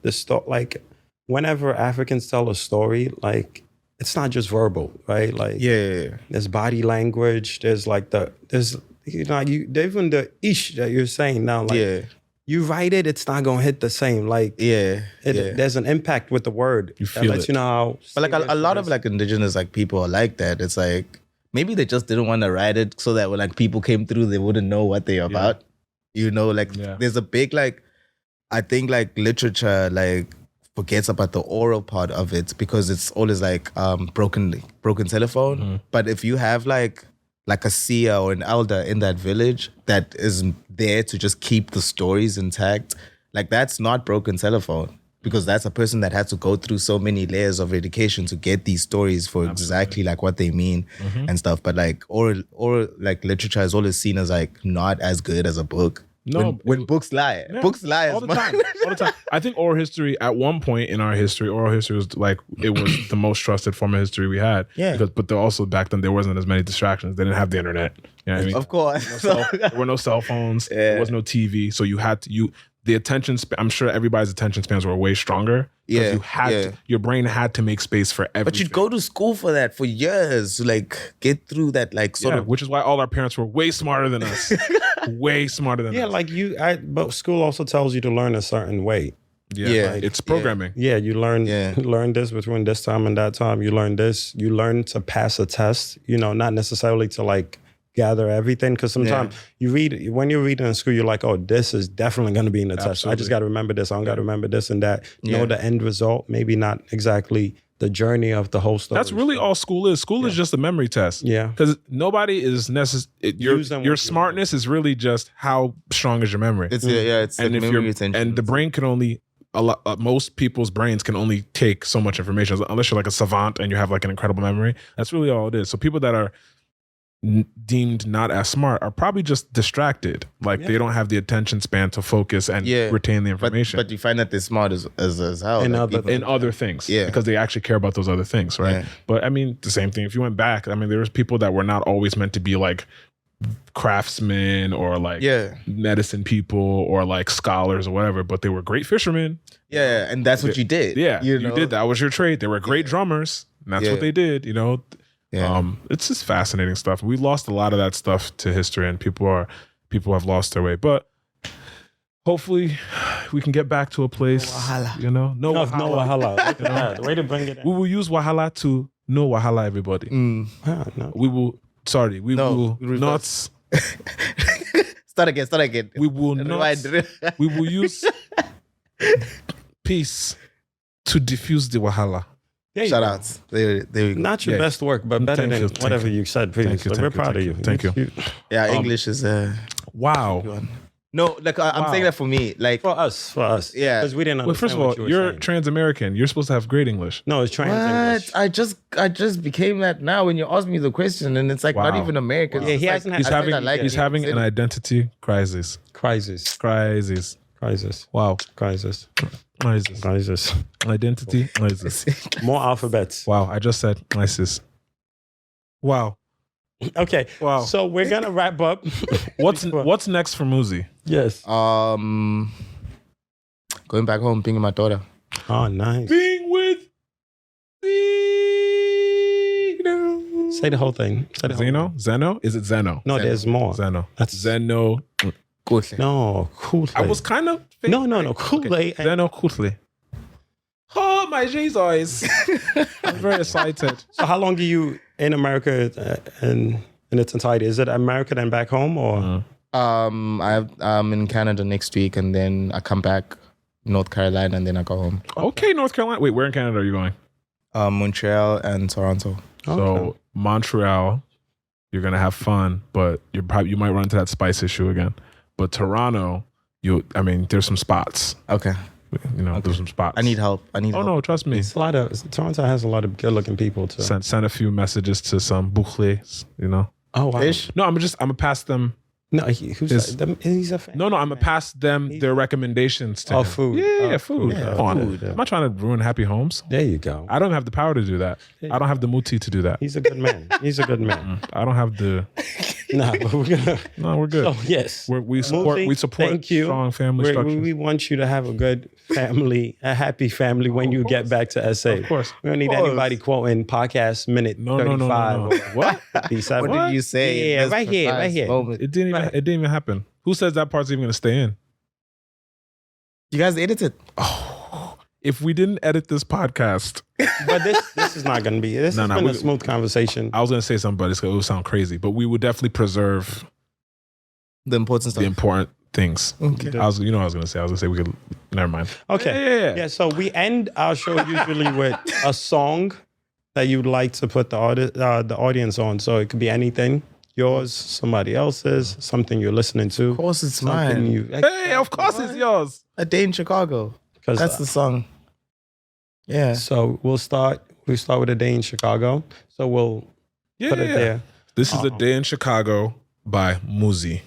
like whenever Africans tell a story, like it's not just verbal, right? Like there's body language. There's like even the ish that you're saying now, like. You write it, it's not gonna hit the same. Like there's an impact with the word. You feel that lets you know how. But like a lot of like indigenous like people are like that. It's like maybe they just didn't want to write it so that when like people came through, they wouldn't know what they're about. You know, like there's a big like, I think like literature like forgets about the oral part of it, because it's always like broken telephone. But if you have like like a seer or an elder in that village that is there to just keep the stories intact, like that's not broken telephone, because that's a person that had to go through so many layers of education to get these stories for exactly like what they mean and stuff. But like oral like literature is always seen as like not as good as a book. No, when books lie. Books lie all the time. All the time. I think oral history, at one point in our history, oral history was like, it was the most trusted form of history we had. Yeah. But also back then there wasn't as many distractions. They didn't have the internet. You know what I mean? Of course. There were no cell phones. There was no TV. So you had to, the attention span, I'm sure everybody's attention spans were way stronger. Yeah. You had to, your brain had to make space for everything. But you'd go to school for that for years to like get through that like sort of. Which is why all our parents were way smarter than us. Way smarter than us. Yeah, like but school also tells you to learn a certain way. Yeah. Like, it's programming. Yeah, you learn this between this time and that time. You learn this. You learn to pass a test, not necessarily to like gather everything. Because sometimes when you're reading in school, you're like, oh, this is definitely going to be in the test. I just got to remember this. I don't got to remember this and that. Know the end result, maybe not exactly the journey of the whole story. That's really all school is. School is just a memory test. Yeah. Because nobody is necessary. Your smartness is really just how strong is your memory. It's it's and like if memory retention. and the brain can only most people's brains can only take so much information unless you're like a savant and you have like an incredible memory. That's really all it is. So people that are deemed not as smart are probably just distracted. Like they don't have the attention span to focus and retain the information. But you find that they're smart as hell. In other things. Yeah. Because they actually care about those other things, right? Yeah. But I mean, the same thing. If you went back, I mean, there was people that were not always meant to be like craftsmen or like medicine people or like scholars or whatever, but they were great fishermen. Yeah, and that's what you did. Yeah, you did. That was your trade. They were great drummers. And that's what they did, Yeah. It's just fascinating stuff. We lost a lot of that stuff to history, and people have lost their way. But hopefully, we can get back to a place. Wahala. No Wahala. Way to bring it in. We will use Wahala to know Wahala, everybody. No. We will. Sorry, we will not. Start again. We will not. We will use peace to diffuse the Wahala. Shout outs. There we go. Not your best work, but better than whatever you said previously. We're proud of you. Thank you. Yeah, English is wow. No, like I'm saying that for me, like for us. Yeah, because we didn't understand. Well, first of all, you're trans-American. You're supposed to have great English. No, it's trans-English. I just became that now when you ask me the question, and it's like not even American. Wow. Yeah, he hasn't. He's having an identity crisis. Crisis. Wow. Crisis. Identity crisis. More alphabets. Wow, I just said crisis. Wow. Okay. Wow. So we're gonna wrap up. What's next for Muzi? Yes. Going back home, being with my daughter. Oh, nice. Being with ZENO. Say the whole thing. ZENO? Is it ZENO? No, there's more. ZENO. That's ZENO. No, Kool-Aid. I was kind of... No. Kool-Aid. Okay. ZENO Kool-Aid. Oh, my Jesus. I'm very excited. So how long are you in America in its entirety? Is it America then back home or? I'm in Canada next week, and then I come back North Carolina, and then I go home. Okay, North Carolina. Wait, where in Canada are you going? Montreal and Toronto. So Montreal, you're gonna have fun, but you might run into that spice issue again. But Toronto, there's some spots. Okay. There's some spots. I need help. Oh no, trust me. Toronto has a lot of good-looking people too. Send a few messages to some bouchlés, Oh wow. Ish? No, I'm gonna pass them. No, he's a fan. No, I'm gonna pass them their recommendations to him. Food. Yeah, food. Yeah, Come on. food. I'm not trying to ruin happy homes. There you go. I don't have the power to do that. I don't have the muti to do that. He's a good man. I don't have the. But we're gonna. No, we're good. So yes, we support. Muzi, we support thank you. Strong family structure. We want you to have a good family, a happy family when you get back to SA. Of course. We don't need anybody quoting podcast minute 35. No. What? 57. What did you say? Yeah, right here. Moment? It didn't even happen. Who says that part's even gonna stay in? You guys edited. Oh, if we didn't edit this podcast. But this is not going to be. This has been a smooth conversation. I was going to say something, but it would sound crazy. But we would definitely preserve the important stuff. The important things. Okay. I was going to say we could. Never mind. Okay. Yeah. So we end our show usually with a song that you'd like to put the audience on. So it could be anything. Yours, somebody else's, something you're listening to. Of course it's something mine. you. Hey, of course it's yours. A Day in Chicago. That's the song. Yeah. So we'll start with A Day in Chicago. So we'll put it there. This is A Day in Chicago by Muzi.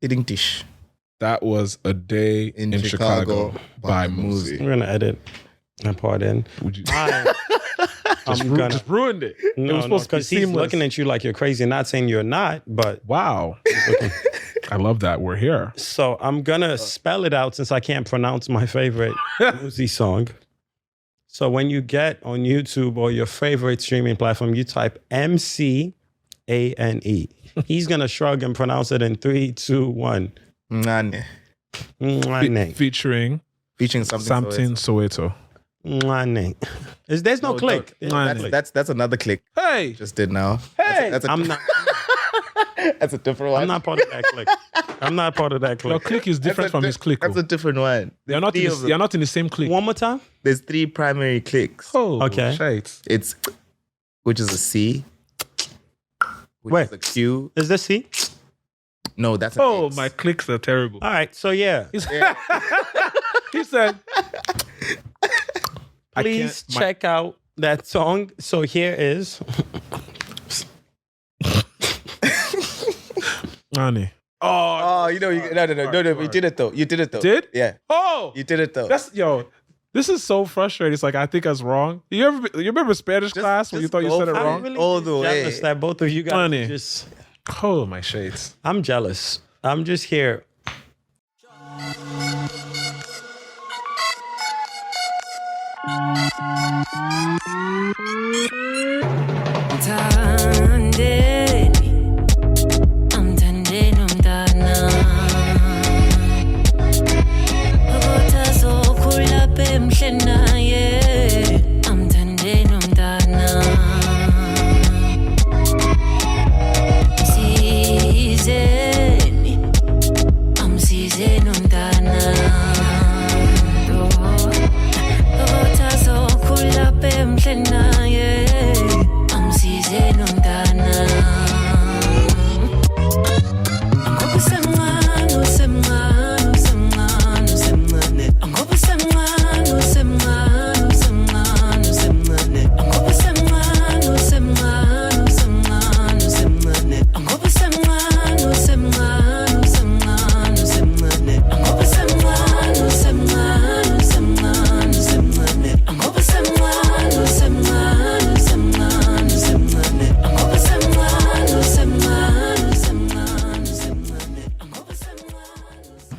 Eating dish. That was A Day in Chicago by Muzi. We're gonna edit that part in. Would you Just ruined it? It No, was supposed to be because he's seamless. looking at you like you're crazy. Not saying you're not, but Wow. I love that. We're here. so I'm gonna spell it out since I can't pronounce my favorite Muzi song. So when you get on YouTube or your favorite streaming platform, you type Mcane. He's gonna shrug and pronounce it in 3, 2, 1. Mcane. Mcane. Featuring Featuring something. Soweto. Mcane. There's no click. That's another click. Hey. Just did now. Hey, That's a I'm not. that's a different one. I'm not part of that click. I'm not part of that Your click. clique is different from his clique. That's a different one. You're not in the same clique. One more time. There's 3 primary clicks. Oh, Okay. shit. It's which is a C. Which Wait. is a Q. Is this C? No, that's an Oh, X. my cliques are terrible. All right. So yeah, He said, please check out that song. So here is. Honey. Oh, you know, no. You did it though. You did it though. Did? Yeah. Oh, You did it though. this is so frustrating. It's like, I think I was wrong. You remember Spanish class when you thought you go said it for wrong? it. Really All the jealous way. that both of you guys Honey. just. Oh, my shades. I'm jealous. I'm just here.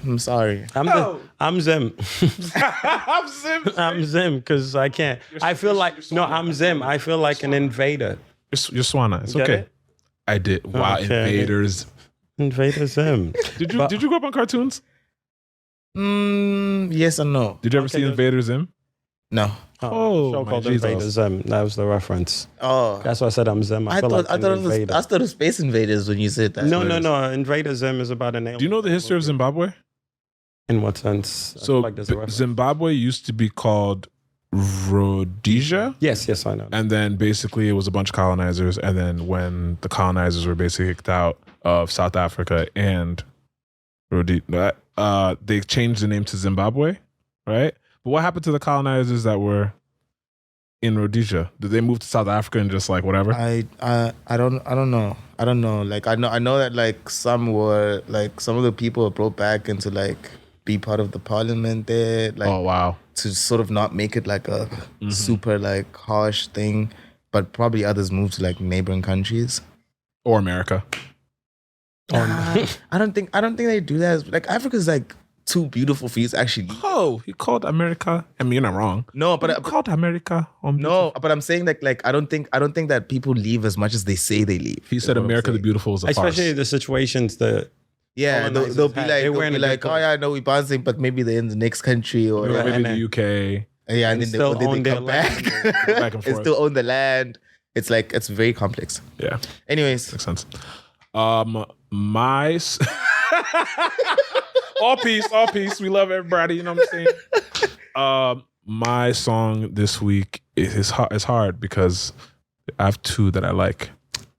I'm sorry. I'm Zim. I'm Sim. I'm Zim because I can't. I feel like I'm Zim. I feel like an invader. You're Swana. It's Get okay. it? I did. Wow, Okay. invaders. Invader Zim. Did you grow up on cartoons? Yes and no. Did you ever see Invaders Zim? No. Oh, show my called Jesus. Invader Zim. That was the reference. Oh. That's why I said I'm Zim. I feel like an invader. I thought it was Space Invaders when you said that. No. Invader Zim is about an alien. Do you know the history of Zimbabwe? In what sense? I So feel like there's a reference. Zimbabwe used to be called Rhodesia. Yes, I know. And then basically it was a bunch of colonizers. And then when the colonizers were basically kicked out of South Africa and Rhodesia, they changed the name to Zimbabwe, right? But what happened to the colonizers that were in Rhodesia? Did they move to South Africa and just like whatever? I don't know. Like I know that like some of the people were brought back into like be part of the parliament there. Like, oh wow. To sort of not make it like a super like harsh thing, but probably others moved to like neighboring countries or America. I don't think they do that. Like Africa's like too beautiful for you to actually leave. Oh, he called America. I mean, you're not wrong. No, but he called America. No, but I'm saying like I don't think that people leave as much as they say they leave. He said America the Beautiful is a farce. Especially the situations that. Yeah, they'll be like, oh yeah, I know we're bouncing, but maybe they're in the next country or maybe the UK. Yeah, and then they come back. Back and forth. And still own the land. It's like it's very complex. Yeah. Anyways, makes sense. My all peace. We love everybody. You know what I'm saying? My song this week is hard because I have two that I like.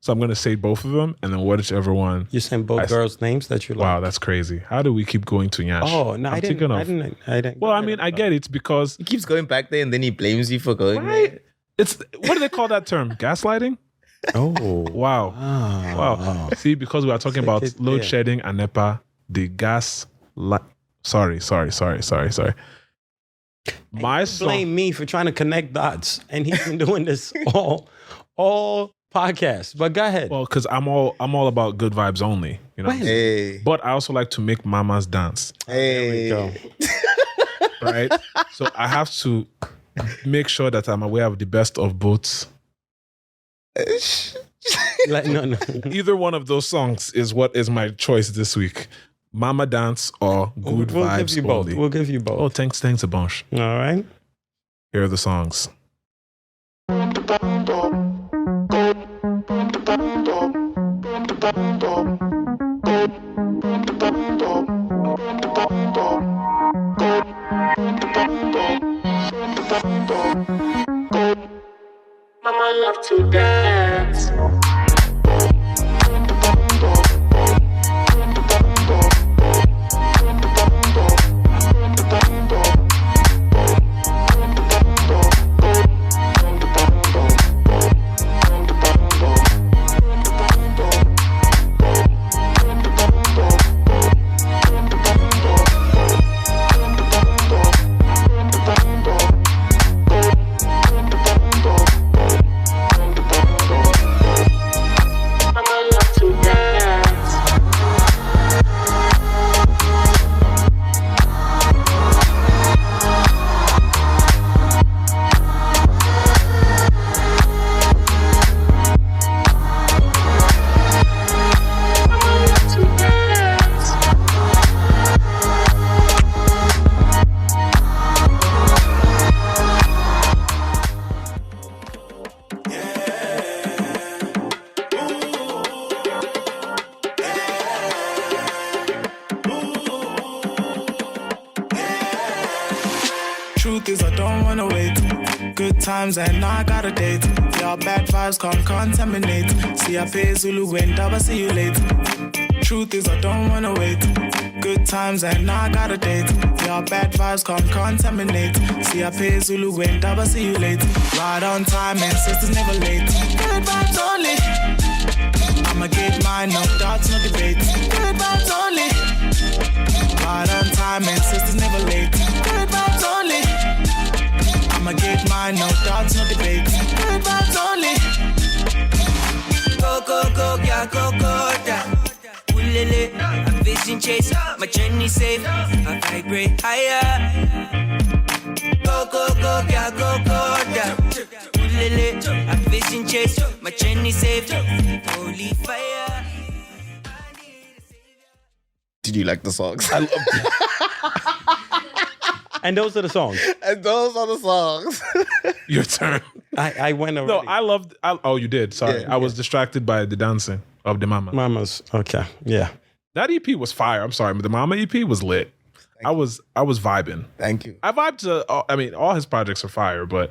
So I'm gonna say both of them, and then whichever one. You saying both girls' names that you like? Wow, that's crazy. How do we keep going to Nyash? Oh no, I didn't. Well, I mean, I get it because he keeps going back there, and then he blames you for going there. It's what do they call that term? Gaslighting. Oh wow. See, because we are talking about load shedding and NEPA, the gas. Sorry. My song. Blame me for trying to connect dots, and he's been doing this all podcast. But go ahead. Well, because I'm all about good vibes only. You know. Hey. But I also like to make mamas dance. Hey. There we go. Right. So I have to make sure that I'm aware of the best of both. No. Either one of those songs is what is my choice this week. Mama dance or good vibes only. We'll give you both. Oh, thanks a bunch. All right. Here are the songs. Mama love to dance. And now I got a date. Your bad vibes can't contaminate. See I pay Zulu when double see you late. Truth is I don't wanna wait. Good times and now I got a date. Your bad vibes can't contaminate. See I pay Zulu when double see you late. Right on time and sisters never late. Good vibes only. I'ma get mine, no doubts, no debate. Good vibes only. Right on time and sisters never late. Good vibes only. I'ma get mine, no doubts, no debate. Good vibes only. Go, yeah, go, yeah. Ulele, I'm vision chase, my journey safe. I vibrate higher. Go, yeah, go, yeah. Ulele, I'm vision chase, my journey safe. Holy fire. Did you like the songs? I love it. And those are the songs. And those are the songs. Your turn. I went already. No, I loved. Oh, you did. Sorry, I was distracted by the dancing of the mama. Mamas. Okay. Yeah. That EP was fire. I'm sorry, but the mama EP was lit. I was vibing. Thank you. I vibed to. All his projects are fire, but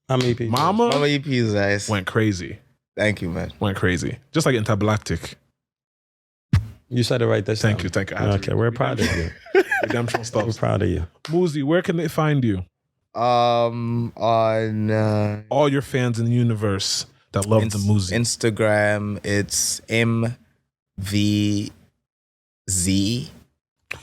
How many people? Mama Mama EP is nice. went crazy. Thank you, man. Went crazy. Just like Intergalactic. You said it right this time. Thank you. I had to Okay, we're proud of you. Redemption We're stuff. proud of you. Muzi, where can they find you? On All your fans in the universe that love the Muzi. Instagram, it's MVZI.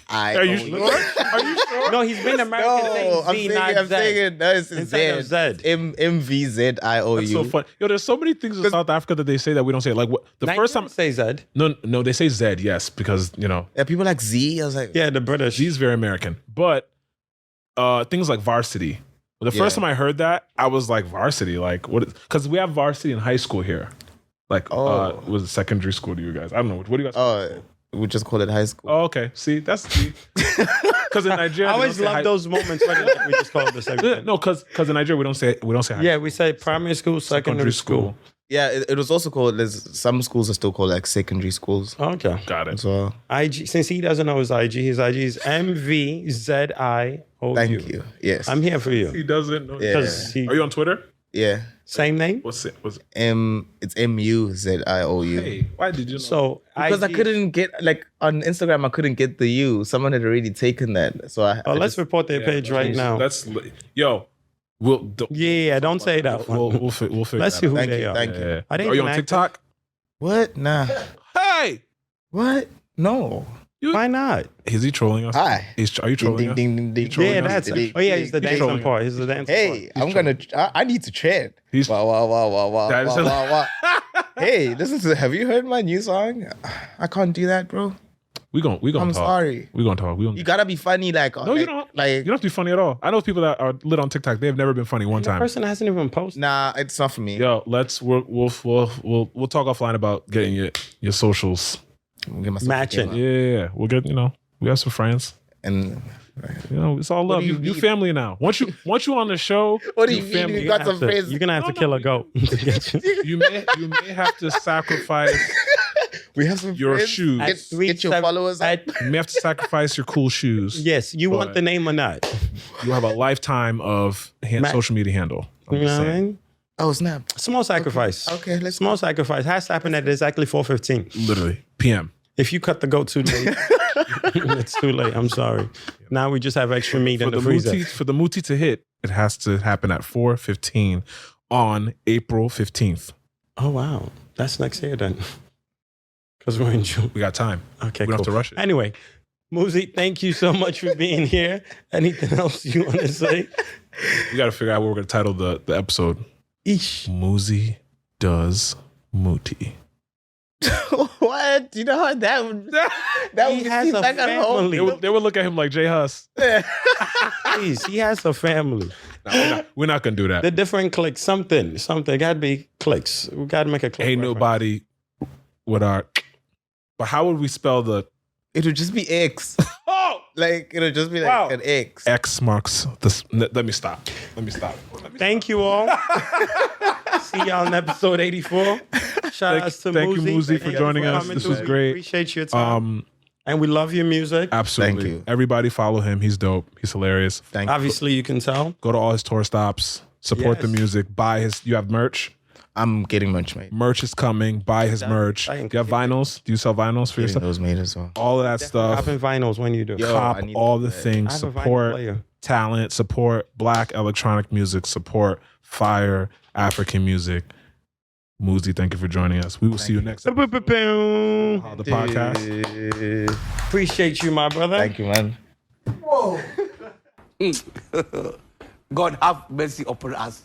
Are you sure? Are you sure? No, he's been American No, I'm saying Z, saying, not Z. no, it's Instead of Z. Z. MVZIOU. That's so fun. Yo, there's so many things in South Africa that they say that we don't say. Like the first time, say Z. no, they say Z, yes, because Yeah, people like Z. I was like, Yeah, the British. Z's very American. But things like varsity. The first time I heard that, I was like, varsity, like what? Because we have varsity in high school here. Like, was it secondary school to you guys? I don't know. What do you guys? We just call it high school. Oh, okay. See, that's because in Nigeria, I always love those moments when like, we just call it the same thing. No, because in Nigeria we don't say high Yeah, we say primary school, secondary school. Yeah, it was also called. There's some schools are still called like secondary schools. Okay. Got it. So IG. Since he doesn't know his IG is MVZIOU. thank you. Yes, I'm here for you. He doesn't know. Yeah. 'Cause he- Are you on Twitter? yeah. Same name? What's it? It's MUZIOU. Hey, why did you know? So Because IG I couldn't get like on Instagram, I couldn't get the U. Someone had already taken that, so I. Oh, let's just, report their page right now. Don't say that one. We'll figure. Let's that see out. who Thank they you, are. thank you. Yeah. Are they Are you even on active? TikTok? What? Nah. Hey, What? No. Why not? is he trolling us? Hi. Are you trolling us? Yeah, us? that's it. Oh yeah, he's the dancing trolling. part. He's the dancing Hey, part. I'm gonna. I need to trend. He's- Wow. That is- Hey, listen to. Have you heard my new song? I can't do that, bro. We gonna I'm talk. sorry. We gonna talk. We gonna. You gotta be funny, like. No, you don't. Like, You don't have to be funny at all. I know people that are lit on TikTok. They've never been funny one The time. person hasn't even posted. nah, it's not for me. Yo, we'll talk offline about getting your socials. I'm gonna get myself Matching. together. Yeah. We'll get we have some friends. And It's all What love. do you You mean? family now. Once you on the show, what do you mean? family. We got some friends. You're gonna have to kill a goat to get you. You may have to sacrifice. We have some Your friends. shoes. Get your followers up. You may have to sacrifice your cool shoes. Yes, you want But- the name or not? You have a lifetime of social media handle. I'm You know just what I saying. mean? Oh snap! Small sacrifice. Okay, let's. Small sacrifice has to happen at exactly 4:15. Literally PM. If you cut the goat too late, it's too late. I'm sorry. Now we just have extra meat in the freezer. For the muti to hit, it has to happen at 4:15 on April 15th. Oh wow, that's next year then. Because we're in June. We got time. Okay, We don't cool. have to rush it. Anyway, Muzi, thank you so much for being here. Anything else you want to say? We got to figure out what we're going to title the episode. Eesh. Muzi does muti. What? You know how that would He has a family. They would look at him like Jay Huss. Please, he has a family. No, we're not going to do that. The different cliques, something. Got to be cliques. We got to make a clique. Ain't reference. nobody with our. But how would we spell the It would just be X. Oh! Like it would just be like Wow. an X. X marks the. Let me stop. Thank you all. See y'all in episode 84. Shout outs to thank you, Muzi. Muzi, for joining us. coming This through. was great. Appreciate your time. And we love your music. Absolutely. Thank you. Everybody follow him. He's dope. He's hilarious. Thank you. Obviously, you can tell. Go to all his tour stops. Support the Yes. music. Buy his. You have merch. I'm getting much made. Merch is coming. Buy his merch. Do you have vinyls? Do you sell vinyls for Getting yourself? those made as well. All of that stuff. Popping vinyls when you do. Yo, Cop I need all that. the things. I have a vinyl Support player. talent. Support Black electronic music. Support fire African music. Muzi, thank you for joining us. We will see you next time. The podcast. Appreciate you, my brother. Thank you, man. God have mercy upon us.